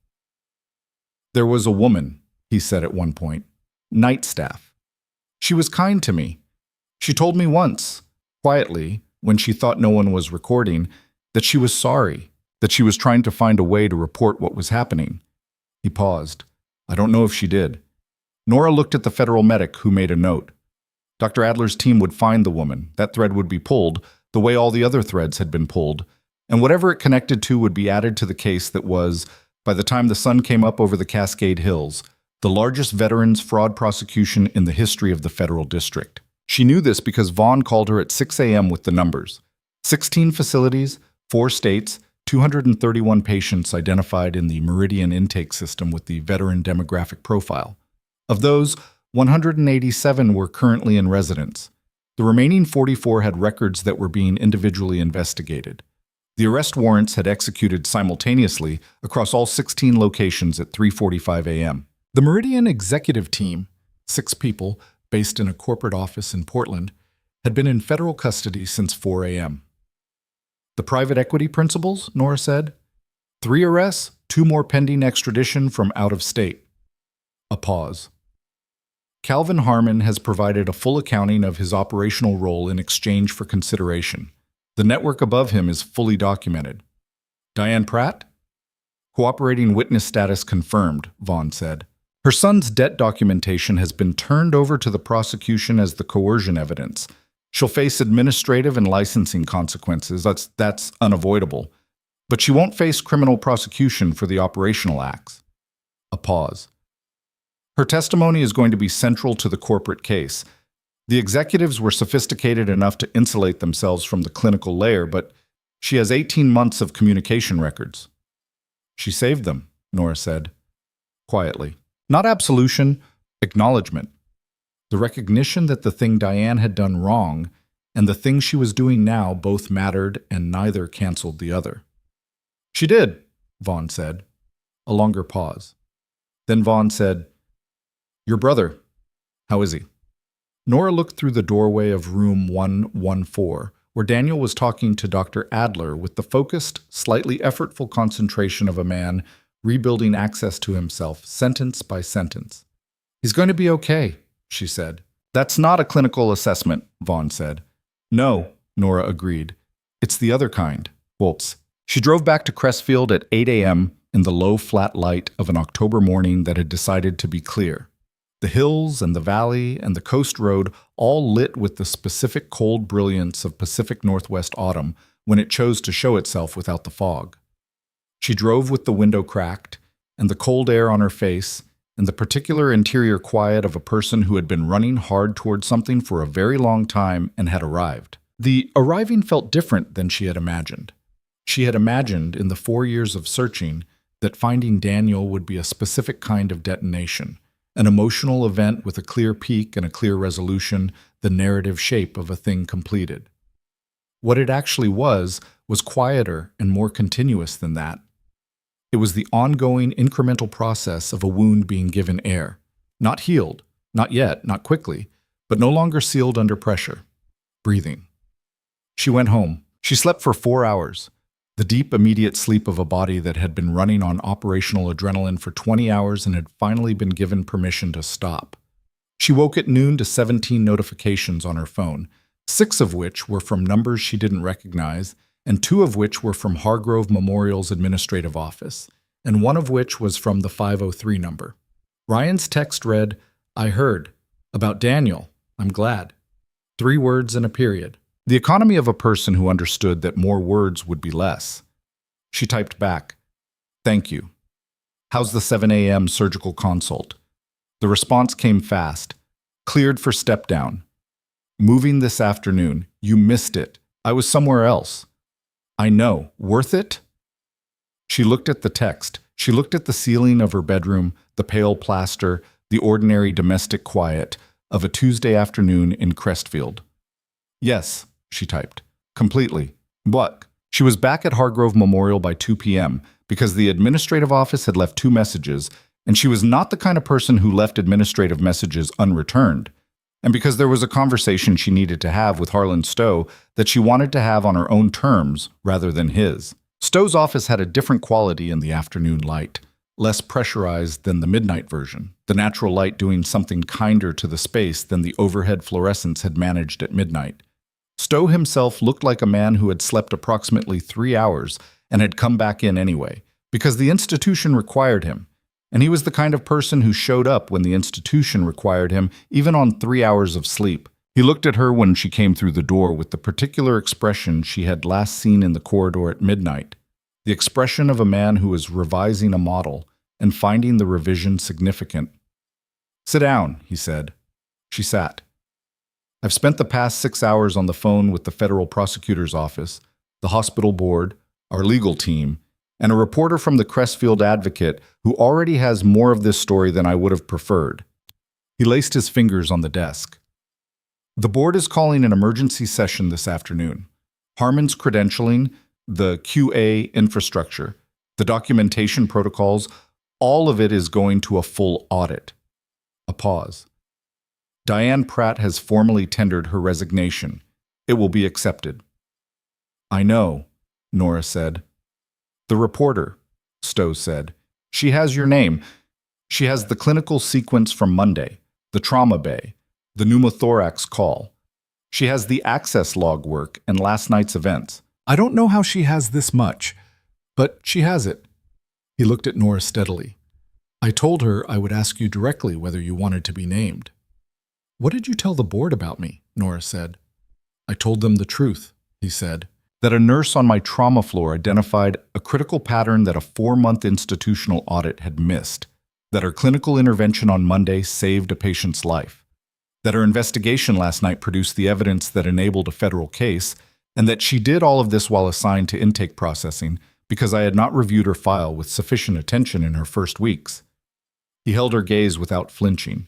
There was a woman, he said at one point, night staff. She was kind to me. She told me once, quietly, when she thought no one was recording, that she was sorry, that she was trying to find a way to report what was happening. He paused. I don't know if she did. Nora looked at the federal medic, who made a note. Dr. Adler's team would find the woman. That thread would be pulled, the way all the other threads had been pulled, and whatever it connected to would be added to the case that was, by the time the sun came up over the Cascade Hills, the largest veterans fraud prosecution in the history of the federal district. She knew this because Vaughn called her at 6 a.m. with the numbers. 16 facilities, 4 states, 231 patients identified in the Meridian intake system with the veteran demographic profile. Of those, 187 were currently in residence. The remaining 44 had records that were being individually investigated. The arrest warrants had executed simultaneously across all 16 locations at 3:45 a.m. The Meridian executive team, 6 people based in a corporate office in Portland, had been in federal custody since 4 a.m. The private equity principals, Nora said, 3 arrests, 2 more pending extradition from out of state. A pause. Calvin Harmon has provided a full accounting of his operational role in exchange for consideration. The network above him is fully documented. Diane Pratt? Cooperating witness status confirmed, Vaughn said. Her son's debt documentation has been turned over to the prosecution as the coercion evidence. She'll face administrative and licensing consequences. That's unavoidable. But she won't face criminal prosecution for the operational acts. A pause. Her testimony is going to be central to the corporate case. The executives were sophisticated enough to insulate themselves from the clinical layer, but she has 18 months of communication records. She saved them, Nora said, quietly. Not absolution, acknowledgement. The recognition that the thing Diane had done wrong and the thing she was doing now both mattered and neither canceled the other. She did, Vaughn said. A longer pause. Then Vaughn said, Your brother, how is he? Nora looked through the doorway of room 114, where Daniel was talking to Dr. Adler with the focused, slightly effortful concentration of a man rebuilding access to himself, sentence by sentence. He's going to be okay, she said. That's not a clinical assessment, Vaughn said. No, Nora agreed. It's the other kind, Woltz. She drove back to Crestfield at 8 a.m. in the low, flat light of an October morning that had decided to be clear. The hills and the valley and the coast road all lit with the specific cold brilliance of Pacific Northwest autumn when it chose to show itself without the fog. She drove with the window cracked, and the cold air on her face, and the particular interior quiet of a person who had been running hard toward something for a very long time and had arrived. The arriving felt different than she had imagined. She had imagined, in the 4 years of searching, that finding Daniel would be a specific kind of detonation, an emotional event with a clear peak and a clear resolution, the narrative shape of a thing completed. What it actually was quieter and more continuous than that. It was the ongoing, incremental process of a wound being given air, not healed, not yet, not quickly, but no longer sealed under pressure, breathing. She went home. She slept for 4 hours, the deep, immediate sleep of a body that had been running on operational adrenaline for 20 hours and had finally been given permission to stop. She woke at noon to 17 notifications on her phone, 6 of which were from numbers she didn't recognize, and 2 of which were from Hargrove Memorial's administrative office, and 1 of which was from the 503 number. Ryan's text read, "I heard. About Daniel. I'm glad." 3 words and a period. The economy of a person who understood that more words would be less. She typed back, "Thank you. How's the 7 a.m. surgical consult?" The response came fast. "Cleared for step down. Moving this afternoon. You missed it. I was somewhere else." "I know. Worth it?" She looked at the text. She looked at the ceiling of her bedroom, the pale plaster, the ordinary domestic quiet of a Tuesday afternoon in Crestfield. "Yes," she typed. "Completely. But she was back at Hargrove Memorial by 2 p.m. because the administrative office had left 2 messages, and she was not the kind of person who left administrative messages unreturned. And because there was a conversation she needed to have with Harlan Stowe that she wanted to have on her own terms rather than his. Stowe's office had a different quality in the afternoon light, less pressurized than the midnight version, the natural light doing something kinder to the space than the overhead fluorescence had managed at midnight. Stowe himself looked like a man who had slept approximately 3 hours and had come back in anyway, because the institution required him. And he was the kind of person who showed up when the institution required him, even on 3 hours of sleep. He looked at her when she came through the door with the particular expression she had last seen in the corridor at midnight, the expression of a man who is revising a model and finding the revision significant. "Sit down," he said. She sat. "I've spent the past 6 hours on the phone with the federal prosecutor's office, the hospital board, our legal team, and a reporter from the Crestfield Advocate who already has more of this story than I would have preferred." He laced his fingers on the desk. "The board is calling an emergency session this afternoon. Harmon's credentialing, the QA infrastructure, the documentation protocols, all of it is going to a full audit." A pause. "Diane Pratt has formally tendered her resignation. It will be accepted." "I know," Nora said. "The reporter," Stowe said. "She has your name. She has the clinical sequence from Monday, the trauma bay, the pneumothorax call. She has the access log work and last night's events. I don't know how she has this much, but she has it." He looked at Nora steadily. "I told her I would ask you directly whether you wanted to be named." "What did you tell the board about me?" Nora said. "I told them the truth," he said. "That a nurse on my trauma floor identified a critical pattern that a 4-month institutional audit had missed, that her clinical intervention on Monday saved a patient's life, that her investigation last night produced the evidence that enabled a federal case, and that she did all of this while assigned to intake processing because I had not reviewed her file with sufficient attention in her first weeks." He held her gaze without flinching.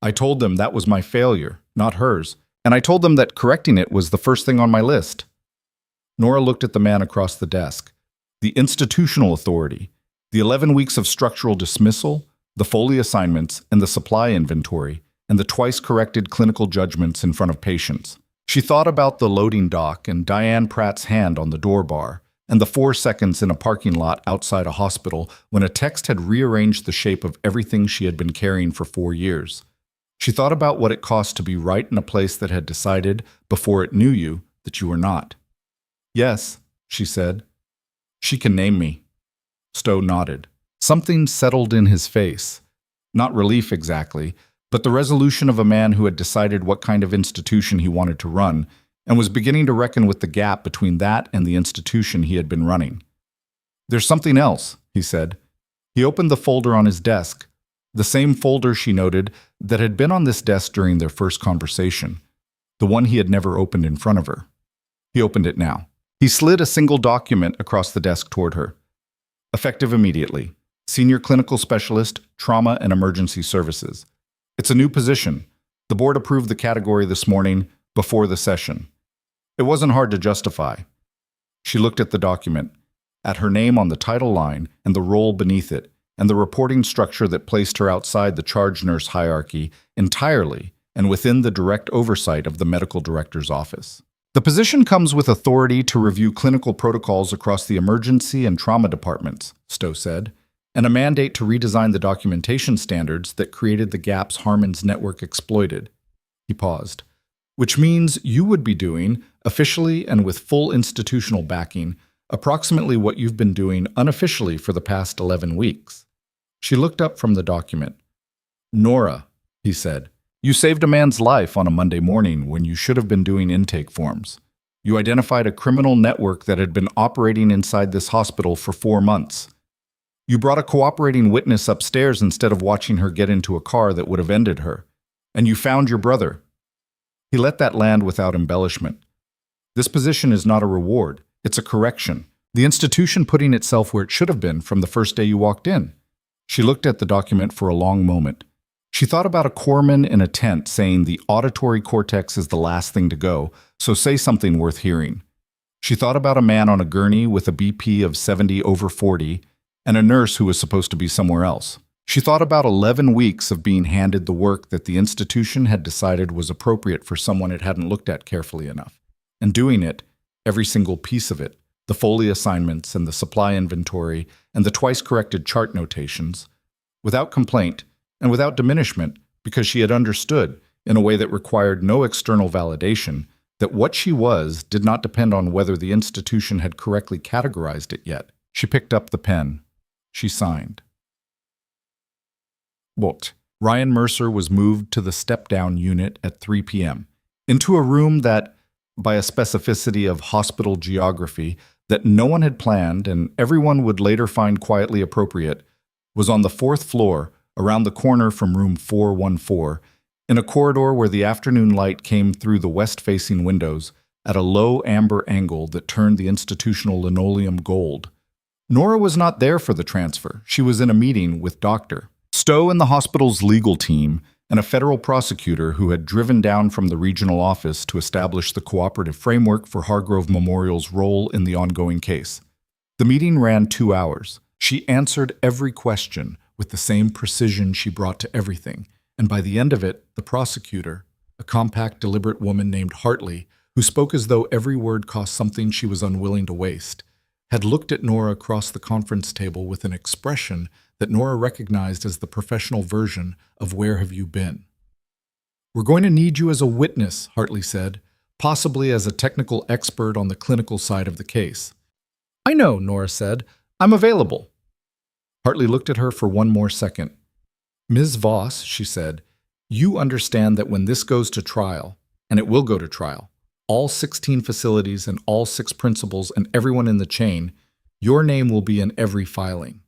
"I told them that was my failure, not hers, and I told them that correcting it was the first thing on my list." Nora looked at the man across the desk. The institutional authority, the 11 weeks of structural dismissal, the Foley assignments, and the supply inventory, and the twice-corrected clinical judgments in front of patients. She thought about the loading dock and Diane Pratt's hand on the door bar, and the 4 seconds in a parking lot outside a hospital when a text had rearranged the shape of everything she had been carrying for 4 years. She thought about what it cost to be right in a place that had decided, before it knew you, that you were not. "Yes," she said. "She can name me." Stowe nodded. Something settled in his face. Not relief exactly, but the resolution of a man who had decided what kind of institution he wanted to run, and was beginning to reckon with the gap between that and the institution he had been running. "There's something else," he said. He opened the folder on his desk, the same folder, she noted, that had been on this desk during their first conversation, the one he had never opened in front of her. He opened it now. He slid a single document across the desk toward her. "Effective immediately. Senior Clinical Specialist, Trauma and Emergency Services. It's a new position. The board approved the category this morning before the session." It wasn't hard to justify. She looked at the document, at her name on the title line and the role beneath it, and the reporting structure that placed her outside the charge nurse hierarchy entirely and within the direct oversight of the medical director's office. "The position comes with authority to review clinical protocols across the emergency and trauma departments," Stowe said, "and a mandate to redesign the documentation standards that created the gaps Harmon's network exploited." He paused. "Which means you would be doing, officially and with full institutional backing, approximately what you've been doing unofficially for the past 11 weeks. She looked up from the document. "Nora," he said, "you saved a man's life on a Monday morning when you should have been doing intake forms. You identified a criminal network that had been operating inside this hospital for 4 months. You brought a cooperating witness upstairs instead of watching her get into a car that would have ended her. And you found your brother." He let that land without embellishment. "This position is not a reward. It's a correction. The institution putting itself where it should have been from the first day you walked in." She looked at the document for a long moment. She thought about a corpsman in a tent saying the auditory cortex is the last thing to go, so say something worth hearing. She thought about a man on a gurney with a BP of 70/40 and a nurse who was supposed to be somewhere else. She thought about 11 weeks of being handed the work that the institution had decided was appropriate for someone it hadn't looked at carefully enough, and doing it, every single piece of it, the Foley assignments and the supply inventory and the twice-corrected chart notations, without complaint and without diminishment, because she had understood, in a way that required no external validation, that what she was did not depend on whether the institution had correctly categorized it yet. She picked up the pen. She signed. Booked. Ryan Mercer was moved to the step-down unit at 3 p.m., into a room that, by a specificity of hospital geography that no one had planned and everyone would later find quietly appropriate, was on the 4th floor, around the corner from room 414, in a corridor where the afternoon light came through the west-facing windows at a low amber angle that turned the institutional linoleum gold. Nora was not there for the transfer. She was in a meeting with Dr. Stowe and the hospital's legal team, and a federal prosecutor who had driven down from the regional office to establish the cooperative framework for Hargrove Memorial's role in the ongoing case. The meeting ran 2 hours. She answered every question with the same precision she brought to everything, and by the end of it, the prosecutor, a compact, deliberate woman named Hartley, who spoke as though every word cost something she was unwilling to waste, had looked at Nora across the conference table with an expression that Nora recognized as the professional version of "Where have you been?" "We're going to need you as a witness," Hartley said, "possibly as a technical expert on the clinical side of the case." "I know," Nora said. "I'm available." Hartley looked at her for one more second. "Ms. Voss," she said, "you understand that when this goes to trial, and it will go to trial, all 16 facilities and all 6 principals and everyone in the chain, your name will be in every filing."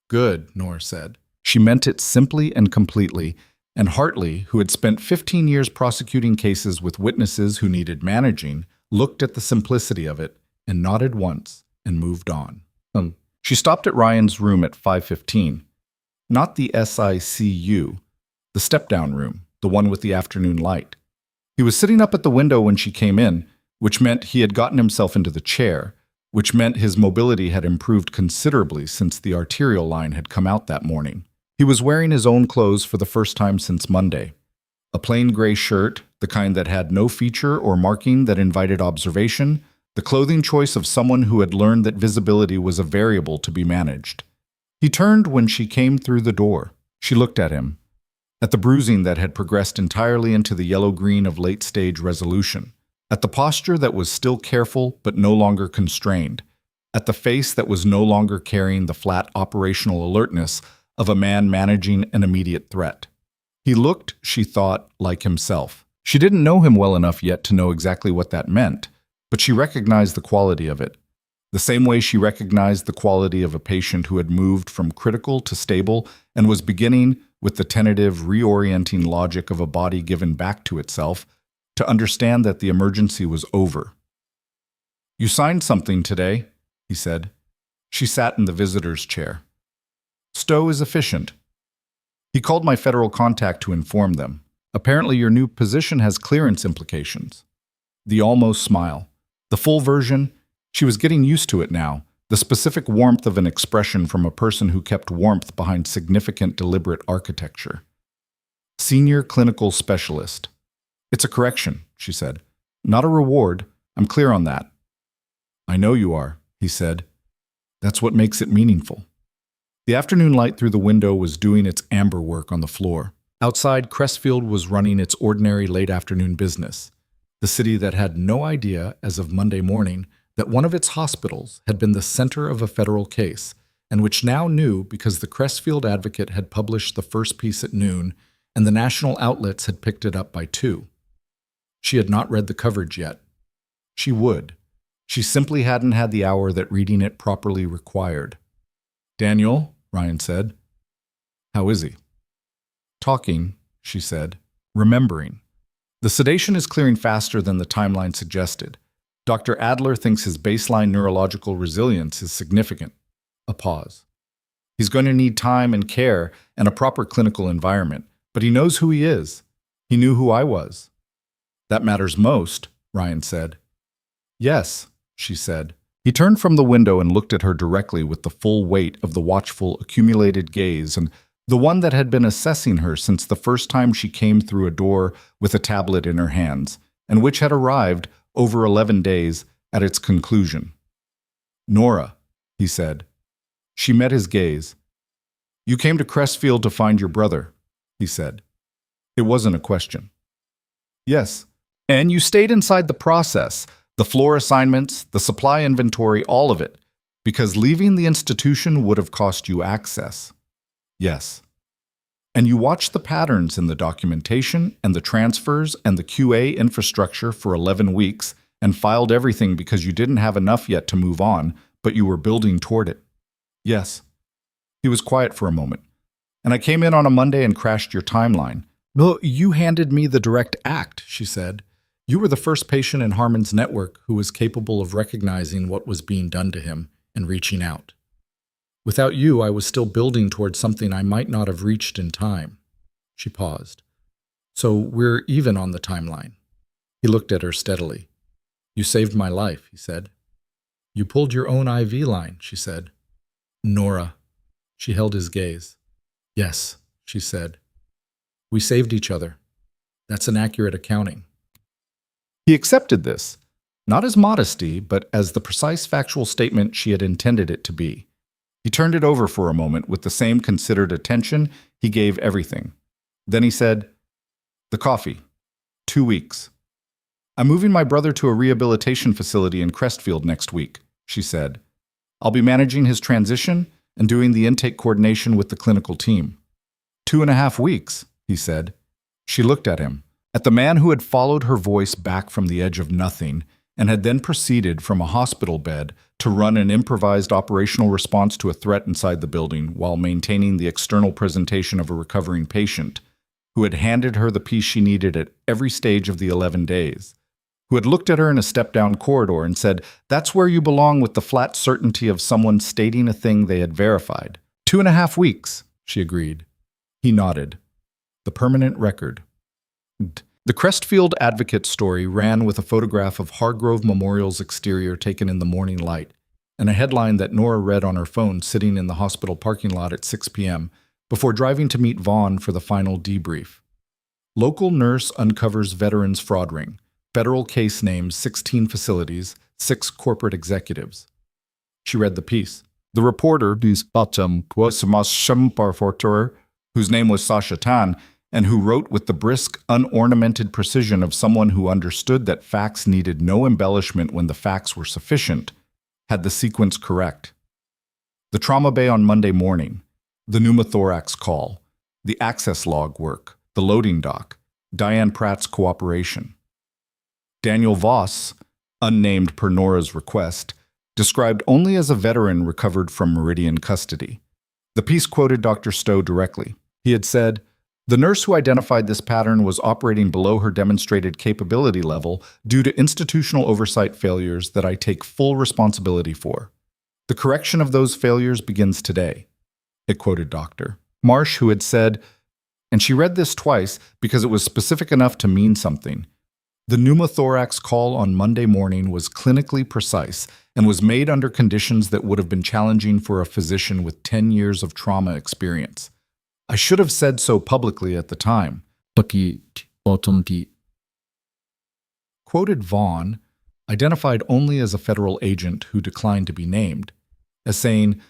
"Good," Nora said. She meant it simply and completely, and Hartley, who had spent 15 years prosecuting cases with witnesses who needed managing, looked at the simplicity of it and nodded once and moved on. She stopped at Ryan's room at 5:15. Not the SICU, the step-down room, the one with the afternoon light. He was sitting up at the window when she came in, which meant he had gotten himself into the chair, which meant his mobility had improved considerably since the arterial line had come out that morning. He was wearing his own clothes for the first time since Monday. A plain gray shirt, the kind that had no feature or marking that invited observation, the clothing choice of someone who had learned that visibility was a variable to be managed. He turned when she came through the door. She looked at him, at the bruising that had progressed entirely into the yellow-green of late-stage resolution, at the posture that was still careful but no longer constrained, at the face that was no longer carrying the flat operational alertness of a man managing an immediate threat. He looked, she thought, like himself. She didn't know him well enough yet to know exactly what that meant, but she recognized the quality of it. The same way she recognized the quality of a patient who had moved from critical to stable and was beginning, with the tentative, reorienting logic of a body given back to itself, to understand that the emergency was over. "You signed something today," he said. She sat in the visitor's chair. "Stowe is efficient. He called my federal contact to inform them. Apparently your new position has clearance implications." The almost smile. The full version, she was getting used to it now, the specific warmth of an expression from a person who kept warmth behind significant deliberate architecture. "Senior clinical specialist. It's a correction," she said. "Not a reward. I'm clear on that." "I know you are," he said. "That's what makes it meaningful." The afternoon light through the window was doing its amber work on the floor. Outside, Crestfield was running its ordinary late afternoon business. The city that had no idea, as of Monday morning, that one of its hospitals had been the center of a federal case, and which now knew because the Crestfield Advocate had published the first piece at noon, and the national outlets had picked it up by 2. She had not read the coverage yet. She would. She simply hadn't had the hour that reading it properly required. "Daniel," Ryan said. "How is he?" "Talking," she said. "Remembering. The sedation is clearing faster than the timeline suggested. Dr. Adler thinks his baseline neurological resilience is significant." A pause. "He's going to need time and care and a proper clinical environment, but he knows who he is. He knew who I was." "That matters most," Ryan said. "Yes," she said. He turned from the window and looked at her directly with the full weight of the watchful, accumulated gaze, and the one that had been assessing her since the first time she came through a door with a tablet in her hands, and which had arrived, over 11 days, at its conclusion. "Nora," he said. She met his gaze. "You came to Crestfield to find your brother," he said. It wasn't a question. "Yes. And you stayed inside the process, the floor assignments, the supply inventory, all of it, because leaving the institution would have cost you access." "Yes." "And you watched the patterns in the documentation and the transfers and the QA infrastructure for 11 weeks and filed everything because you didn't have enough yet to move on, but you were building toward it." "Yes." He was quiet for a moment. "And I came in on a Monday and crashed your timeline." "Well, you handed me the direct act," she said. "You were the first patient in Harmon's network who was capable of recognizing what was being done to him and reaching out. Without you, I was still building towards something I might not have reached in time." She paused. "So we're even on the timeline." He looked at her steadily. "You saved my life," he said. "You pulled your own IV line," she said. "Nora." She held his gaze. "Yes," she said. "We saved each other. That's an accurate accounting." He accepted this, not as modesty, but as the precise factual statement she had intended it to be. He turned it over for a moment with the same considered attention he gave everything. Then he said, "The coffee. 2 weeks. I'm moving my brother to a rehabilitation facility in Crestfield next week," she said. "I'll be managing his transition and doing the intake coordination with the clinical team." 2.5 weeks, he said. She looked at him, at the man who had followed her voice back from the edge of nothing and had then proceeded from a hospital bed to run an improvised operational response to a threat inside the building while maintaining the external presentation of a recovering patient, who had handed her the piece she needed at every stage of the 11 days, who had looked at her in a step-down corridor and said, "That's where you belong," with the flat certainty of someone stating a thing they had verified. 2.5 weeks, she agreed. He nodded. The permanent record. The Crestfield Advocate story ran with a photograph of Hargrove Memorial's exterior taken in the morning light, and a headline that Nora read on her phone sitting in the hospital parking lot at 6 p.m. before driving to meet Vaughn for the final debrief. Local nurse uncovers veterans fraud ring. Federal case names 16 facilities, 6 corporate executives. She read the piece. The reporter, whose name was Sasha Tan, and who wrote with the brisk, unornamented precision of someone who understood that facts needed no embellishment when the facts were sufficient, had the sequence correct. The trauma bay on Monday morning, the pneumothorax call, the access log work, the loading dock, Diane Pratt's cooperation. Daniel Voss, unnamed per Nora's request, described only as a veteran recovered from Meridian custody. The piece quoted Dr. Stowe directly. He had said, "The nurse who identified this pattern was operating below her demonstrated capability level due to institutional oversight failures that I take full responsibility for. The correction of those failures begins today," it quoted Dr. Marsh, who had said, and she read this twice because it was specific enough to mean something. The pneumothorax call on Monday morning was clinically precise and was made under conditions that would have been challenging for a physician with 10 years of trauma experience. I should have said so publicly at the time. Quoted Vaughn, identified only as a federal agent who declined to be named, as saying,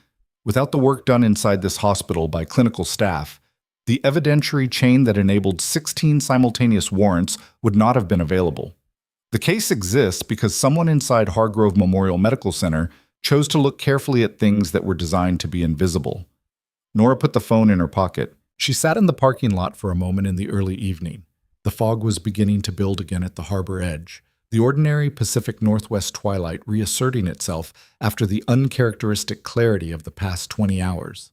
"Without the work done inside this hospital by clinical staff, the evidentiary chain that enabled 16 simultaneous warrants would not have been available. The case exists because someone inside Hargrove Memorial Medical Center chose to look carefully at things that were designed to be invisible." Nora put the phone in her pocket. She sat in the parking lot for a moment in the early evening. The fog was beginning to build again at the harbor edge, the ordinary Pacific Northwest twilight reasserting itself after the uncharacteristic clarity of the past 20 hours.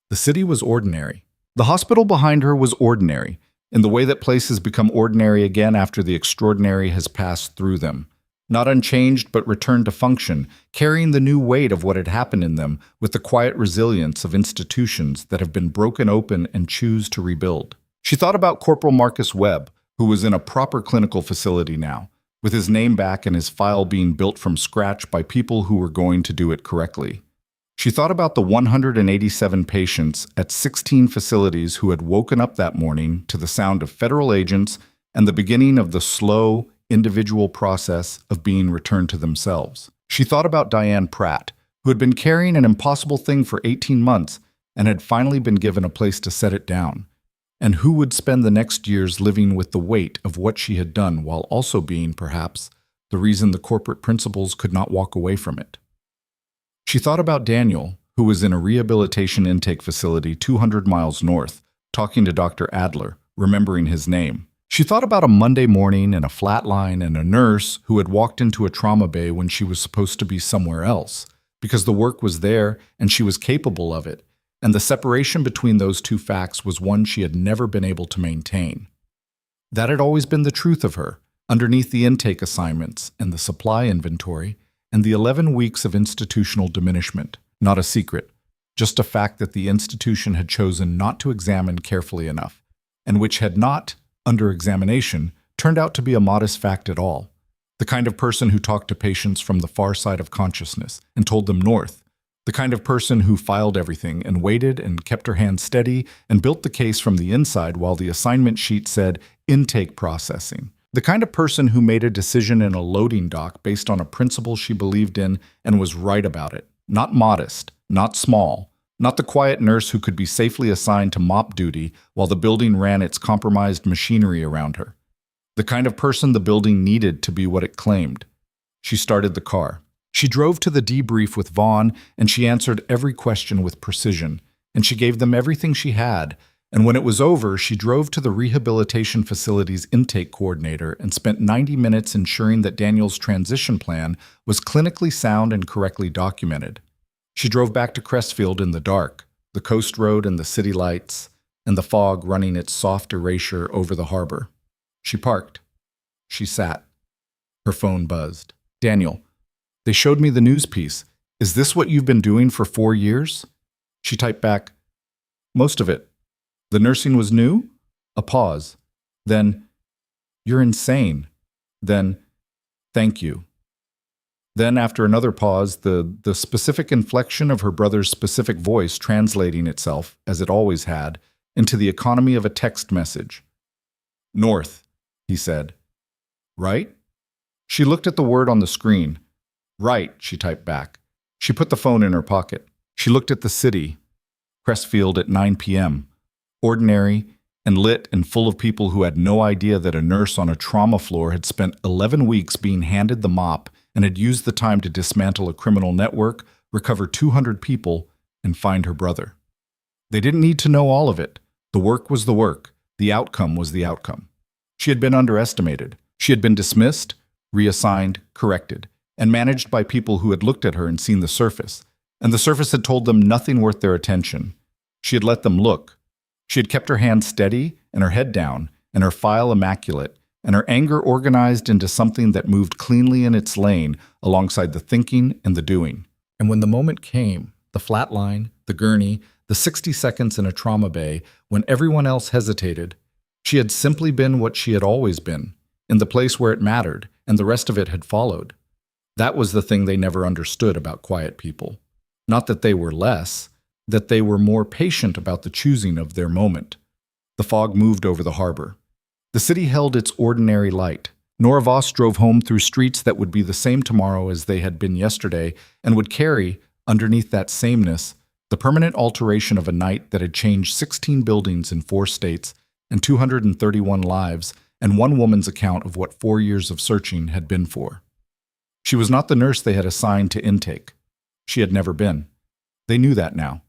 The city was ordinary. The hospital behind her was ordinary, in the way that places become ordinary again after the extraordinary has passed through them. Not unchanged, but returned to function, carrying the new weight of what had happened in them with the quiet resilience of institutions that have been broken open and choose to rebuild. She thought about Corporal Marcus Webb, who was in a proper clinical facility now, with his name back and his file being built from scratch by people who were going to do it correctly. She thought about the 187 patients at 16 facilities who had woken up that morning to the sound of federal agents and the beginning of the slow, individual process of being returned to themselves. She thought about Diane Pratt, who had been carrying an impossible thing for 18 months and had finally been given a place to set it down, and who would spend the next years living with the weight of what she had done while also being, perhaps, the reason the corporate principals could not walk away from it. She thought about Daniel, who was in a rehabilitation intake facility 200 miles north, talking to Dr. Adler, remembering his name. She thought about a Monday morning and a flatline and a nurse who had walked into a trauma bay when she was supposed to be somewhere else, because the work was there and she was capable of it, and the separation between those two facts was one she had never been able to maintain. That had always been the truth of her, underneath the intake assignments and the supply inventory, and the 11 weeks of institutional diminishment, not a secret, just a fact that the institution had chosen not to examine carefully enough, and which had not, under examination, turned out to be a modest fact at all. The kind of person who talked to patients from the far side of consciousness and told them north. The kind of person who filed everything and waited and kept her hand steady and built the case from the inside while the assignment sheet said intake processing. The kind of person who made a decision in a loading dock based on a principle she believed in and was right about it. Not modest, not small, not the quiet nurse who could be safely assigned to mop duty while the building ran its compromised machinery around her. The kind of person the building needed to be what it claimed. She started the car. She drove to the debrief with Vaughn, and she answered every question with precision, and she gave them everything she had. And when it was over, she drove to the rehabilitation facility's intake coordinator and spent 90 minutes ensuring that Daniel's transition plan was clinically sound and correctly documented. She drove back to Crestfield in the dark, the coast road and the city lights, and the fog running its soft erasure over the harbor. She parked. She sat. Her phone buzzed. "Daniel, they showed me the news piece. Is this what you've been doing for 4 years?" She typed back, "Most of it." "The nursing was new?" A pause. Then, "You're insane." Then, "Thank you." Then, after another pause, the specific inflection of her brother's specific voice translating itself, as it always had, into the economy of a text message. "North," he said. "Right?" She looked at the word on the screen. "Right," she typed back. She put the phone in her pocket. She looked at the city. Crestfield at 9 p.m. Ordinary and lit and full of people who had no idea that a nurse on a trauma floor had spent 11 weeks being handed the mop and had used the time to dismantle a criminal network, recover 200 people, and find her brother. They didn't need to know all of it. The work was the work. The outcome was the outcome. She had been underestimated. She had been dismissed, reassigned, corrected, and managed by people who had looked at her and seen the surface. And the surface had told them nothing worth their attention. She had let them look. She had kept her hand steady and her head down and her file immaculate and her anger organized into something that moved cleanly in its lane alongside the thinking and the doing. And when the moment came, the flat line, the gurney, the 60 seconds in a trauma bay, when everyone else hesitated, she had simply been what she had always been, in the place where it mattered, and the rest of it had followed. That was the thing they never understood about quiet people. Not that they were less, that they were more patient about the choosing of their moment. The fog moved over the harbor. The city held its ordinary light. Nora Voss drove home through streets that would be the same tomorrow as they had been yesterday and would carry, underneath that sameness, the permanent alteration of a night that had changed 16 buildings in 4 states and 231 lives and one woman's account of what 4 years of searching had been for. She was not the nurse they had assigned to intake. She had never been. They knew that now.